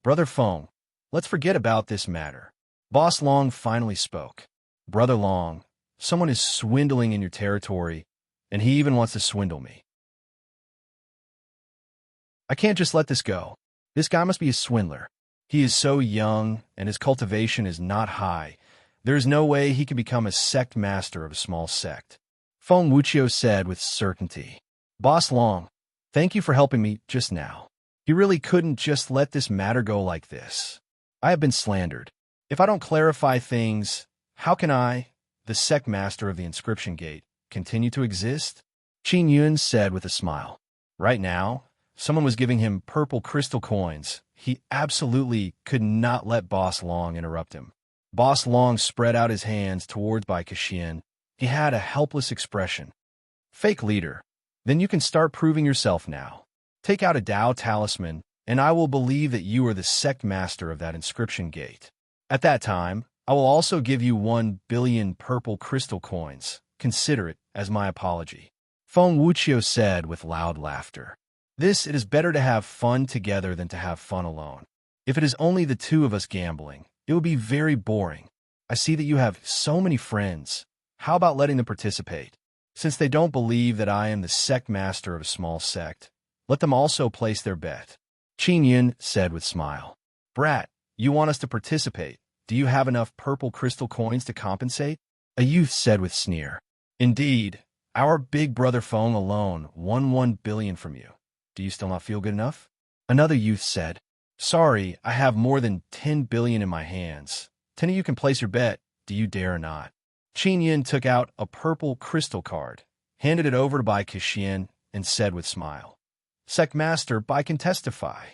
"Brother Feng, let's forget about this matter." Boss Long finally spoke. "Brother Long, someone is swindling in your territory, and he even wants to swindle me. I can't just let this go. This guy must be a swindler. He is so young, and his cultivation is not high. There is no way he can become a sect master of a small sect." Feng Wuqiu said with certainty. "Boss Long, thank you for helping me just now. You really couldn't just let this matter go like this. I have been slandered. If I don't clarify things, how can I, the sect master of the Inscription Gate, continue to exist?" Qin Yun said with a smile. Right now, someone was giving him purple crystal coins. He absolutely could not let Boss Long interrupt him. Boss Long spread out his hands towards Bai Kexin. He had a helpless expression. "Fake leader, then you can start proving yourself now. Take out a Tao talisman, and I will believe that you are the sect master of that Inscription Gate. At that time, I will also give you 1 billion purple crystal coins. Consider it as my apology." Feng Wuqiu said with loud laughter. It is better to have fun together than to have fun alone. If it is only the two of us gambling, it would be very boring. I see that you have so many friends. How about letting them participate? Since they don't believe that I am the sect master of a small sect, let them also place their bet." Qin Yun said with a smile. "Brat, you want us to participate. Do you have enough purple crystal coins to compensate?" A youth said with sneer. "Indeed, our big brother Feng alone won 1 billion from you. Do you still not feel good enough?" Another youth said, "Sorry, I have more than 10 billion in my hands. 10 of you can place your bet. Do you dare or not?" Qin Yun took out a purple crystal card, handed it over to Bai Kexin, and said with a smile, "Sect Master, Bai can testify."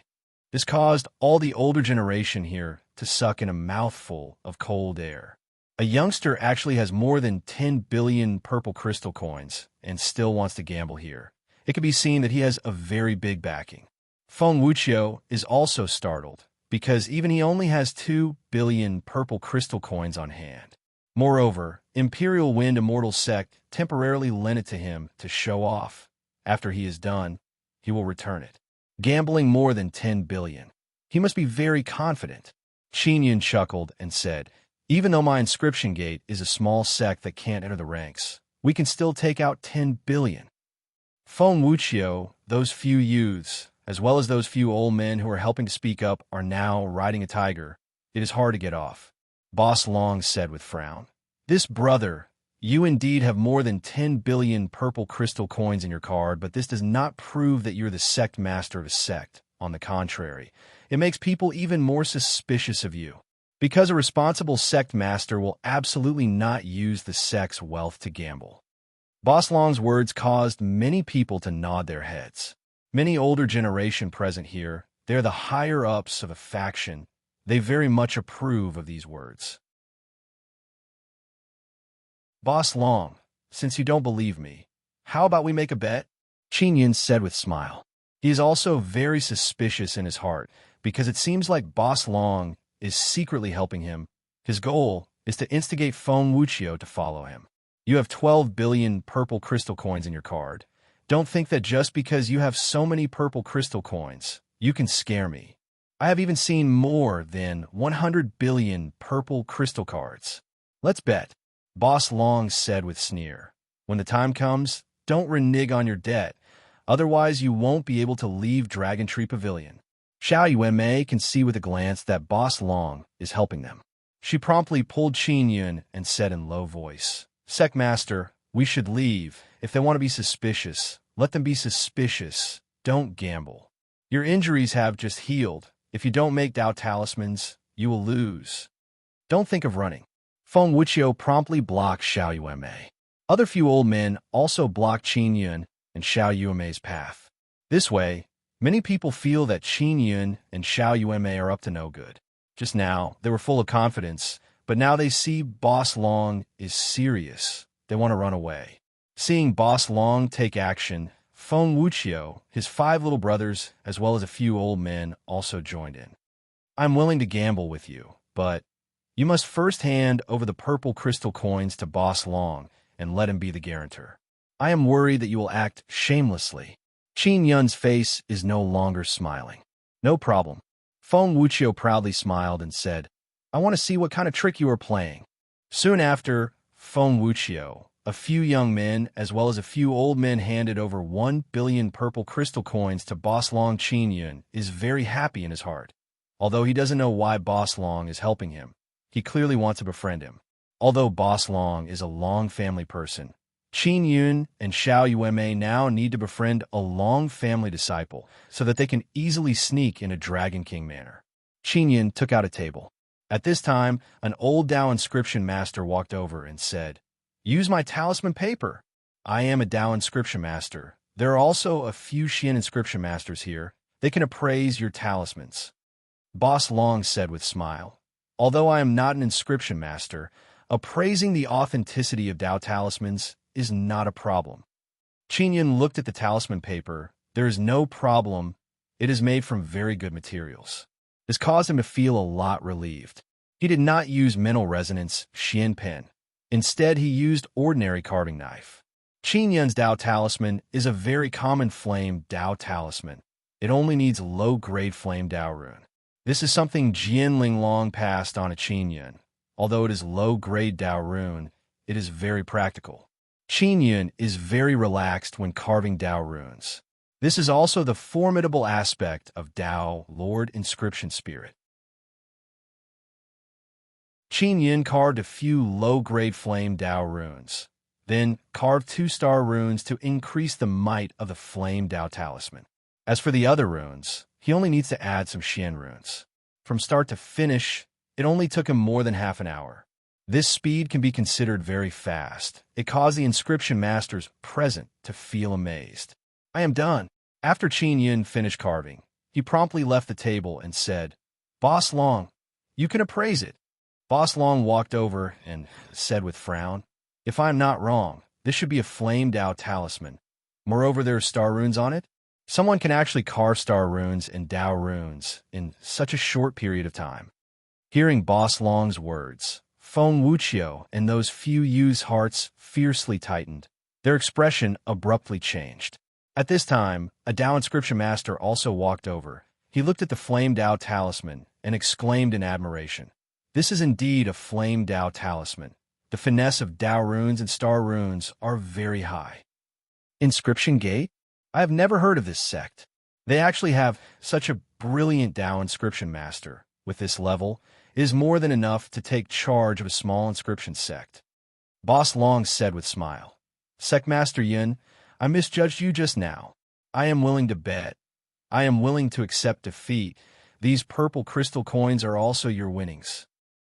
This caused all the older generation here to suck in a mouthful of cold air. A youngster actually has more than 10 billion purple crystal coins and still wants to gamble here. It can be seen that he has a very big backing. Feng Wuqiu is also startled, because even he only has 2 billion purple crystal coins on hand. Moreover, Imperial Wind Immortal Sect temporarily lent it to him to show off. After he is done, he will return it. Gambling more than 10 billion. He must be very confident. Qin Yun chuckled and said, even though my inscription gate is a small sect that can't enter the ranks, we can still take out 10 billion. Feng Wuqiu, those few youths, as well as those few old men who are helping to speak up, are now riding a tiger. It is hard to get off. Boss Long said with frown. This brother, you indeed have more than 10 billion purple crystal coins in your card, but this does not prove that you're the sect master of a sect. On the contrary, it makes people even more suspicious of you. Because a responsible sect master will absolutely not use the sect's wealth to gamble. Boss Long's words caused many people to nod their heads. Many older generation present here, they're the higher-ups of a faction. They very much approve of these words. Boss Long, since you don't believe me, how about we make a bet? Qin Yun said with smile. He is also very suspicious in his heart, because it seems like Boss Long is secretly helping him. His goal is to instigate Feng Wuqiu to follow him. You have 12 billion purple crystal coins in your card. Don't think that just because you have so many purple crystal coins, you can scare me. I have even seen more than 100 billion purple crystal cards. Let's bet. Boss Long said with sneer. When the time comes, don't renege on your debt. Otherwise, you won't be able to leave Dragon Tree Pavilion. Xiao Yuanmei can see with a glance that Boss Long is helping them. She promptly pulled Qin Yun and said in low voice, Sect Master, we should leave. If they want to be suspicious, let them be suspicious. Don't gamble. Your injuries have just healed. If you don't make Dao talismans, you will lose. Don't think of running. Feng Wuqiu promptly blocked Xiao Yuanmei. Other few old men also blocked Qin Yun and Xiao Yuanmei's path. This way, many people feel that Qin Yun and Xiao Yuanmei are up to no good. Just now, they were full of confidence, but now they see Boss Long is serious. They want to run away. Seeing Boss Long take action, Feng Wuqiu, his 5 little brothers, as well as a few old men, also joined in. I'm willing to gamble with you, but you must first hand over the purple crystal coins to Boss Long and let him be the guarantor. I am worried that you will act shamelessly. Qin Yun's face is no longer smiling. No problem. Feng Wuqiu proudly smiled and said, I want to see what kind of trick you are playing. Soon after, Feng Wuqiu, a few young men as well as a few old men handed over 1 billion purple crystal coins to Boss Long. Qin Yun is very happy in his heart. Although he doesn't know why Boss Long is helping him, he clearly wants to befriend him. Although Boss Long is a Long family person, Qin Yun and Xiao Yuanmei now need to befriend a Long family disciple so that they can easily sneak in a Dragon King manner. Qin Yun took out a table. At this time, an old Dao inscription master walked over and said, Use my talisman paper. I am a Dao inscription master. There are also a few Xian inscription masters here. They can appraise your talismans. Boss Long said with smile, Although I am not an inscription master, appraising the authenticity of Dao talismans is not a problem. Qin Yun looked at the talisman paper. There is no problem. It is made from very good materials. This caused him to feel a lot relieved. He did not use mental resonance Xian pen. Instead, he used ordinary carving knife. Qin Yun's Dao talisman is a very common flame Dao talisman. It only needs low-grade flame Dao rune. This is something Jian Linglong passed on to Qin Yun. Although it is low-grade Dao rune, it is very practical. Qin Yun is very relaxed when carving Dao runes. This is also the formidable aspect of Dao Lord Inscription Spirit. Qin Yun carved a few low-grade flame Dao runes, then carved 2-star runes to increase the might of the flame Dao talisman. As for the other runes, he only needs to add some Xian runes. From start to finish, it only took him more than half an hour. This speed can be considered very fast. It caused the inscription masters present to feel amazed. I am done. After Qin Yun finished carving, he promptly left the table and said, Boss Long, you can appraise it. Boss Long walked over and said with frown, If I am not wrong, this should be a flame Dao talisman. Moreover, there are star runes on it. Someone can actually carve star runes and Dao runes in such a short period of time. Hearing Boss Long's words, Feng Wuqiu and those few youths' hearts fiercely tightened. Their expression abruptly changed. At this time, a Dao inscription master also walked over. He looked at the flame Dao talisman and exclaimed in admiration. This is indeed a flame Dao talisman. The finesse of Dao runes and star runes are very high. Inscription Gate? I have never heard of this sect. They actually have such a brilliant Dao inscription master. With this level, it is more than enough to take charge of a small inscription sect. Boss Long said with smile. Sect Master Yun, I misjudged you just now. I am willing to bet. I am willing to accept defeat. These purple crystal coins are also your winnings.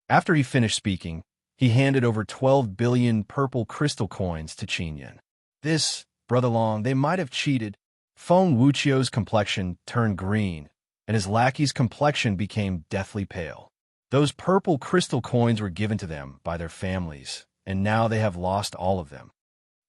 After he finished speaking, he handed over 12 billion purple crystal coins to Qin Yun. This, Brother Long, they might have cheated. Feng Wuqiu's complexion turned green, and his lackey's complexion became deathly pale. Those purple crystal coins were given to them by their families, and now they have lost all of them.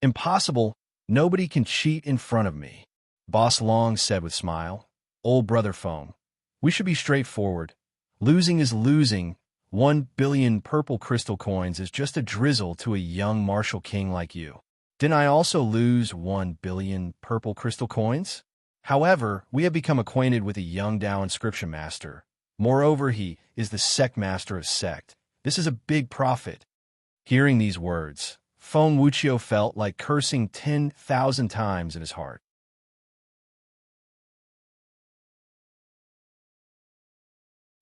Impossible. Nobody can cheat in front of me. Boss Long said with smile. Old Brother Feng, we should be straightforward. Losing is losing. 1 billion purple crystal coins is just a drizzle to a young martial king like you. Didn't I also lose 1 billion purple crystal coins? However, we have become acquainted with a young Dao inscription master. Moreover, he is the sect master of sect. This is a big profit. Hearing these words, Feng Wuqiu felt like cursing 10,000 times in his heart.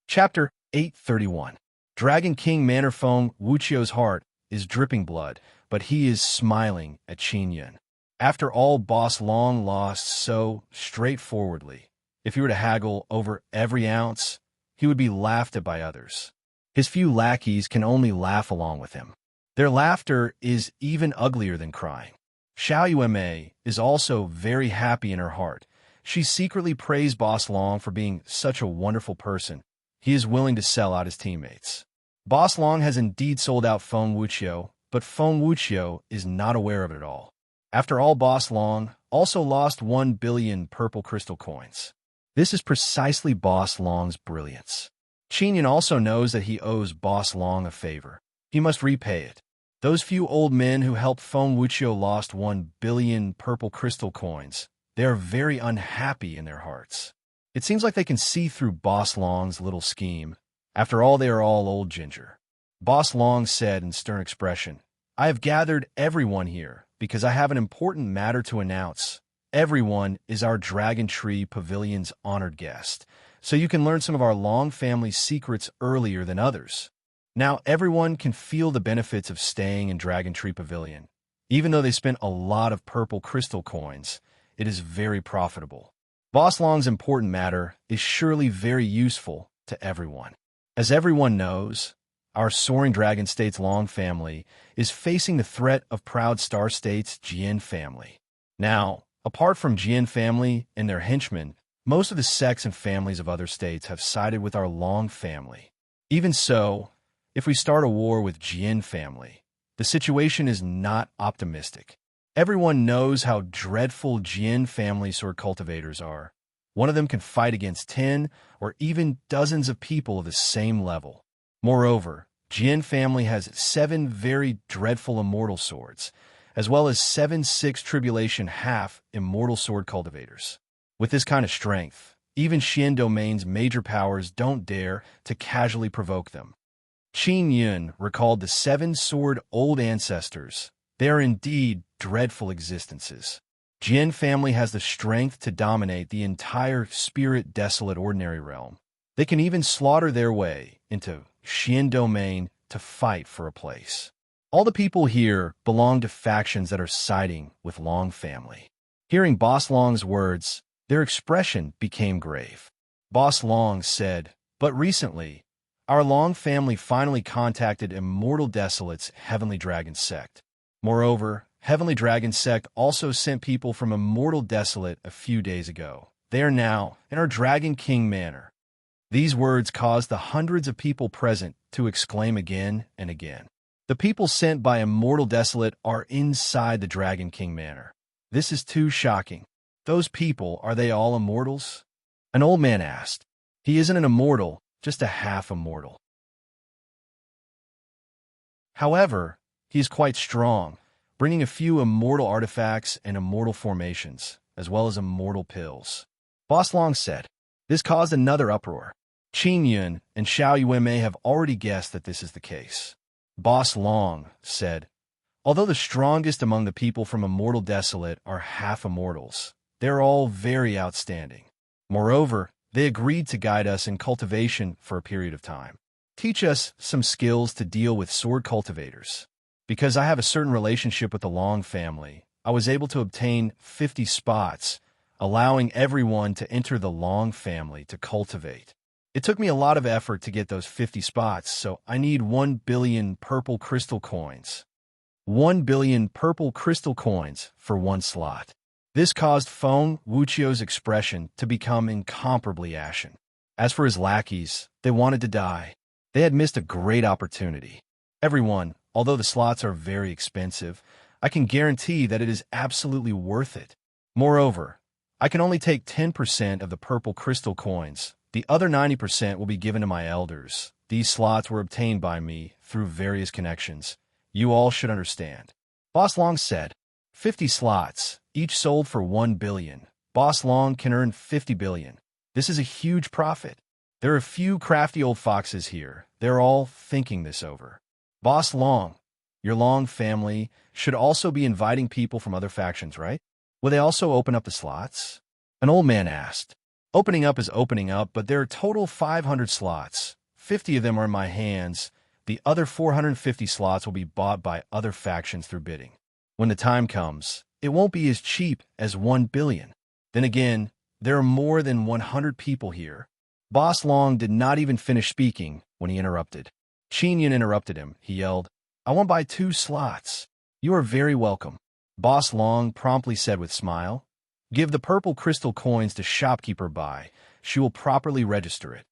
Chapter 831. Dragon King Manor. Feng Wuqiu's heart is dripping blood, but he is smiling at Qin Yun. After all, Boss Long lost so straightforwardly. If he were to haggle over every ounce, he would be laughed at by others. His few lackeys can only laugh along with him. Their laughter is even uglier than crying. Xiao Yuemei is also very happy in her heart. She secretly praised Boss Long for being such a wonderful person. He is willing to sell out his teammates. Boss Long has indeed sold out Feng Wuqiu, but Feng Wuqiu is not aware of it at all. After all, Boss Long also lost 1 billion purple crystal coins. This is precisely Boss Long's brilliance. Qin Yun also knows that he owes Boss Long a favor. He must repay it. Those few old men who helped Feng Wuqiu lost 1 billion purple crystal coins. They are very unhappy in their hearts. It seems like they can see through Boss Long's little scheme. After all, they are all old ginger. Boss Long said in stern expression, I have gathered everyone here because I have an important matter to announce. Everyone is our Dragon Tree Pavilion's honored guest, so you can learn some of our Long family secrets earlier than others. Now everyone can feel the benefits of staying in Dragon Tree Pavilion. Even though they spent a lot of purple crystal coins, it is very profitable. Boss Long's important matter is surely very useful to everyone. As everyone knows, our Soaring Dragon State's Long family is facing the threat of Proud Star State's Jian family. Now, apart from Jian family and their henchmen, most of the sects and families of other states have sided with our Long family. Even so, if we start a war with Jian family, the situation is not optimistic. Everyone knows how dreadful Jian family sword cultivators are. One of them can fight against 10 or even dozens of people of the same level. Moreover, Jian family has 7 very dreadful immortal swords, as well as 7 6 tribulation half immortal sword cultivators. With this kind of strength, even Xian Domain's major powers don't dare to casually provoke them. Qin Yun recalled the 7 sword old ancestors. They are indeed dreadful existences. Jian family has the strength to dominate the entire spirit desolate ordinary realm. They can even slaughter their way into Xian Domain to fight for a place. All the people here belong to factions that are siding with Long family. Hearing Boss Long's words, their expression became grave. Boss Long said, but recently, our Long family finally contacted Immortal Desolate's Heavenly Dragon sect. Moreover, Heavenly Dragon sect also sent people from Immortal Desolate a few days ago. They are now in our Dragon King Manor. These words caused the hundreds of people present to exclaim again and again. The people sent by Immortal Desolate are inside the Dragon King Manor. This is too shocking. Those people, are they all immortals? An old man asked. He isn't an immortal, just a half immortal. However, he is quite strong, bringing a few immortal artifacts and immortal formations. as well as immortal pills. Boss Long said. This caused another uproar. Qin Yun and Xiao Yue may have already guessed that this is the case. Boss Long said, although the strongest among the people from Immortal Desolate are half immortals, they're all very outstanding. Moreover, they agreed to guide us in cultivation for a period of time. Teach us some skills to deal with sword cultivators. Because I have a certain relationship with the Long family, I was able to obtain 50 spots, allowing everyone to enter the Long family to cultivate. It took me a lot of effort to get those 50 spots, so I need 1 billion purple crystal coins. 1 billion purple crystal coins for one slot. This caused Feng Wuqiu's expression to become incomparably ashen. As for his lackeys, they wanted to die. They had missed a great opportunity. Everyone, although the slots are very expensive, I can guarantee that it is absolutely worth it. Moreover, I can only take 10% of the purple crystal coins. The other 90% will be given to my elders. These slots were obtained by me through various connections. You all should understand. Boss Long said, 50 slots, each sold for 1 billion. Boss Long can earn 50 billion. This is a huge profit. There are a few crafty old foxes here. They're all thinking this over. Boss Long, your Long family should also be inviting people from other factions, right? Will they also open up the slots? An old man asked. Opening up is opening up, but there are total 500 slots. 50 of them are in my hands. The other 450 slots will be bought by other factions through bidding. When the time comes, it won't be as cheap as 1 billion. Then again, there are more than 100 people here. Boss Long did not even finish speaking when he interrupted. Qin Yun interrupted him. He yelled, I want to buy 2 slots. You are very welcome. Boss Long promptly said with smile, give the purple crystal coins to shopkeeper Bai. She will properly register it.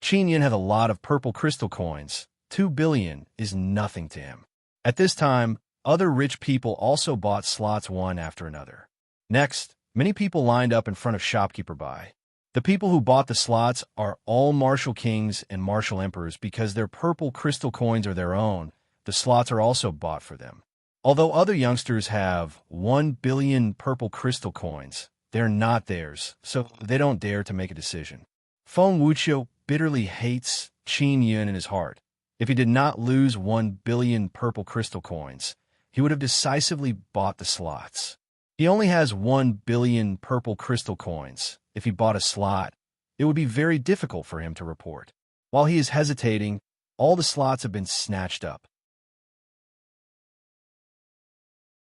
Qin Yun had a lot of purple crystal coins. 2 billion is nothing to him. At this time, other rich people also bought slots one after another. Next, many people lined up in front of shopkeeper Bai. The people who bought the slots are all martial kings and martial emperors because their purple crystal coins are their own. The slots are also bought for them. Although other youngsters have 1 billion purple crystal coins, they're not theirs, so they don't dare to make a decision. Feng Wuqiu bitterly hates Qin Yun in his heart. If he did not lose 1 billion purple crystal coins, he would have decisively bought the slots. He only has 1 billion purple crystal coins. If he bought a slot, it would be very difficult for him to report. While he is hesitating, all the slots have been snatched up.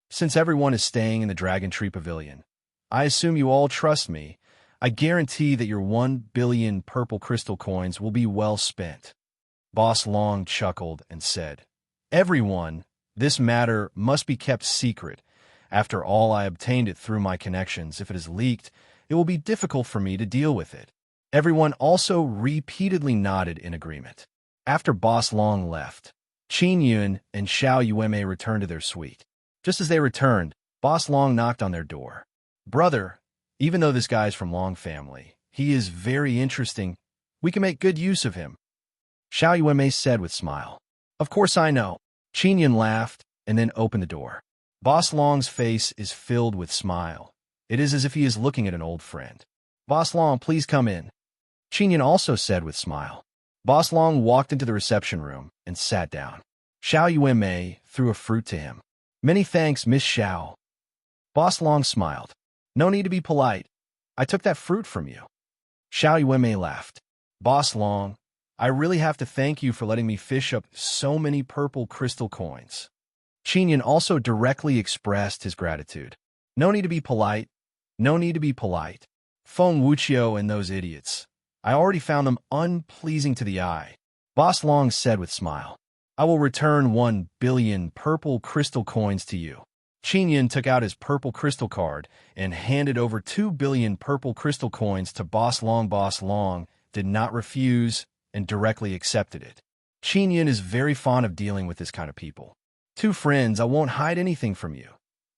Since everyone is staying in the Dragon Tree Pavilion, I assume you all trust me. I guarantee that your 1 billion purple crystal coins will be well spent. Boss Long chuckled and said, everyone, this matter must be kept secret. After all, I obtained it through my connections. If it is leaked, it will be difficult for me to deal with it. Everyone also repeatedly nodded in agreement. After Boss Long left, Qin Yun and Xiao Yueme returned to their suite. Just as they returned, Boss Long knocked on their door. Brother, even though this guy's from Long family, he is very interesting. We can make good use of him. Xiao Yueme said with smile. Of course I know. Qin Yun laughed and then opened the door. Boss Long's face is filled with smile. It is as if he is looking at an old friend. Boss Long, please come in. Qin Yun also said with smile. Boss Long walked into the reception room and sat down. Xiao Yueme threw a fruit to him. Many thanks, Miss Xiao. Boss Long smiled. No need to be polite. I took that fruit from you. Xiao Yueme laughed. Boss Long, I really have to thank you for letting me fish up so many purple crystal coins. Qin Yun also directly expressed his gratitude. No need to be polite. No need to be polite. Feng Wuqiu and those idiots. I already found them unpleasing to the eye. Boss Long said with smile. I will return 1 billion purple crystal coins to you. Qin Yun took out his purple crystal card and handed over 2 billion purple crystal coins to Boss Long. Boss Long did not refuse and directly accepted it. Qin Yun is very fond of dealing with this kind of people. 2 friends, I won't hide anything from you.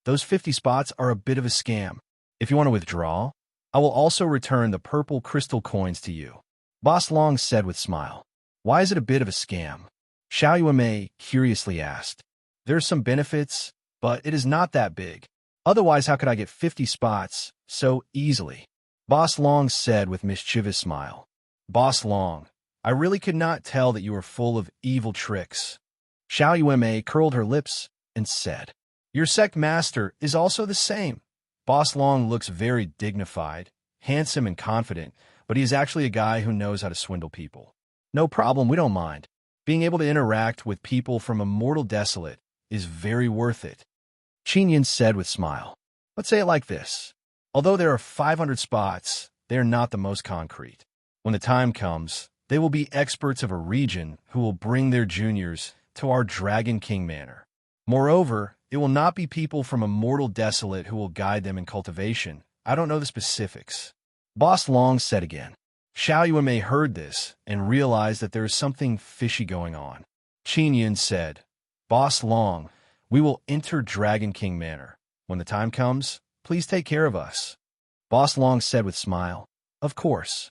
Those 50 spots are a bit of a scam. If you want to withdraw, I will also return the purple crystal coins to you. Boss Long said with smile. Why is it a bit of a scam? Xiao Yueme curiously asked. There are some benefits, but it is not that big. Otherwise, how could I get 50 spots so easily? Boss Long said with mischievous smile. Boss Long, I really could not tell that you were full of evil tricks. Xiao Yueme curled her lips and said, Your sect master is also the same. Boss Long looks very dignified, handsome, and confident, but he is actually a guy who knows how to swindle people. No problem, we don't mind. Being able to interact with people from Immortal Desolate is very worth it. Qinyan said with smile. Let's say it like this. Although there are 500 spots, they are not the most concrete. When the time comes, they will be experts of a region who will bring their juniors to our Dragon King Manor. Moreover, it will not be people from Immortal Desolate who will guide them in cultivation. I don't know the specifics. Boss Long said again. Xiao Yueme heard this and realized that there is something fishy going on. Qinyan said, Boss Long, we will enter Dragon King Manor. When the time comes, please take care of us. Boss Long said with smile, Of course.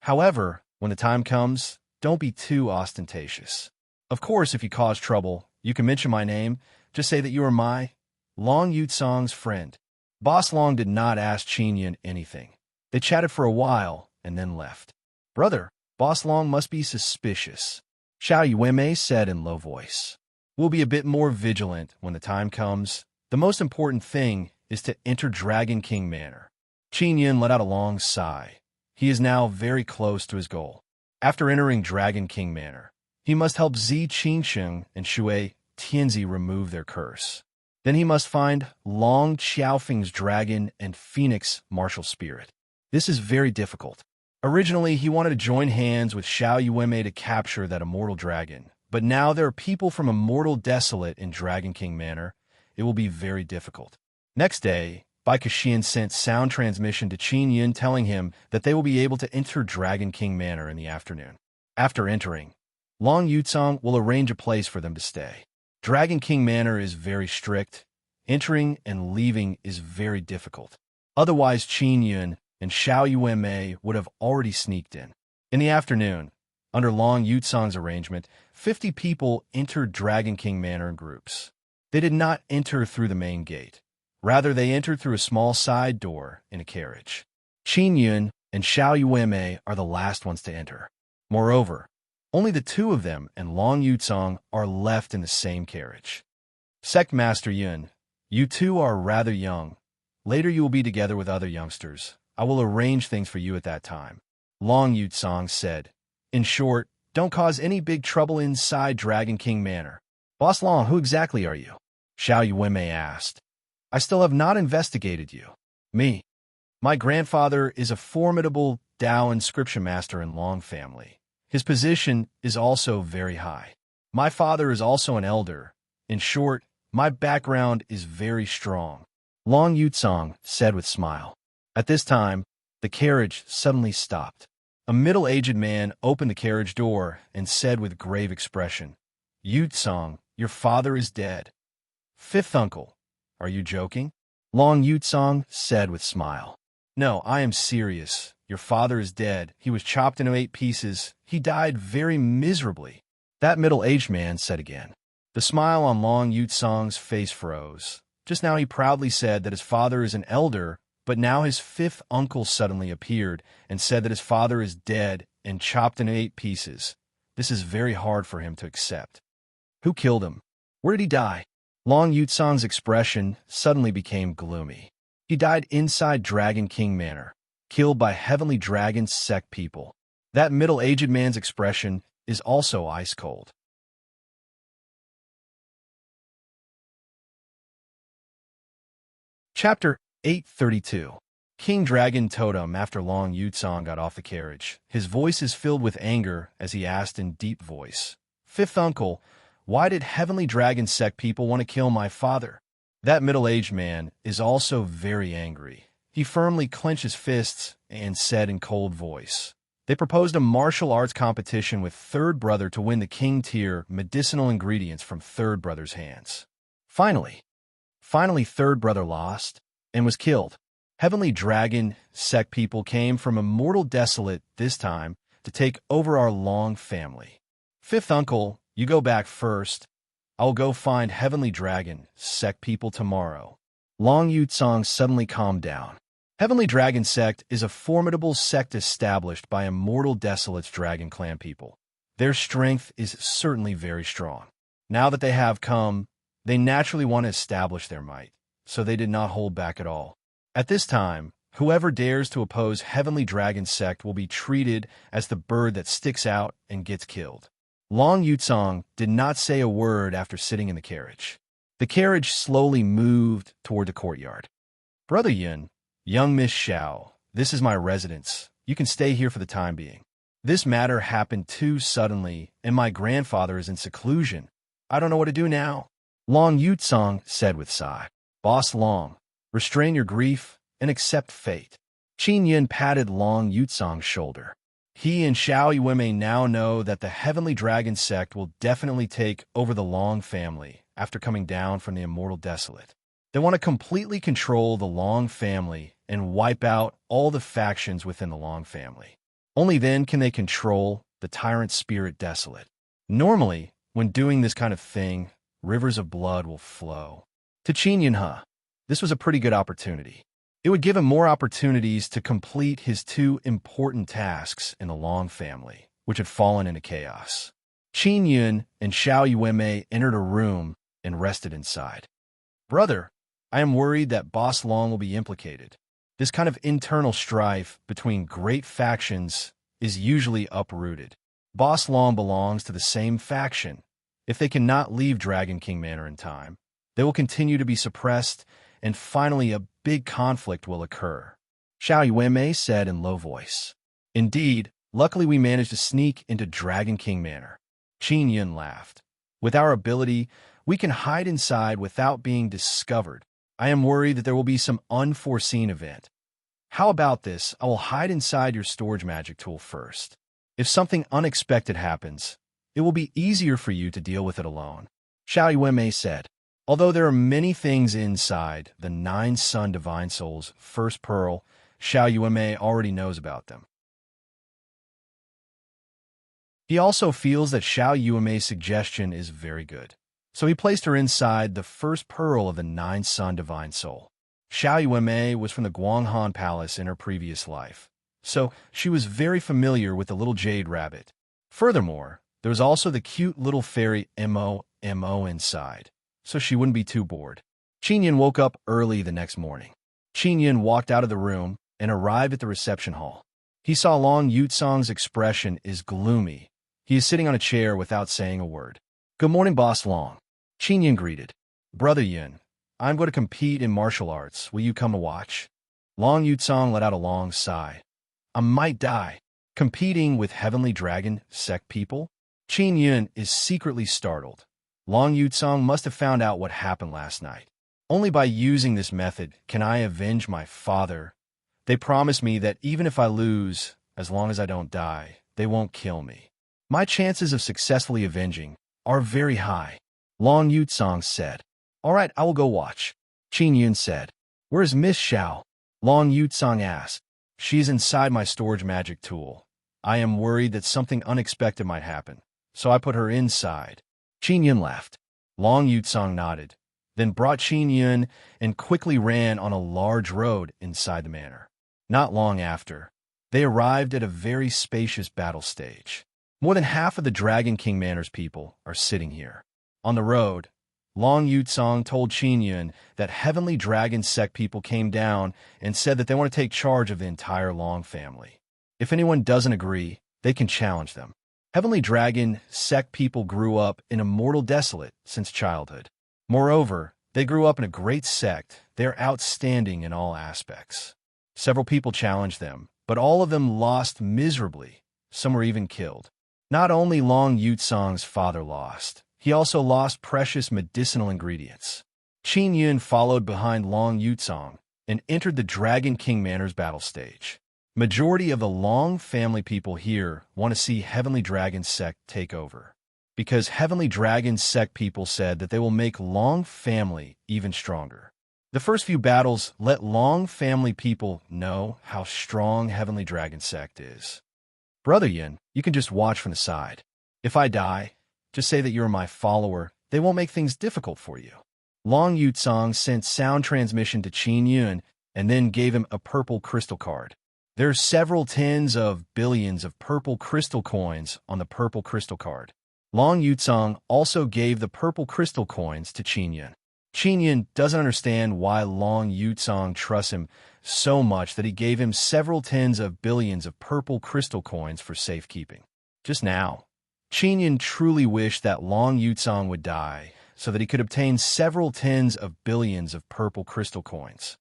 However, when the time comes, don't be too ostentatious. Of course, if you cause trouble, you can mention my name. Just say that you are my Long Yutsong's friend. Boss Long did not ask Qinyan anything. They chatted for a while and then left. Brother, Boss Long must be suspicious. Xiao Yueme said in low voice. We'll be a bit more vigilant when the time comes. The most important thing is to enter Dragon King Manor. Qinyan let out a long sigh. He is now very close to his goal. After entering Dragon King Manor, he must help Zi Qingsheng and Shui Tianzi remove their curse. Then he must find Long Xiaofeng's dragon and Phoenix martial spirit. This is very difficult. Originally, he wanted to join hands with Xiao Yueme to capture that immortal dragon, but now there are people from Immortal Desolate in Dragon King Manor. It will be very difficult. Next day, Bai Kexin sent sound transmission to Qinyan telling him that they will be able to enter Dragon King Manor in the afternoon. After entering, Long Yutsong will arrange a place for them to stay. Dragon King Manor is very strict. Entering and leaving is very difficult. Otherwise, Qinyan and Xiao Yueme would have already sneaked in. In the afternoon, under Long Yutsong's arrangement, 50 people entered Dragon King Manor in groups. They did not enter through the main gate. Rather, they entered through a small side door in a carriage. Qinyan and Xiao Yueme are the last ones to enter. Moreover, only the two of them and Long Yutsong are left in the same carriage. Sect Master Yun, you two are rather young. Later you will be together with other youngsters. I will arrange things for you at that time. Long Yutsong said. In short, don't cause any big trouble inside Dragon King Manor. Boss Long, who exactly are you? Xiao Yueme asked. I still have not investigated you. Me. My grandfather is a formidable Dao inscription master in Long family. His position is also very high. My father is also an elder. In short, my background is very strong. Long Yutsong said with smile. At this time, the carriage suddenly stopped. A middle-aged man opened the carriage door and said with grave expression, Yutsong, your father is dead. Fifth uncle, are you joking? Long Yutsong said with smile. No, I am serious. Your father is dead. He was chopped into 8 pieces. He died very miserably. That middle-aged man said again. The smile on Long Yutsong's face froze. Just now he proudly said that his father is an elder, but now his 5th uncle suddenly appeared and said that his father is dead and chopped into 8 pieces. This is very hard for him to accept. Who killed him? Where did he die? Long Yutsong's expression suddenly became gloomy. He died inside Dragon King Manor, killed by Heavenly Dragon sect people. That middle-aged man's expression is also ice-cold. Chapter 832. King Dragon Totem. After Long Yutsong got off the carriage, his voice is filled with anger as he asked in deep voice, Fifth uncle, why did Heavenly Dragon sect people want to kill my father? That middle-aged man is also very angry. He firmly clenched his fists and said in cold voice, They proposed a martial arts competition with Third Brother to win the King tier medicinal ingredients from Third Brother's hands. Finally, Third Brother lost and was killed. Heavenly Dragon sect people came from Immortal Desolate this time to take over our Long family. Fifth uncle, you go back first. I will go find Heavenly Dragon sect people tomorrow. Long Yutsong suddenly calmed down. Heavenly Dragon sect is a formidable sect established by immortal Desolate's dragon clan people. Their strength is certainly very strong. Now that they have come, they naturally want to establish their might, so they did not hold back at all. At this time, whoever dares to oppose Heavenly Dragon sect will be treated as the bird that sticks out and gets killed. Long Yutsong did not say a word after sitting in the carriage. The carriage slowly moved toward the courtyard. Brother Yun, young Miss Xiao, this is my residence. You can stay here for the time being. This matter happened too suddenly, and my grandfather is in seclusion. I don't know what to do now. Long Yutsong said with sigh. Boss Long, restrain your grief and accept fate. Qin Yun patted Long Yutsong's shoulder. He and Xiao Yueme now know that the Heavenly Dragon sect will definitely take over the Long family after coming down from the Immortal Desolate. They want to completely control the Long family and wipe out all the factions within the Long family. Only then can they control the tyrant spirit Desolate. Normally, when doing this kind of thing, rivers of blood will flow. To Qin Yunhe, this was a pretty good opportunity. It would give him more opportunities to complete his two important tasks in the Long family, which had fallen into chaos. Qin Yun and Xiao Yueme entered a room and rested inside. Brother, I am worried that Boss Long will be implicated. This kind of internal strife between great factions is usually uprooted. Boss Long belongs to the same faction. If they cannot leave Dragon King Manor in time, they will continue to be suppressed, and finally a big conflict will occur. Xiao Yueme said in low voice. Indeed, luckily we managed to sneak into Dragon King Manor. Qin Yun laughed. With our ability, we can hide inside without being discovered. I am worried that there will be some unforeseen event. How about this? I will hide inside your storage magic tool first. If something unexpected happens, it will be easier for you to deal with it alone. Xiao Yueme said. Although there are many things inside the 9 Sun Divine Soul's first pearl, Xiao Yueme already knows about them. He also feels that Xiao Yueme's suggestion is very good. So he placed her inside the first pearl of the 9 Sun Divine Soul. Xiao Yueme was from the Guanghan Palace in her previous life, so she was very familiar with the little jade rabbit. Furthermore, there was also the cute little fairy Mo inside, so she wouldn't be too bored. Qin Yun woke up early the next morning. Qin Yun walked out of the room and arrived at the reception hall. He saw Long Yutsong's expression is gloomy. He is sitting on a chair without saying a word. Good morning, Boss Long. Qin Yun greeted. Brother Yun, I'm going to compete in martial arts. Will you come to watch? Long Yutsong let out a long sigh. I might die. Competing with Heavenly Dragon sect people? Qin Yun is secretly startled. Long Yutsong must have found out what happened last night. Only by using this method can I avenge my father. They promised me that even if I lose, as long as I don't die, they won't kill me. My chances of successfully avenging are very high. Long Yutsong said. All right, I will go watch. Qin Yun said. Where is Miss Xiao? Long Yutsong asked. She's inside my storage magic tool. I am worried that something unexpected might happen, so I put her inside. Qin Yun laughed. Long Yutsong nodded, then brought Qin Yun and quickly ran on a large road inside the manor. Not long after, they arrived at a very spacious battle stage. More than half of the Dragon King Manor's people are sitting here. On the road, Long Yutsong told Qin Yun that Heavenly Dragon sect people came down and said that they want to take charge of the entire Long family. If anyone doesn't agree, they can challenge them. Heavenly Dragon sect people grew up in Immortal Desolate since childhood. Moreover, they grew up in a great sect. They're outstanding in all aspects. Several people challenged them, but all of them lost miserably. Some were even killed. Not only Long Yutsong's father lost, he also lost precious medicinal ingredients. Qin Yun followed behind Long Yutsong and entered the Dragon King Manor's battle stage. Majority of the Long family people here want to see Heavenly Dragon sect take over, because Heavenly Dragon sect people said that they will make Long family even stronger. The first few battles let Long family people know how strong Heavenly Dragon sect is. Brother Yin, you can just watch from the side. If I die, just say that you're my follower, they won't make things difficult for you. Long Yutsong sent sound transmission to Qin Yun and then gave him a purple crystal card. There are several tens of billions of purple crystal coins on the purple crystal card. Long Yutsong also gave the purple crystal coins to Qin Yun. Qin Yun doesn't understand why Long Yutsong trusts him so much that he gave him several tens of billions of purple crystal coins for safekeeping. Just now, Qin Yun truly wished that Long Yutsong would die so that he could obtain several tens of billions of purple crystal coins.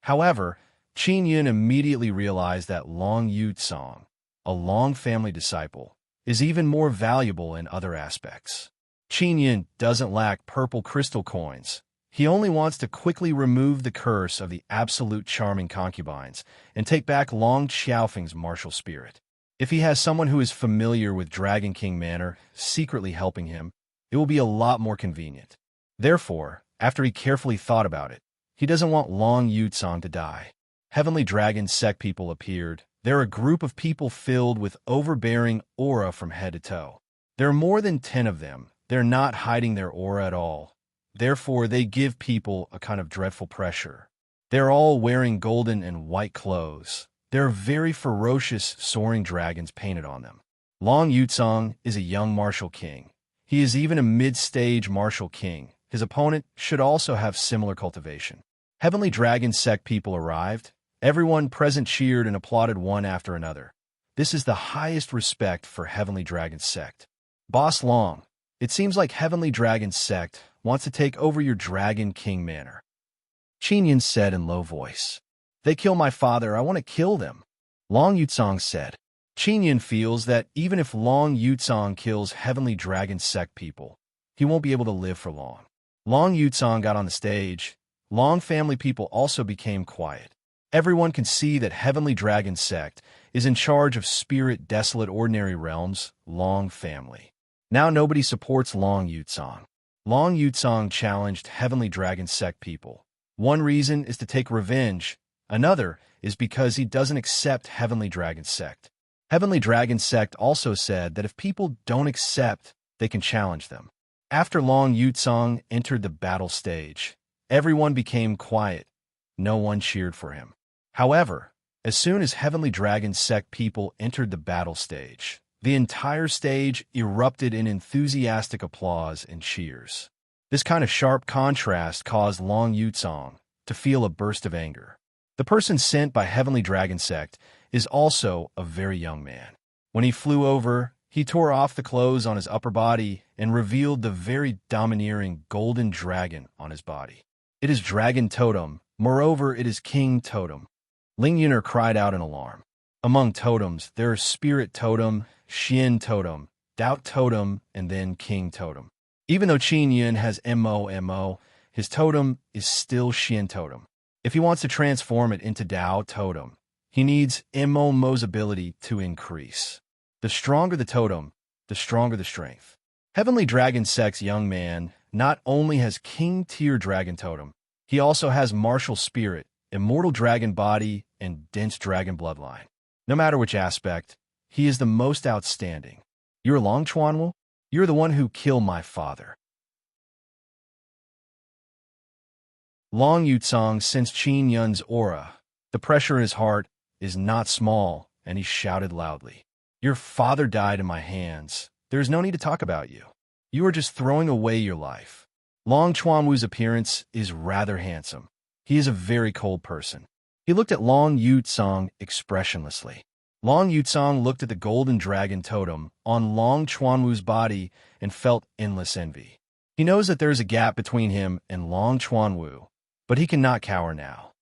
However, Qin Yun immediately realized that Long Yutsong, a Long family disciple, is even more valuable in other aspects. Qin Yun doesn't lack purple crystal coins. He only wants to quickly remove the curse of the absolute charming concubines and take back Long Xiaofeng's martial spirit. If he has someone who is familiar with Dragon King Manor secretly helping him, it will be a lot more convenient. Therefore, after he carefully thought about it, he doesn't want Long Yutsong to die. Heavenly Dragon sect people appeared. They're a group of people filled with overbearing aura from head to toe. There are more than 10 of them. They're not hiding their aura at all. Therefore, they give people a kind of dreadful pressure. They're all wearing golden and white clothes. There are very ferocious soaring dragons painted on them. Long Yutsong is a young martial king. He is even a mid-stage martial king. His opponent should also have similar cultivation. Heavenly Dragon sect people arrived. Everyone present cheered and applauded one after another. This is the highest respect for Heavenly Dragon sect. Boss Long, it seems like Heavenly Dragon sect wants to take over your Dragon King Manor. Qin Yun said in low voice. They kill my father, I want to kill them. Long Yutsong said. Qin Yun feels that even if Long Yutsong kills Heavenly Dragon sect people, he won't be able to live for long. Long Yutsong got on the stage. Long family people also became quiet. Everyone can see that Heavenly Dragon sect is in charge of Spirit Desolate Ordinary Realms, Long family. Now nobody supports Long Yutsong. Long Yutsong challenged Heavenly Dragon sect people. One reason is to take revenge. Another is because he doesn't accept Heavenly Dragon sect. Heavenly Dragon sect also said that if people don't accept, they can challenge them. After Long Yutsong entered the battle stage, everyone became quiet. No one cheered for him. However, as soon as Heavenly Dragon sect people entered the battle stage, the entire stage erupted in enthusiastic applause and cheers. This kind of sharp contrast caused Long Yutsong to feel a burst of anger. The person sent by Heavenly Dragon sect is also a very young man. When he flew over, he tore off the clothes on his upper body and revealed the very domineering golden dragon on his body. It is Dragon Totem. Moreover, it is King Totem. Ling Yuner cried out in alarm. Among totems, there are Spirit Totem, Xian Totem, Doubt Totem, and then King Totem. Even though Qin Yun has MO, his totem is still Xian Totem. If he wants to transform it into Dao Totem, he needs MO's ability to increase. The stronger the totem, the stronger the strength. Heavenly Dragon sect's young man not only has King-tier Dragon Totem, he also has Martial Spirit, Immortal Dragon Body, and Dense Dragon Bloodline. No matter which aspect, he is the most outstanding. You're Long Chuanwu? You're the one who killed my father. Long Yutsong sensed Qin Yun's aura. The pressure in his heart is not small, and he shouted loudly. Your father died in my hands. There is no need to talk about you. You are just throwing away your life. Long Chuanwu's appearance is rather handsome. He is a very cold person. He looked at Long Yutsong expressionlessly. Long Yutsong looked at the golden dragon totem on Long Chuanwu's body and felt endless envy. He knows that there is a gap between him and Long Chuanwu, but he cannot cower now.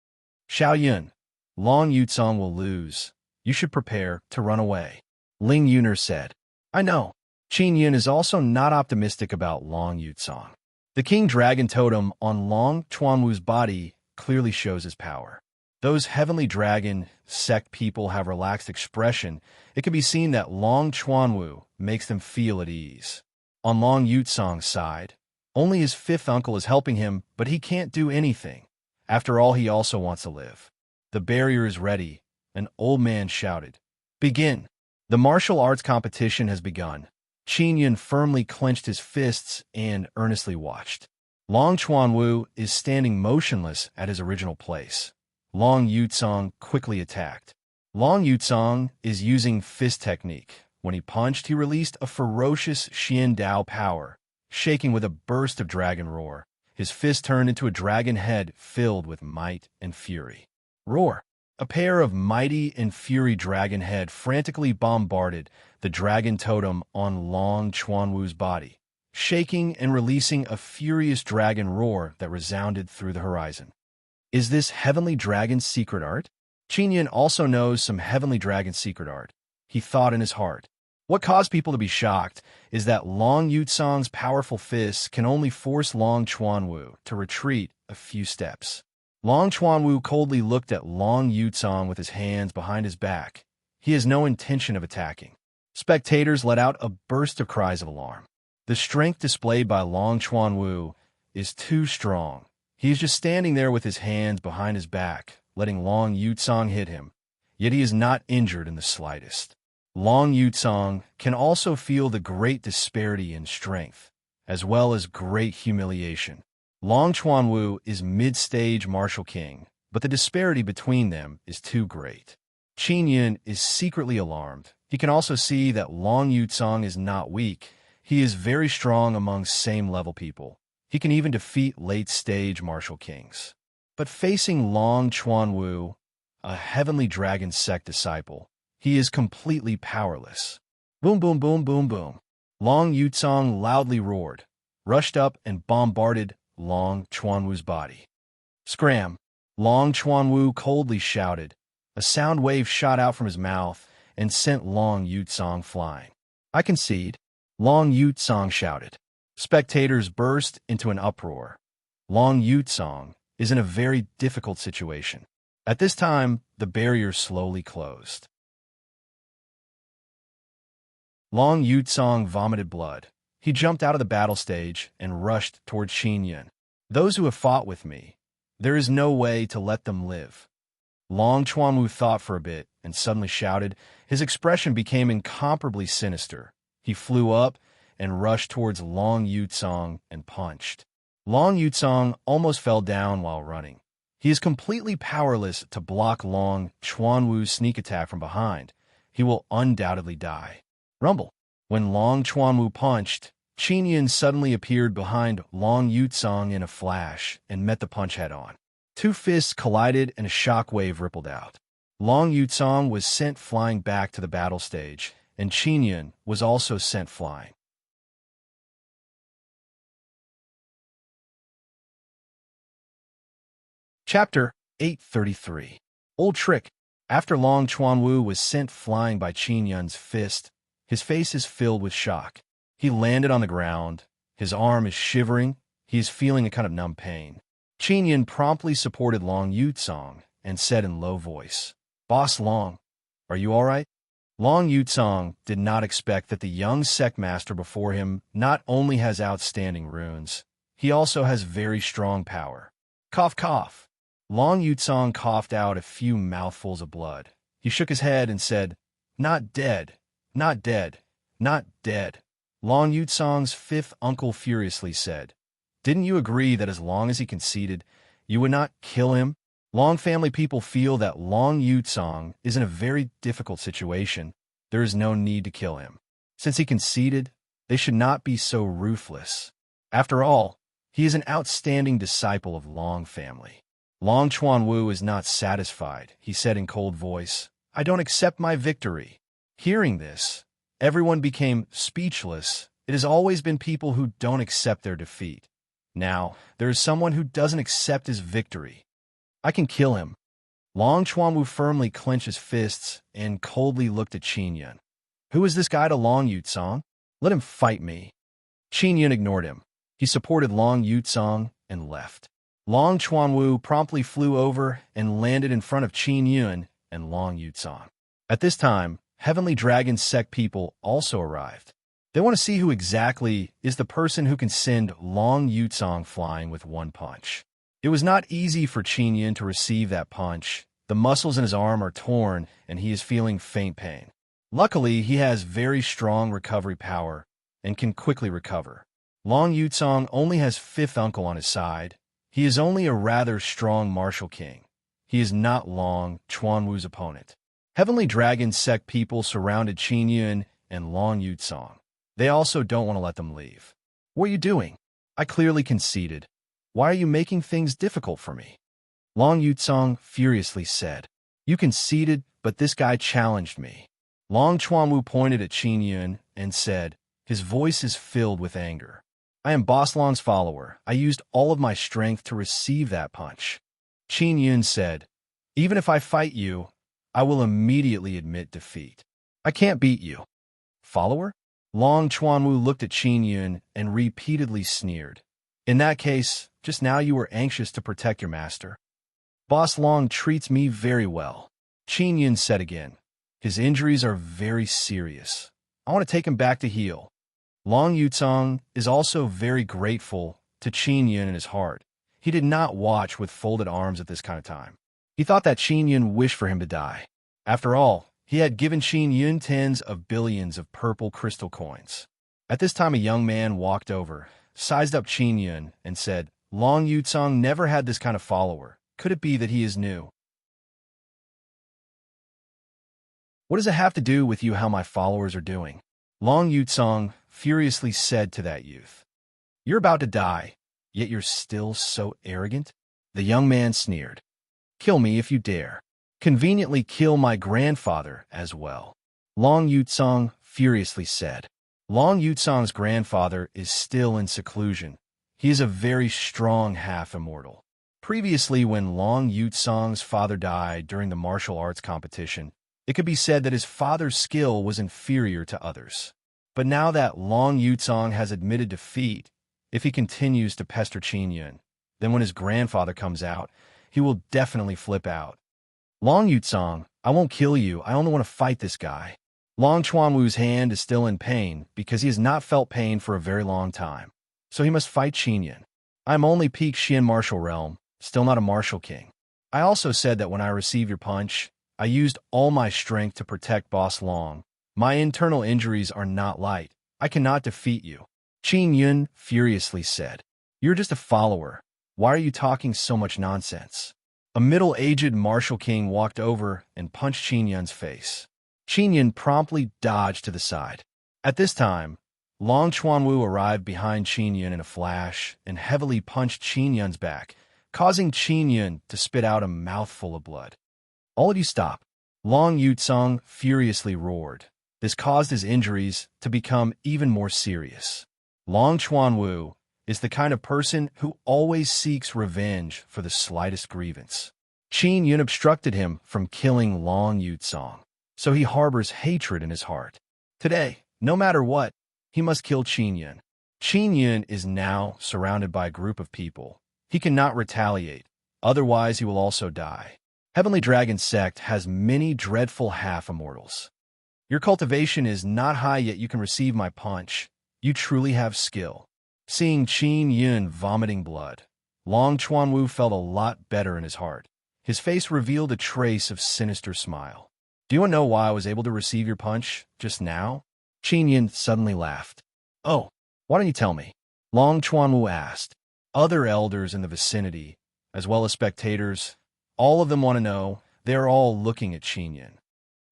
Xiao Yun, Long Yutsong will lose. You should prepare to run away. Ling Yuner said. I know. Qin Yun is also not optimistic about Long Yutsong. The king dragon totem on Long Chuanwu's body clearly shows his power. Those heavenly dragon sect people have relaxed expression. It can be seen that Long Chuanwu makes them feel at ease. On Long Yutsong's side, only his fifth uncle is helping him, but he can't do anything. After all, he also wants to live. The barrier is ready. An old man shouted. Begin. The martial arts competition has begun. Qin Yun firmly clenched his fists and earnestly watched. Long Chuanwu is standing motionless at his original place. Long Yucong quickly attacked. Long Yucong is using fist technique. When he punched, he released a ferocious Xian Dao power, shaking with a burst of dragon roar. His fist turned into a dragon head filled with might and fury. Roar! A pair of mighty and fury dragon head frantically bombarded the dragon totem on Long Chuanwu's body, shaking and releasing a furious dragon roar that resounded through the horizon. Is this Heavenly Dragon's secret art? Qin Yun also knows some Heavenly Dragon's secret art. He thought in his heart. What caused people to be shocked is that Long Yucong's powerful fists can only force Long Chuanwu to retreat a few steps. Long Chuanwu coldly looked at Long Yucong with his hands behind his back. He has no intention of attacking. Spectators let out a burst of cries of alarm. The strength displayed by Long Chuanwu is too strong. He is just standing there with his hands behind his back, letting Long Yucong hit him, yet he is not injured in the slightest. Long Yucong can also feel the great disparity in strength, as well as great humiliation. Long Chuanwu is mid-stage martial king, but the disparity between them is too great. Qin Yun is secretly alarmed. He can also see that Long Yucong is not weak. He is very strong among same-level people. He can even defeat late-stage martial kings. But facing Long Chuanwu, a Heavenly Dragon sect disciple, he is completely powerless. Boom, boom, boom, boom, boom. Long Yucong loudly roared, rushed up and bombarded Long Chuanwu's body. Scram! Long Chuanwu coldly shouted. A sound wave shot out from his mouth and sent Long Yucong flying. I concede, Long Yucong shouted. Spectators burst into an uproar. Long Yucong is in a very difficult situation. At this time, the barrier slowly closed. Long Yucong vomited blood. He jumped out of the battle stage and rushed toward Qin Yun. Those who have fought with me, there is no way to let them live. Long Chuanwu thought for a bit and suddenly shouted. His expression became incomparably sinister. He flew up and rushed towards Long Yucong and punched. Long Yucong almost fell down while running. He is completely powerless to block Long Chuanwu's sneak attack from behind. He will undoubtedly die. Rumble. When Long Chuanwu punched, Qin Yun suddenly appeared behind Long Yucong in a flash and met the punch head-on. Two fists collided and a shockwave rippled out. Long Yucong was sent flying back to the battle stage, and Qin Yun was also sent flying. Chapter 833. Old Trick. After Long Chuanwu was sent flying by Qin Yun's fist, his face is filled with shock. He landed on the ground. His arm is shivering. He is feeling a kind of numb pain. Qin Yun promptly supported Long Yucong and said in low voice, "Boss Long, are you all right?" Long Yucong did not expect that the young sect master before him not only has outstanding runes, he also has very strong power. Cough, cough. Long Yucong coughed out a few mouthfuls of blood. He shook his head and said, "Not dead, not dead, not dead." Long Yucong's fifth uncle furiously said, "Didn't you agree that as long as he conceded, you would not kill him?" Long family people feel that Long Yucong is in a very difficult situation. There is no need to kill him. Since he conceded, they should not be so ruthless. After all, he is an outstanding disciple of Long family. Long Chuanwu is not satisfied. He said in cold voice, "I don't accept my victory." Hearing this, everyone became speechless. It has always been people who don't accept their defeat. Now, there is someone who doesn't accept his victory. I can kill him. Long Chuanwu firmly clenched his fists and coldly looked at Qin Yun. Who is this guy to Long Yucong? Let him fight me. Qin Yun ignored him. He supported Long Yucong and left. Long Chuanwu promptly flew over and landed in front of Qin Yun and Long Yucong. At this time, Heavenly Dragon sect people also arrived. They want to see who exactly is the person who can send Long Yucong flying with one punch. It was not easy for Qin Yun to receive that punch. The muscles in his arm are torn, and he is feeling faint pain. Luckily, he has very strong recovery power. and can quickly recover. Long Yutsong only has fifth uncle on his side. He is only a rather strong martial king. He is not Long Chuanwu's opponent. Heavenly Dragon sect people surrounded Qin Yun and Long Yutsong. They also don't want to let them leave. What are you doing? I clearly conceded. Why are you making things difficult for me? Long Yutsong furiously said. You conceded, but this guy challenged me. Long Chuanwu pointed at Qin Yun and said, his voice is filled with anger. I am Boss Long's follower. I used all of my strength to receive that punch. Qin Yun said, even if I fight you, I will immediately admit defeat. I can't beat you. Follower? Long Chuanwu looked at Qin Yun and repeatedly sneered. In that case, just now you were anxious to protect your master. Boss Long treats me very well. Qin Yun said again. His injuries are very serious. I want to take him back to heal. Long Yutsong is also very grateful to Qin Yun in his heart. He did not watch with folded arms at this kind of time. He thought that Qin Yun wished for him to die. After all, he had given Qin Yun tens of billions of purple crystal coins. At this time, a young man walked over, sized up Qin Yun, and said, Long Yutsong never had this kind of follower. Could it be that he is new? What does it have to do with you how my followers are doing? Long Yutsong furiously said to that youth. You're about to die, yet you're still so arrogant? The young man sneered. Kill me if you dare. Conveniently kill my grandfather as well. Long Yutsong furiously said. Long Yutsong's grandfather is still in seclusion. He is a very strong half-immortal. Previously, when Long Yutsong's father died during the martial arts competition, it could be said that his father's skill was inferior to others. But now that Long Yutsong has admitted defeat, if he continues to pester Qin Yun, then when his grandfather comes out, he will definitely flip out. Long Yutsong, I won't kill you, I only want to fight this guy. Long Chuanwu's hand is still in pain because he has not felt pain for a very long time. So he must fight Qin Yun. I am only peak Xian martial realm, still not a martial king. I also said that when I receive your punch, I used all my strength to protect Boss Long. My internal injuries are not light. I cannot defeat you. Qin Yun furiously said. You're just a follower. Why are you talking so much nonsense? A middle-aged martial king walked over and punched Qin Yun's face. Qin Yun promptly dodged to the side. At this time, Long Chuanwu arrived behind Qin Yun in a flash and heavily punched Qin Yun's back, causing Qin Yun to spit out a mouthful of blood. All of you stop. Long Yutsong furiously roared. This caused his injuries to become even more serious. Long Chuanwu is the kind of person who always seeks revenge for the slightest grievance. Qin Yun obstructed him from killing Long Yutsong, so he harbors hatred in his heart. Today, no matter what, he must kill Qin Yun. Qin Yun is now surrounded by a group of people. He cannot retaliate, otherwise he will also die. Heavenly Dragon sect has many dreadful half-immortals. Your cultivation is not high, yet you can receive my punch. You truly have skill. Seeing Qin Yun vomiting blood, Long Chuanwu felt a lot better in his heart. His face revealed a trace of sinister smile. Do you want to know why I was able to receive your punch just now? Qin Yun suddenly laughed. Oh, why don't you tell me? Long Chuanwu asked. Other elders in the vicinity, as well as spectators, all of them want to know. They are all looking at Qin Yun.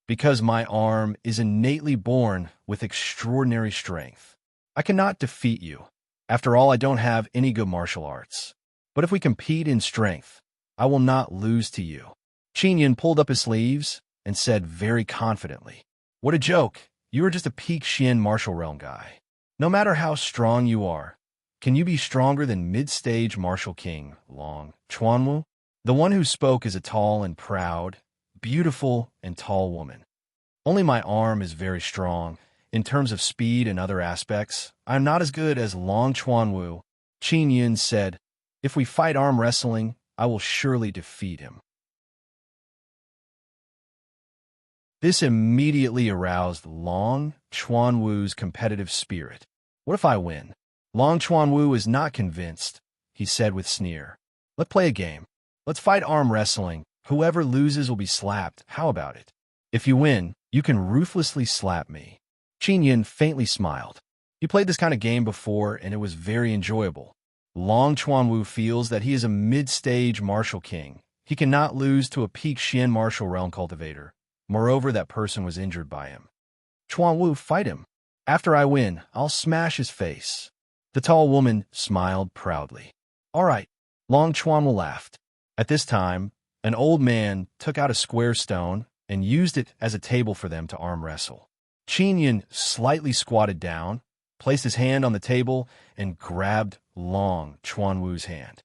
Because my arm is innately born with extraordinary strength. I cannot defeat you. After all, I don't have any good martial arts. But if we compete in strength, I will not lose to you. Qin Yun pulled up his sleeves and said very confidently, What a joke. You are just a peak Xian martial realm guy. No matter how strong you are, can you be stronger than mid-stage martial king Long Chuanwu? The one who spoke is a tall and proud, beautiful and tall woman. Only my arm is very strong. In terms of speed and other aspects, I am not as good as Long Chuanwu. Qin Yun said, If we fight arm wrestling, I will surely defeat him. This immediately aroused Long Chuanwu's competitive spirit. What if I win? Long Chuanwu is not convinced, he said with sneer. Let's play a game. Let's fight arm wrestling. Whoever loses will be slapped. How about it? If you win, you can ruthlessly slap me. Qin Yun faintly smiled. He played this kind of game before, and it was very enjoyable. Long Chuanwu feels that he is a mid-stage martial king. He cannot lose to a peak Xian martial realm cultivator. Moreover, that person was injured by him. Chuanwu, fight him. After I win, I'll smash his face. The tall woman smiled proudly. All right. Long Chuanwu laughed. At this time, an old man took out a square stone and used it as a table for them to arm wrestle. Qin Yun slightly squatted down, placed his hand on the table, and grabbed Long Chuanwu's hand.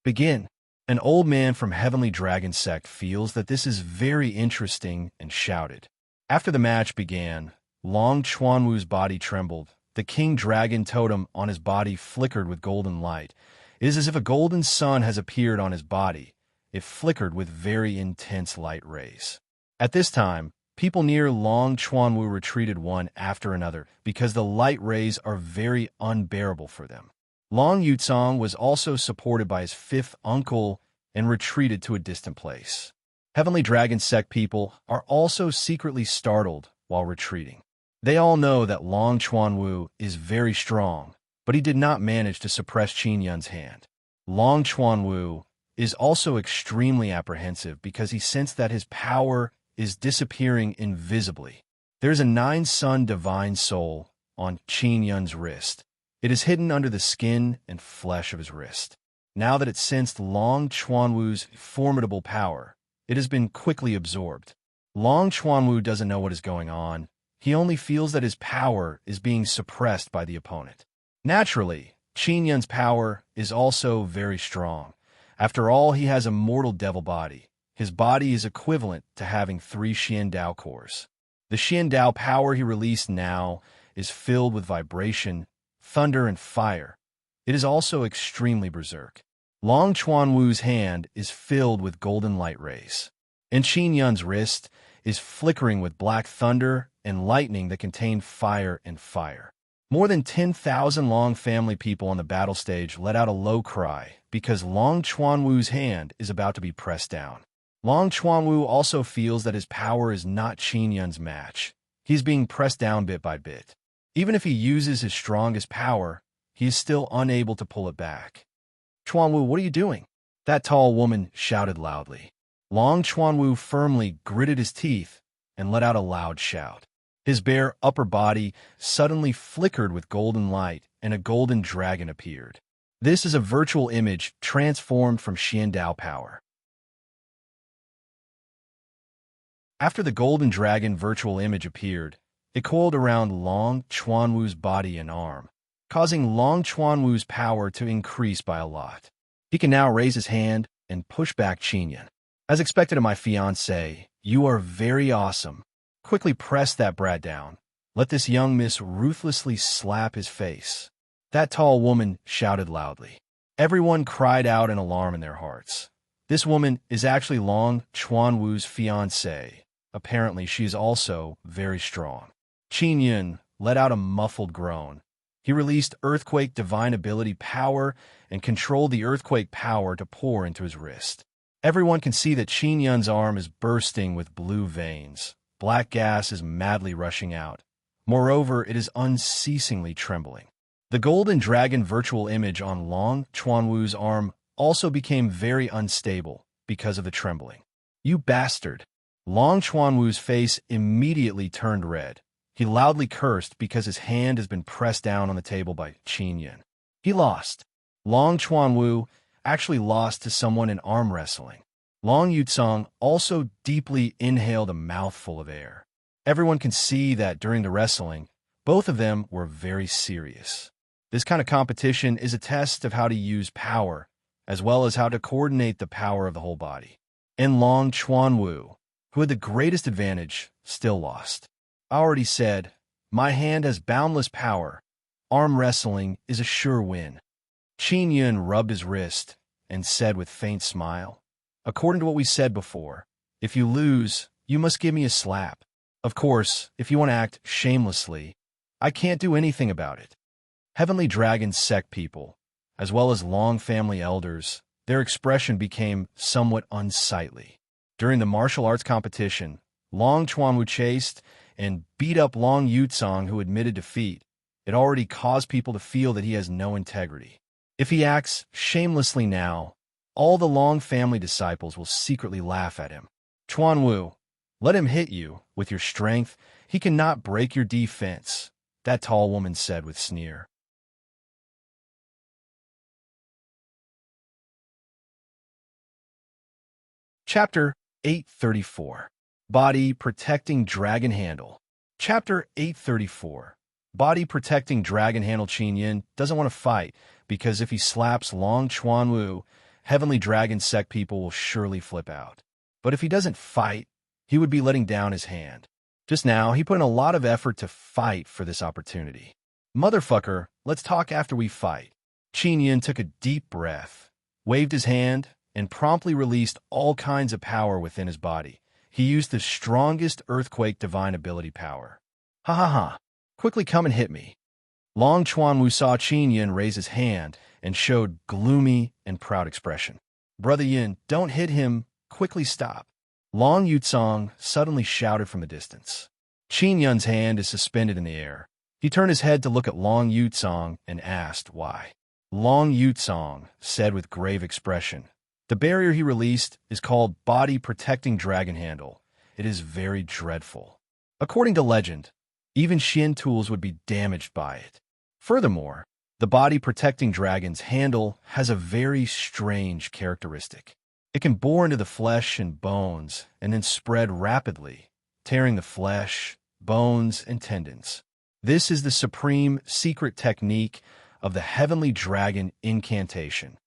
Begin. An old man from Heavenly Dragon sect feels that this is very interesting and shouted. After the match began, Long Chuanwu's body trembled. The king dragon totem on his body flickered with golden light. It is as if a golden sun has appeared on his body. It flickered with very intense light rays. At this time, people near Long Chuanwu retreated one after another because the light rays are very unbearable for them. Long Yucong was also supported by his fifth uncle and retreated to a distant place. Heavenly Dragon sect people are also secretly startled while retreating. They all know that Long Chuanwu is very strong, but he did not manage to suppress Qin Yun's hand. Long Chuanwu is also extremely apprehensive because he sensed that his power is disappearing invisibly. There is a 9-sun divine soul on Qin Yun's wrist. It is hidden under the skin and flesh of his wrist. Now that it sensed Long Chuanwu's formidable power, it has been quickly absorbed. Long Chuanwu doesn't know what is going on. He only feels that his power is being suppressed by the opponent. Naturally, Qin Yun's power is also very strong. After all, he has a mortal devil body. His body is equivalent to having 3 Xian Dao cores. The Xian Dao power he released now is filled with vibration, thunder, and fire. It is also extremely berserk. Long Chuanwu's hand is filled with golden light rays, and Qin Yun's wrist is flickering with black thunder and lightning that contain fire and fire. More than 10,000 Long family people on the battle stage let out a low cry because Long Chuanwu's hand is about to be pressed down. Long Chuanwu also feels that his power is not Qin Yun's match. He is being pressed down bit by bit. Even if he uses his strongest power, he is still unable to pull it back. Chuanwu, what are you doing? That tall woman shouted loudly. Long Chuanwu firmly gritted his teeth and let out a loud shout. His bare upper body suddenly flickered with golden light, and a golden dragon appeared. This is a virtual image transformed from Xian Dao power. After the golden dragon virtual image appeared, it coiled around Long Chuanwu's body and arm, causing Long Chuanwu's power to increase by a lot. He can now raise his hand and push back Qin Yun. As expected of my fiancé, you are very awesome. Quickly press that brat down. Let this young miss ruthlessly slap his face. That tall woman shouted loudly. Everyone cried out in alarm in their hearts. This woman is actually Long Chuanwu's fiancé. Apparently, she is also very strong. Qin Yun let out a muffled groan. He released Earthquake Divine Ability power and controlled the Earthquake power to pour into his wrist. Everyone can see that Qin Yun's arm is bursting with blue veins. Black gas is madly rushing out. Moreover, it is unceasingly trembling. The golden dragon virtual image on Long Chuanwu's arm also became very unstable because of the trembling. You bastard! Long Chuanwu's face immediately turned red. He loudly cursed because his hand has been pressed down on the table by Qin Yun. He lost. Long Chuanwu actually lost to someone in arm wrestling. Long Yucong also deeply inhaled a mouthful of air. Everyone can see that during the wrestling, both of them were very serious. This kind of competition is a test of how to use power, as well as how to coordinate the power of the whole body. And Long Chuanwu, who had the greatest advantage, still lost. I already said, my hand has boundless power. Arm wrestling is a sure win. Qin Yun rubbed his wrist and said with faint smile, according to what we said before, if you lose, you must give me a slap. Of course, if you want to act shamelessly, I can't do anything about it. Heavenly Dragon sect people, as well as Long family elders, their expression became somewhat unsightly. During the martial arts competition, Long Chuanwu chased and beat up Long Yucong, who admitted defeat. it already caused people to feel that he has no integrity. If he acts shamelessly now, all the Long family disciples will secretly laugh at him. Chuan Wu, let him hit you with your strength. He cannot break your defense, that tall woman said with sneer. Chapter 834. Body Protecting Dragon Handle. Chapter 834. Body Protecting Dragon Handle. Qin Yin doesn't want to fight because if he slaps Long Chuan Wu, Heavenly Dragon Sect people will surely flip out. But if he doesn't fight, he would be letting down his hand. Just now, he put in a lot of effort to fight for this opportunity. Motherfucker, let's talk after we fight. Qin Yin took a deep breath, waved his hand, and promptly released all kinds of power within his body. He used the strongest earthquake divine ability power. Ha ha ha. Quickly come and hit me. Long Chuan Wu saw Qin Yin raise his hand and showed gloomy and proud expression. Brother Yin, don't hit him. Quickly stop. Long Yutsong suddenly shouted from a distance. Qin Yun's hand is suspended in the air. He turned his head to look at Long Yutsong and asked why. Long Yutsong said with grave expression, the barrier he released is called Body Protecting Dragon Handle. It is very dreadful. According to legend, even Shin tools would be damaged by it. Furthermore, the Body Protecting Dragon's handle has a very strange characteristic. It can bore into the flesh and bones and then spread rapidly, tearing the flesh, bones, and tendons. This is the supreme secret technique of the Heavenly Dragon incantation.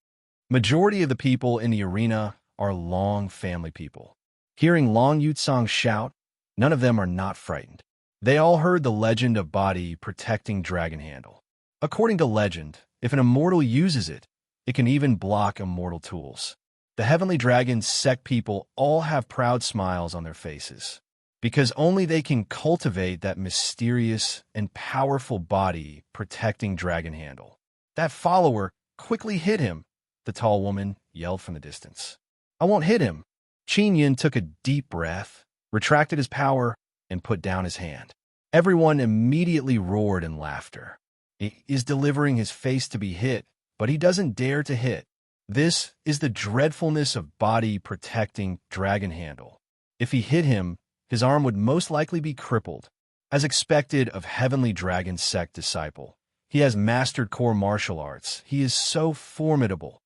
Majority of the people in the arena are Long family people. Hearing Long Yutsong shout, none of them are not frightened. They all heard the legend of Body Protecting Dragon Handle. According to legend, if an immortal uses it, it can even block immortal tools. The Heavenly Dragon Sect people all have proud smiles on their faces, because only they can cultivate that mysterious and powerful Body Protecting Dragon Handle. That follower quickly hit him, the tall woman yelled from the distance. I won't hit him. Qin Yin took a deep breath, retracted his power, and put down his hand. Everyone immediately roared in laughter. He is delivering his face to be hit, but he doesn't dare to hit. This is the dreadfulness of Body Protecting Dragon Handle. If he hit him, his arm would most likely be crippled. As expected of Heavenly Dragon Sect disciple, he has mastered core martial arts. He is so formidable.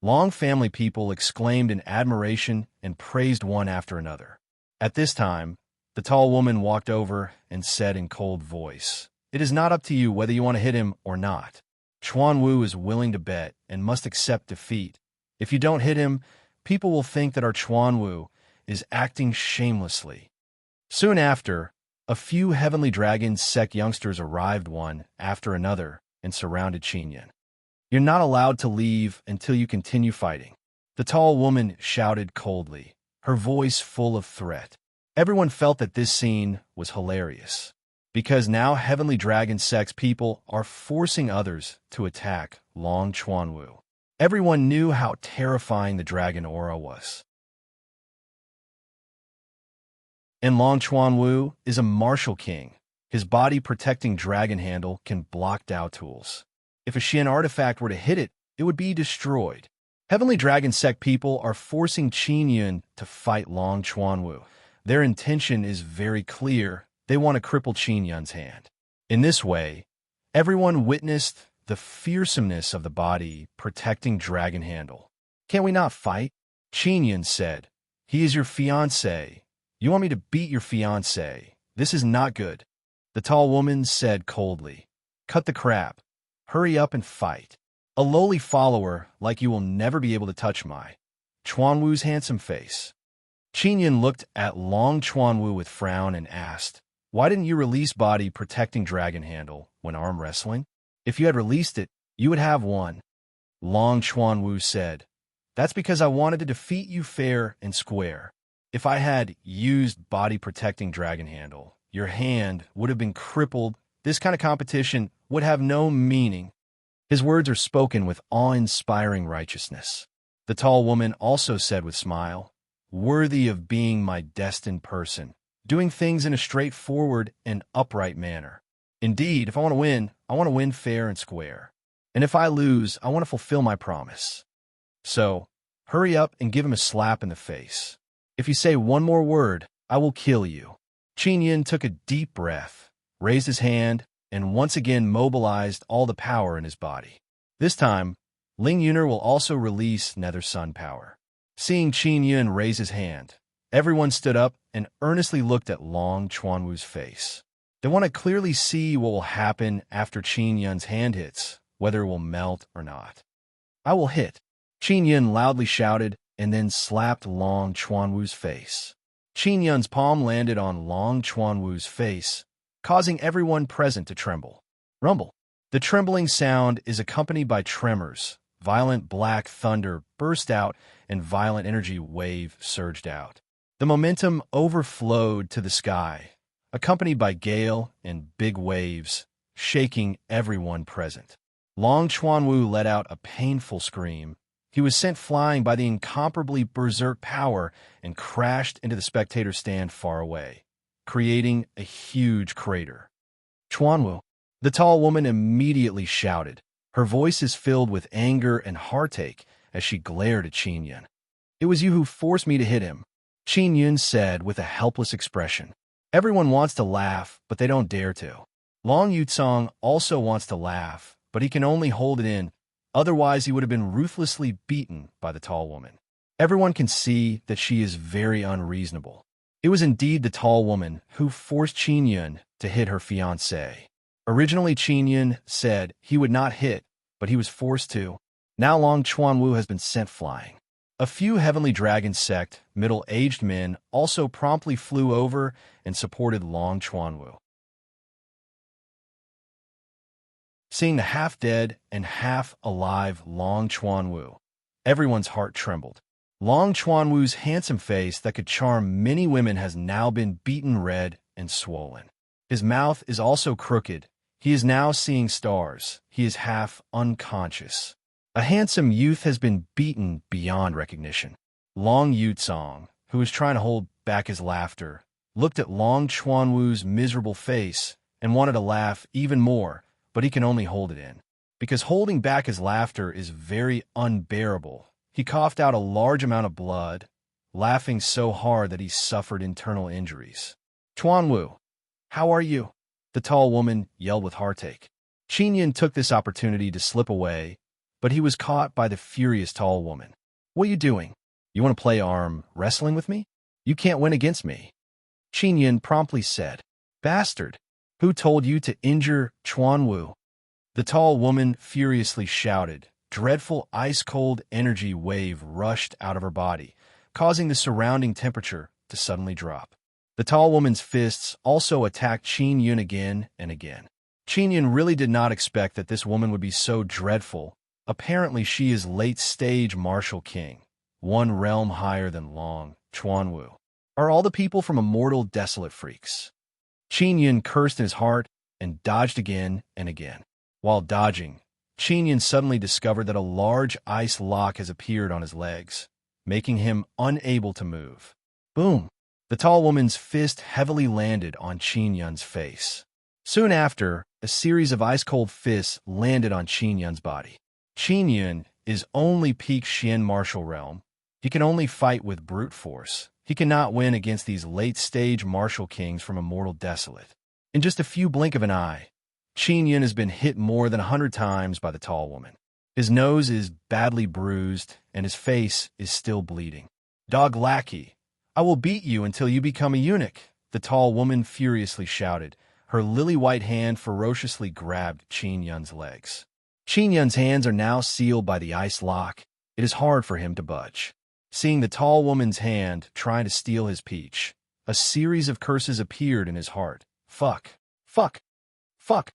Long family people exclaimed in admiration and praised one after another. At this time, the tall woman walked over and said in cold voice, it is not up to you whether you want to hit him or not. Chuan Wu is willing to bet and must accept defeat. If you don't hit him, people will think that our Chuan Wu is acting shamelessly. Soon after, a few Heavenly Dragon Sect youngsters arrived one after another and surrounded Qin Yin. You're not allowed to leave until you continue fighting. The tall woman shouted coldly, her voice full of threat. Everyone felt that this scene was hilarious, because now Heavenly Dragon Sect's people are forcing others to attack Long Chuan Wu. Everyone knew how terrifying the dragon aura was. And Long Chuan Wu is a martial king. His Body Protecting Dragon Handle can block Dao tools. If a Shin artifact were to hit it, it would be destroyed. Heavenly Dragon Sect people are forcing Qin Yin to fight Long Chuan Wu. Their intention is very clear. They want to cripple Qin Yun's hand. In this way, everyone witnessed the fearsomeness of the Body Protecting Dragon Handle. Can we not fight? Qin Yun said. He is your fiancé. You want me to beat your fiancé? This is not good. The tall woman said coldly. Cut the crap. Hurry up and fight. A lowly follower like you will never be able to touch my Chuan Wu's handsome face. Qin Yin looked at Long Chuan Wu with frown and asked, why didn't you release Body Protecting Dragon Handle when arm wrestling? If you had released it, you would have won. Long Chuan Wu said, that's because I wanted to defeat you fair and square. If I had used Body Protecting Dragon Handle, your hand would have been crippled. This kind of competition would have no meaning. His words are spoken with awe-inspiring righteousness. The tall woman also said with smile, worthy of being my destined person, doing things in a straightforward and upright manner. Indeed, if I want to win fair and square. And if I lose, I want to fulfill my promise. So, hurry up and give him a slap in the face. If you say one more word, I will kill you. Qin Yin took a deep breath, raised his hand, and once again mobilized all the power in his body. This time, Ling Yuner will also release Nether Sun power. Seeing Qin Yin raise his hand, everyone stood up and earnestly looked at Long Chuanwu's face. They want to clearly see what will happen after Qin Yin's hand hits, whether it will melt or not. I will hit, Qin Yin loudly shouted, and then slapped Long Chuanwu's face. Qin Yin's palm landed on Long Chuanwu's face, causing everyone present to tremble. Rumble. The trembling sound is accompanied by tremors. Violent black thunder burst out and violent energy wave surged out. The momentum overflowed to the sky, accompanied by gale and big waves, shaking everyone present. Long Chuanwu let out a painful scream. He was sent flying by the incomparably berserk power and crashed into the spectator stand far away, creating a huge crater. Chuanwu, the tall woman immediately shouted. Her voice is filled with anger and heartache as she glared at Qin Yin. It was you who forced me to hit him, Qin Yin said with a helpless expression. Everyone wants to laugh, but they don't dare to. Long Yutsong also wants to laugh, but he can only hold it in. Otherwise, he would have been ruthlessly beaten by the tall woman. Everyone can see that she is very unreasonable. It was indeed the tall woman who forced Qin Yin to hit her fiancé. Originally, Qin Yin said he would not hit, but he was forced to. Now Long Chuanwu has been sent flying. A few Heavenly Dragon sect, middle-aged men also promptly flew over and supported Long Chuanwu. Seeing the half-dead and half-alive Long Chuanwu, everyone's heart trembled. Long Chuanwu's handsome face that could charm many women has now been beaten red and swollen. His mouth is also crooked. He is now seeing stars. He is half unconscious. A handsome youth has been beaten beyond recognition. Long Yutsong, who was trying to hold back his laughter, looked at Long Chuanwu's miserable face and wanted to laugh even more, but he can only hold it in. Because holding back his laughter is very unbearable, he coughed out a large amount of blood, laughing so hard that he suffered internal injuries. Chuanwu, how are you? The tall woman yelled with heartache. Qin Yin took this opportunity to slip away, but he was caught by the furious tall woman. What are you doing? You want to play arm wrestling with me? You can't win against me. Qin Yin promptly said, Bastard, who told you to injure Chuanwu? The tall woman furiously shouted. Dreadful ice-cold energy wave rushed out of her body, causing the surrounding temperature to suddenly drop. The tall woman's fists also attacked Qin Yin again and again. Qin Yin really did not expect that this woman would be so dreadful. Apparently she is late-stage martial king, one realm higher than Long Chuanwu. Are all the people from Immortal desolate freaks? Qin Yin cursed in his heart and dodged again and again. While dodging, Qin Yin suddenly discovered that a large ice lock has appeared on his legs, making him unable to move. Boom! The tall woman's fist heavily landed on Qin Yin's face. Soon after, a series of ice-cold fists landed on Qin Yin's body. Qin Yin is only peak Xian martial realm. He can only fight with brute force. He cannot win against these late-stage martial kings from Immortal Desolate. In just a few blink of an eye, Qin Yin has been hit more than 100 times by the tall woman. His nose is badly bruised, and his face is still bleeding. Dog lackey, I will beat you until you become a eunuch, the tall woman furiously shouted. Her lily-white hand ferociously grabbed Qin Yin's legs. Qin Yin's hands are now sealed by the ice lock. It is hard for him to budge. Seeing the tall woman's hand trying to steal his peach, a series of curses appeared in his heart. Fuck. Fuck. Fuck.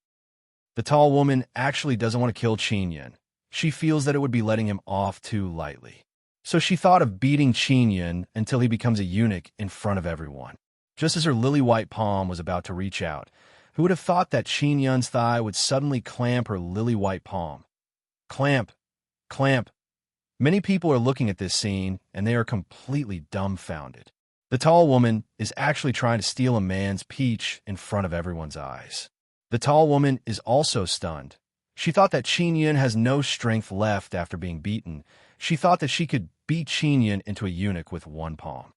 The tall woman actually doesn't want to kill Qin Yin. She feels that it would be letting him off too lightly. So she thought of beating Qin Yin until he becomes a eunuch in front of everyone. Just as her lily-white palm was about to reach out, who would have thought that Qin Yin's thigh would suddenly clamp her lily-white palm? Clamp. Clamp. Many people are looking at this scene, and they are completely dumbfounded. The tall woman is actually trying to steal a man's peach in front of everyone's eyes. The tall woman is also stunned. She thought that Qin Yun has no strength left after being beaten. She thought that she could beat Qin Yun into a eunuch with one palm.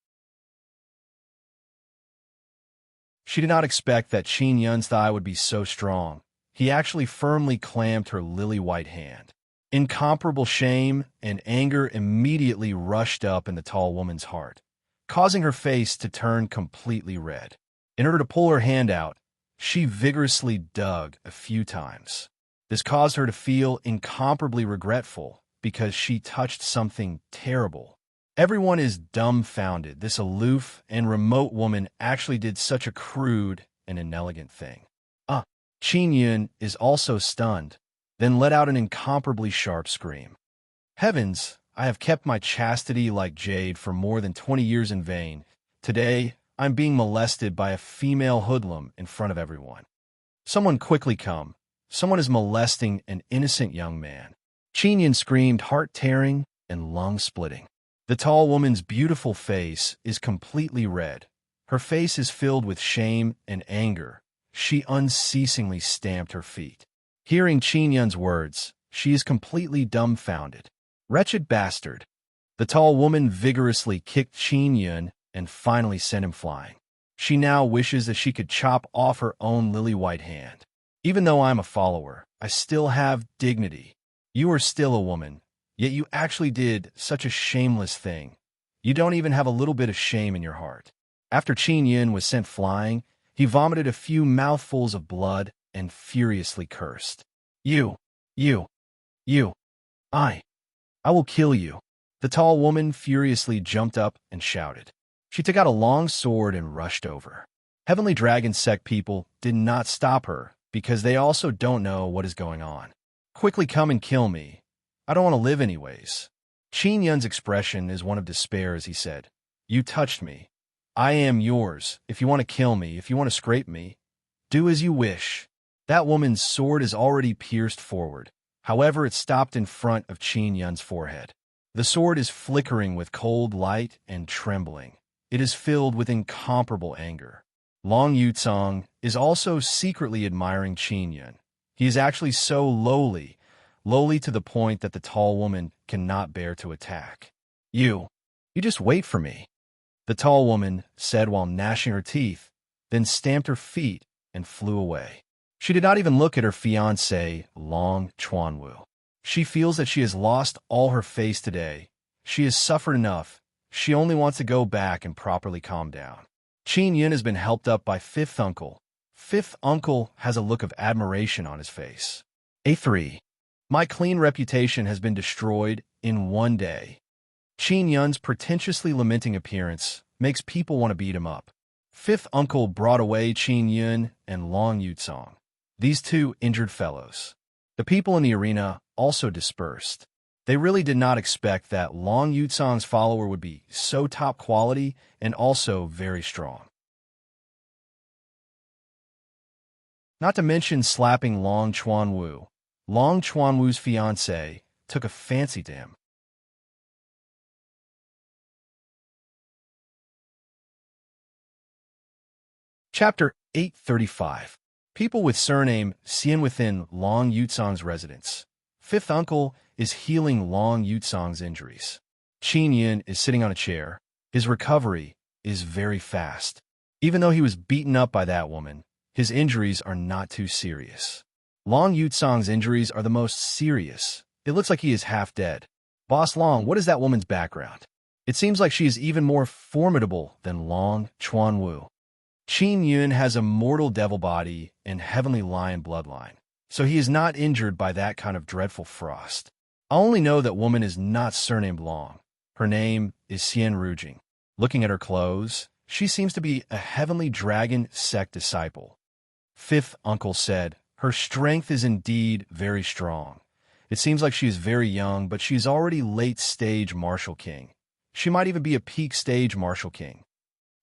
She did not expect that Qin Yun's thigh would be so strong. He actually firmly clamped her lily-white hand. Incomparable shame and anger immediately rushed up in the tall woman's heart, causing her face to turn completely red. In order to pull her hand out, she vigorously dug a few times. This caused her to feel incomparably regretful because she touched something terrible. Everyone is dumbfounded. This aloof and remote woman actually did such a crude and inelegant thing. Qin Yun is also stunned, then let out an incomparably sharp scream. Heavens, I have kept my chastity like jade for more than 20 years in vain. Today, I'm being molested by a female hoodlum in front of everyone. Someone quickly come. Someone is molesting an innocent young man. Qin Yun screamed, heart-tearing and lung-splitting. The tall woman's beautiful face is completely red. Her face is filled with shame and anger. She unceasingly stamped her feet. Hearing Qin Yun's words, she is completely dumbfounded. Wretched bastard! The tall woman vigorously kicked Qin Yun and finally sent him flying. She now wishes that she could chop off her own lily-white hand. Even though I'm a follower, I still have dignity. You are still a woman, yet you actually did such a shameless thing. You don't even have a little bit of shame in your heart. After Qin Yun was sent flying, he vomited a few mouthfuls of blood and furiously cursed. You, I will kill you. The tall woman furiously jumped up and shouted. She took out a long sword and rushed over. Heavenly Dragon Sect people did not stop her because they also don't know what is going on. Quickly come and kill me. I don't want to live anyways. Qin Yun's expression is one of despair as he said, You touched me. I am yours. If you want to kill me, if you want to scrape me, do as you wish. That woman's sword is already pierced forward. However, it stopped in front of Qin Yun's forehead. The sword is flickering with cold light and trembling. It is filled with incomparable anger. Long Yutsong is also secretly admiring Qin Yun. He is actually so lowly to the point that the tall woman cannot bear to attack. You just wait for me, the tall woman said while gnashing her teeth, then stamped her feet and flew away. She did not even look at her fiancé, Long Chuanwu. She feels that she has lost all her face today. She has suffered enough. She only wants to go back and properly calm down. Qin Yun has been helped up by Fifth Uncle. Fifth Uncle has a look of admiration on his face. A3. My clean reputation has been destroyed in one day. Qin Yun's pretentiously lamenting appearance makes people want to beat him up. Fifth Uncle brought away Qin Yun and Long Yutsong, these two injured fellows. The people in the arena also dispersed. They really did not expect that Long Yutsong's follower would be so top quality and also very strong. Not to mention slapping Long Chuanwu. Long Chuanwu's fiancé took a fancy to him. Chapter 835. People with surname Xian within Long Yutsong's residence. Fifth Uncle is healing Long Yutsong's injuries. Qin Yun is sitting on a chair. His recovery is very fast. Even though he was beaten up by that woman, his injuries are not too serious. Long Yutsong's injuries are the most serious. It looks like he is half dead. Boss Long, what is that woman's background? It seems like she is even more formidable than Long Chuanwu. Qin Yun has a mortal devil body and heavenly lion bloodline, so he is not injured by that kind of dreadful frost. I only know that woman is not surnamed Long. Her name is Xian Rujing. Looking at her clothes, she seems to be a heavenly dragon sect disciple. Fifth Uncle said, her strength is indeed very strong. It seems like she is very young, but she is already late-stage Martial King. She might even be a peak stage Martial King.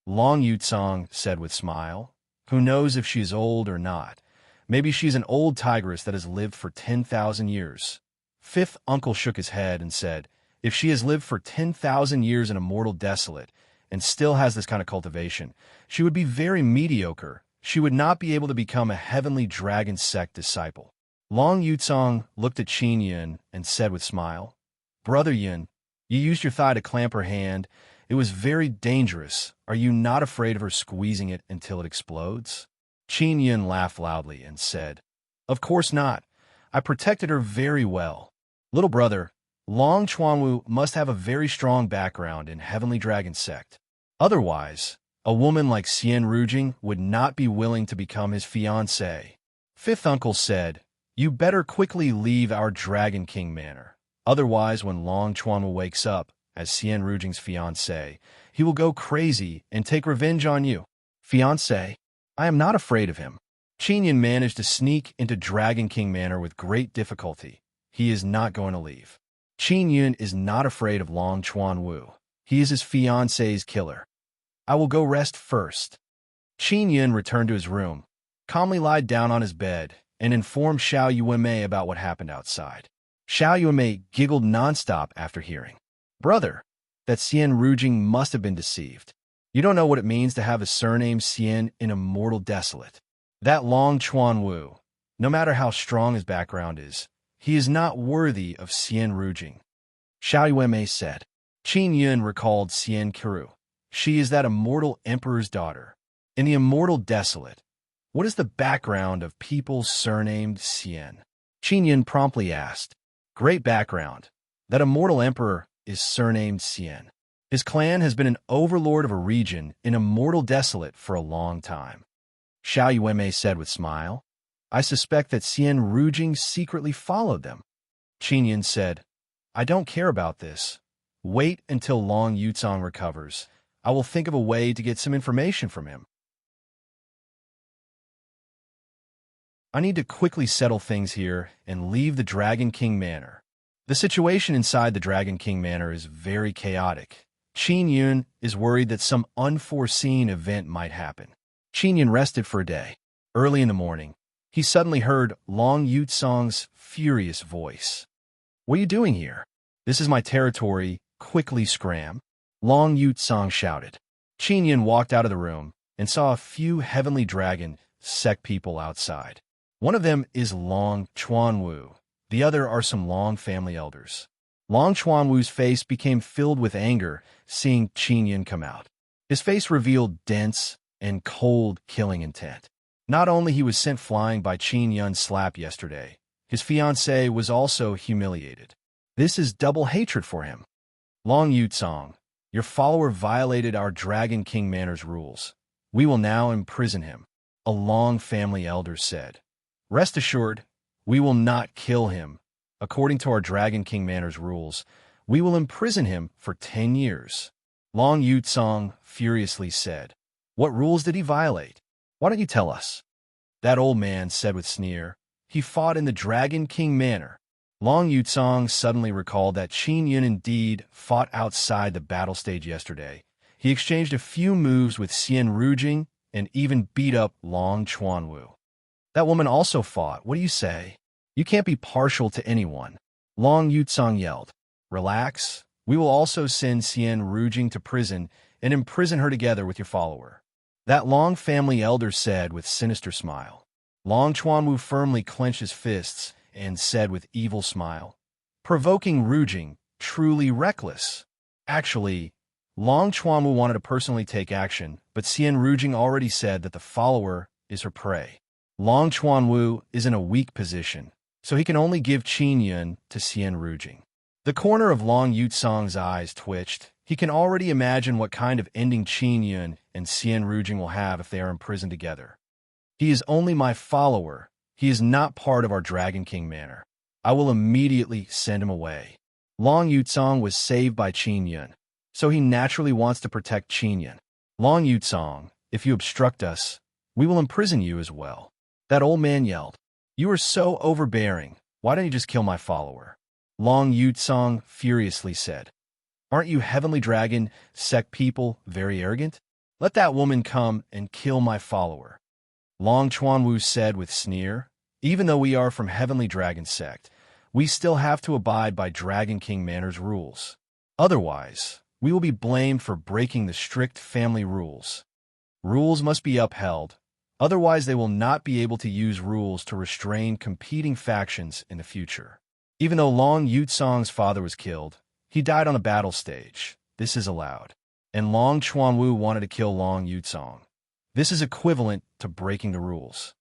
Long Yutsong said with smile, who knows if she is old or not. Maybe she's an old tigress that has lived for 10,000 years. Fifth Uncle shook his head and said, if she has lived for 10,000 years in a mortal desolate and still has this kind of cultivation, she would be very mediocre. she would not be able to become a heavenly dragon sect disciple. Long Yutsong looked at Qin Yun and said with smile, "Brother Yun, you used your thigh to clamp her hand. It was very dangerous. Are you not afraid of her squeezing it until it explodes?" Qin Yun laughed loudly and said, "Of course not. I protected her very well. Little brother, Long Chuanwu must have a very strong background in Heavenly Dragon Sect. Otherwise, a woman like Xian Rujing would not be willing to become his fiancée." Fifth uncle said, "You better quickly leave our Dragon King manor. Otherwise, when Long Chuanwu wakes up as Xian Rujing's fiancée, he will go crazy and take revenge on you." "Fiancé? I am not afraid of him." Qin Yun managed to sneak into Dragon King manor with great difficulty. He is not going to leave. Qin Yun is not afraid of Long Chuanwu. He is his fiancée's killer. "I will go rest first." Qin Yun returned to his room, calmly lied down on his bed, and informed Xiao Yuanmei about what happened outside. Xiao Yuanmei giggled nonstop after hearing. "Brother, that Xian Rujing must have been deceived. You don't know what it means to have a surname Xian in Immortal Desolate. That Long Chuanwu, no matter how strong his background is, he is not worthy of Xian Rujing." Xiao Yuanmei said. Qin Yun recalled Xian Kiru. She is that immortal emperor's daughter. In the Immortal Desolate, what is the background of people surnamed Xian? Qin Yun promptly asked. "Great background. That immortal emperor is surnamed Xian. His clan has been an overlord of a region in Immortal Desolate for a long time." Xiao Yuanmei said with smile, "I suspect that Xian Rujing secretly followed them." Qin Yun said, "I don't care about this. Wait until Long Yutsong recovers. I will think of a way to get some information from him. I need to quickly settle things here and leave the Dragon King Manor." The situation inside the Dragon King Manor is very chaotic. Qin Yun is worried that some unforeseen event might happen. Qin Yun rested for a day. Early in the morning, he suddenly heard Long Yutsong's furious voice. "What are you doing here? This is my territory. Quickly scram." Long Yutsong shouted. Qin Yun walked out of the room and saw a few Heavenly Dragon sect people outside. One of them is Long Chuanwu. The other are some Long family elders. Long Chuanwu's face became filled with anger seeing Qin Yun come out. His face revealed dense and cold killing intent. Not only he was sent flying by Qin Yun's slap yesterday, his fiancée was also humiliated. This is double hatred for him. "Long Yutsong, your follower violated our Dragon King Manor's rules. We will now imprison him," a Long family elder said. "Rest assured, we will not kill him. According to our Dragon King Manor's rules, we will imprison him for 10 years. Long Yutsong furiously said. "What rules did he violate? Why don't you tell us?" That old man said with sneer. "He fought in the Dragon King Manor." Long Yutsong suddenly recalled that Qin Yun indeed fought outside the battle stage yesterday. He exchanged a few moves with Xian Rujing and even beat up Long Chuanwu. "That woman also fought. What do you say? You can't be partial to anyone." Long Yutsong yelled. "Relax. We will also send Xian Rujing to prison and imprison her together with your follower." That Long family elder said with sinister smile. Long Chuanwu firmly clenched his fists and said with evil smile, "Provoking Rujing, truly reckless." Actually, Long Chuanwu wanted to personally take action, but Xian Rujing already said that the follower is her prey. Long Chuanwu is in a weak position, so he can only give Qin Yun to Xian Rujing. The corner of Long Yutsong's eyes twitched. He can already imagine what kind of ending Qin Yun and Xian Rujing will have if they are imprisoned together. "He is only my follower. He is not part of our Dragon King Manor. I will immediately send him away." Long Yutsong was saved by Qin Yun, so he naturally wants to protect Qin Yun. "Long Yutsong, if you obstruct us, we will imprison you as well." That old man yelled. "You are so overbearing. Why don't you just kill my follower?" Long Yutsong furiously said. "Aren't you Heavenly Dragon sect people very arrogant? Let that woman come and kill my follower." Long Chuanwu said with sneer, "Even though we are from Heavenly Dragon sect, we still have to abide by Dragon King Manor's rules. Otherwise, we will be blamed for breaking the strict family rules. Rules must be upheld, Otherwise, they will not be able to use rules to restrain competing factions in the future. Even though Long Yutsong's father was killed, he died on a battle stage. This is allowed. And Long Chuanwu wanted to kill Long Yutsong. This is equivalent to breaking the rules.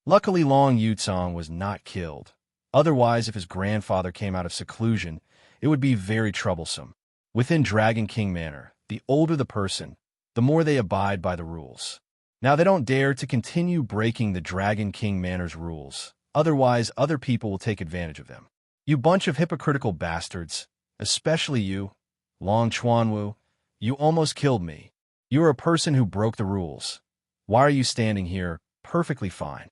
Luckily, Long Yutsong was not killed. Otherwise, if his grandfather came out of seclusion, it would be very troublesome. Within Dragon King Manor, the older the person, the more they abide by the rules. Now they don't dare to continue breaking the Dragon King Manor's rules. Otherwise, other people will take advantage of them. You bunch of hypocritical bastards, especially you, Long Chuanwu, you almost killed me. You are a person who broke the rules. Why are you standing here? Perfectly fine.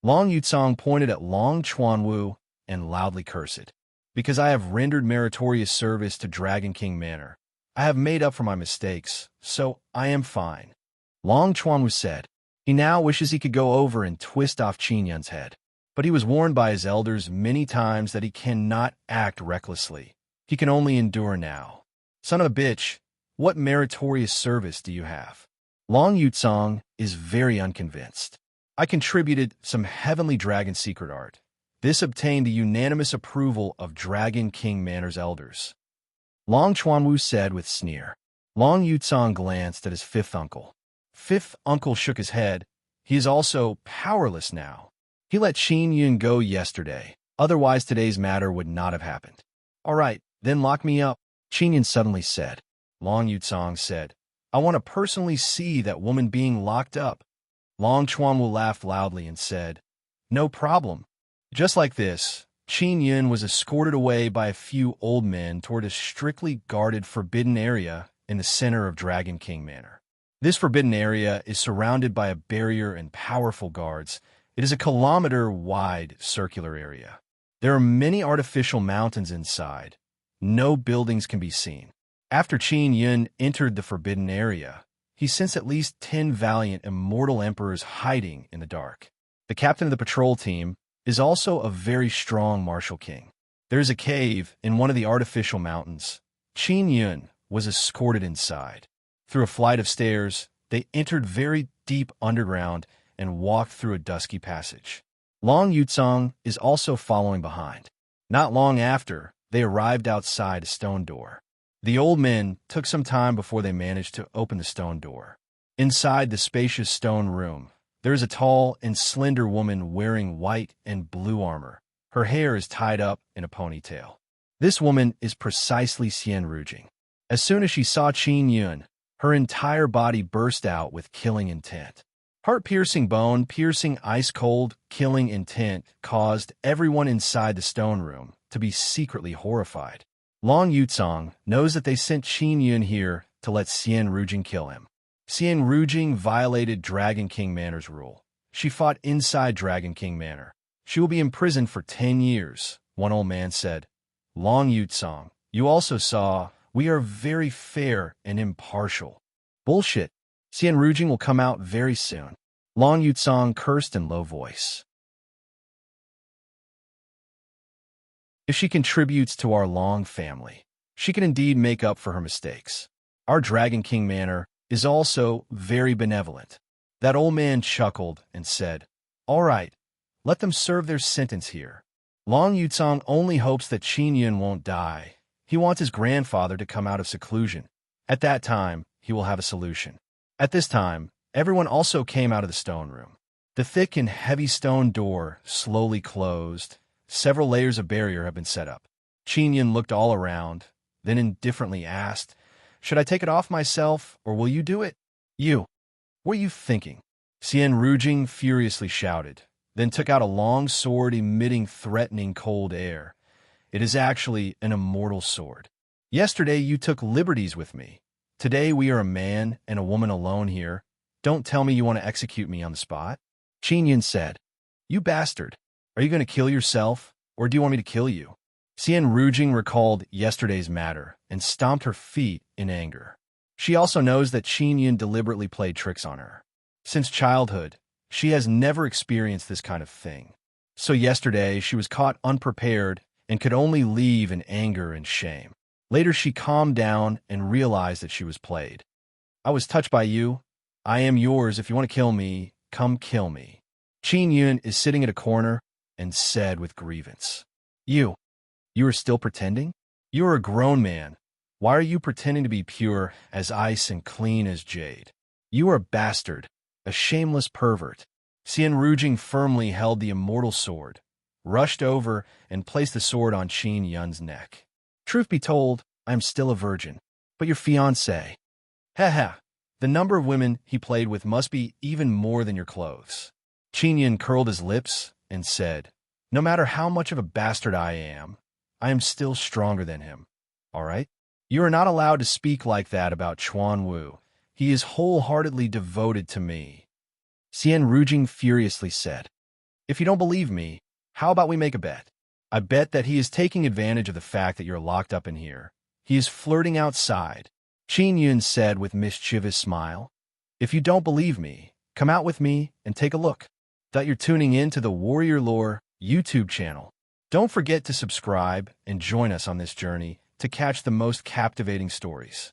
Long Yutsong pointed at Long Chuanwu and loudly cursed. Because I have rendered meritorious service to Dragon King Manor, I have made up for my mistakes, so I am fine. Long Chuanwu said. He now wishes he could go over and twist off Qin Yun's head. But he was warned by his elders many times that he cannot act recklessly. He can only endure now. Son of a bitch, what meritorious service do you have? Long Yutsong is very unconvinced. I contributed some heavenly dragon secret art. This obtained the unanimous approval of Dragon King Manor's elders. Long Chuanwu said with sneer. Long Yutsong glanced at his fifth uncle. Fifth uncle shook his head. He is also powerless now. He let Qin Yun go yesterday. Otherwise, today's matter would not have happened. All right, then lock me up, Qin Yun suddenly said. Long Yutsong said, I want to personally see that woman being locked up. Long Chuanwu laughed loudly and said, No problem. Just like this, Qin Yun was escorted away by a few old men toward a strictly guarded forbidden area in the center of Dragon King Manor. This forbidden area is surrounded by a barrier and powerful guards. It is a kilometer-wide circular area. There are many artificial mountains inside. No buildings can be seen. After Qin Yun entered the forbidden area, he sensed at least 10 valiant immortal emperors hiding in the dark. The captain of the patrol team is also a very strong martial king. There is a cave in one of the artificial mountains. Qin Yun was escorted inside. Through a flight of stairs, they entered very deep underground and walked through a dusky passage. Long Yutsong is also following behind. Not long after, they arrived outside a stone door. The old men took some time before they managed to open the stone door. Inside the spacious stone room, there is a tall and slender woman wearing white and blue armor. Her hair is tied up in a ponytail. This woman is precisely Xian Rujing. As soon as she saw Qin Yun, her entire body burst out with killing intent. Heart-piercing, bone-piercing, ice-cold, killing intent caused everyone inside the stone room to be secretly horrified. Long Yutsong knows that they sent Qin Yun here to let Xian Rujing kill him. Xian Rujing violated Dragon King Manor's rule. She fought inside Dragon King Manor. She will be imprisoned for 10 years, one old man said. Long Yutsong, you also saw, we are very fair and impartial. Bullshit. Xian Rujing will come out very soon. Long Yutsong cursed in low voice. If she contributes to our Long family, she can indeed make up for her mistakes. Our Dragon King Manor is also very benevolent. That old man chuckled and said, All right, let them serve their sentence here. Long Yutsong only hopes that Qin Yun won't die. He wants his grandfather to come out of seclusion. At that time, he will have a solution. At this time, everyone also came out of the stone room. The thick and heavy stone door slowly closed. Several layers of barrier have been set up. Qin Yun looked all around, then indifferently asked, Should I take it off myself, or will you do it? You. What are you thinking? Xian Rujing furiously shouted, then took out a long sword emitting threatening cold air. It is actually an immortal sword. Yesterday you took liberties with me. Today we are a man and a woman alone here. Don't tell me you want to execute me on the spot. Qin Yun said, You bastard. Are you going to kill yourself, or do you want me to kill you? Xian Rujing recalled yesterday's matter and stomped her feet in anger. She also knows that Qin Yun deliberately played tricks on her. Since childhood, she has never experienced this kind of thing. So yesterday, she was caught unprepared and could only leave in anger and shame. Later, she calmed down and realized that she was played. I was touched by you. I am yours. If you want to kill me, come kill me. Qin Yun is sitting at a corner and said with grievance, You are still pretending? You are a grown man. Why are you pretending to be pure as ice and clean as jade? You are a bastard, a shameless pervert. Xian Rujing firmly held the immortal sword, rushed over, and placed the sword on Qin Yun's neck. Truth be told, I am still a virgin. But your fiancé. Ha. The number of women he played with must be even more than your clothes. Qin Yun curled his lips and said, No matter how much of a bastard I am still stronger than him. All right? You are not allowed to speak like that about Chuan Wu. He is wholeheartedly devoted to me. Xian Rujing furiously said, If you don't believe me, how about we make a bet? I bet that he is taking advantage of the fact that you're locked up in here. He is flirting outside. Qin Yun said with mischievous smile, If you don't believe me, come out with me and take a look. That you're tuning in to the Warrior Lore YouTube channel. Don't forget to subscribe and join us on this journey to catch the most captivating stories.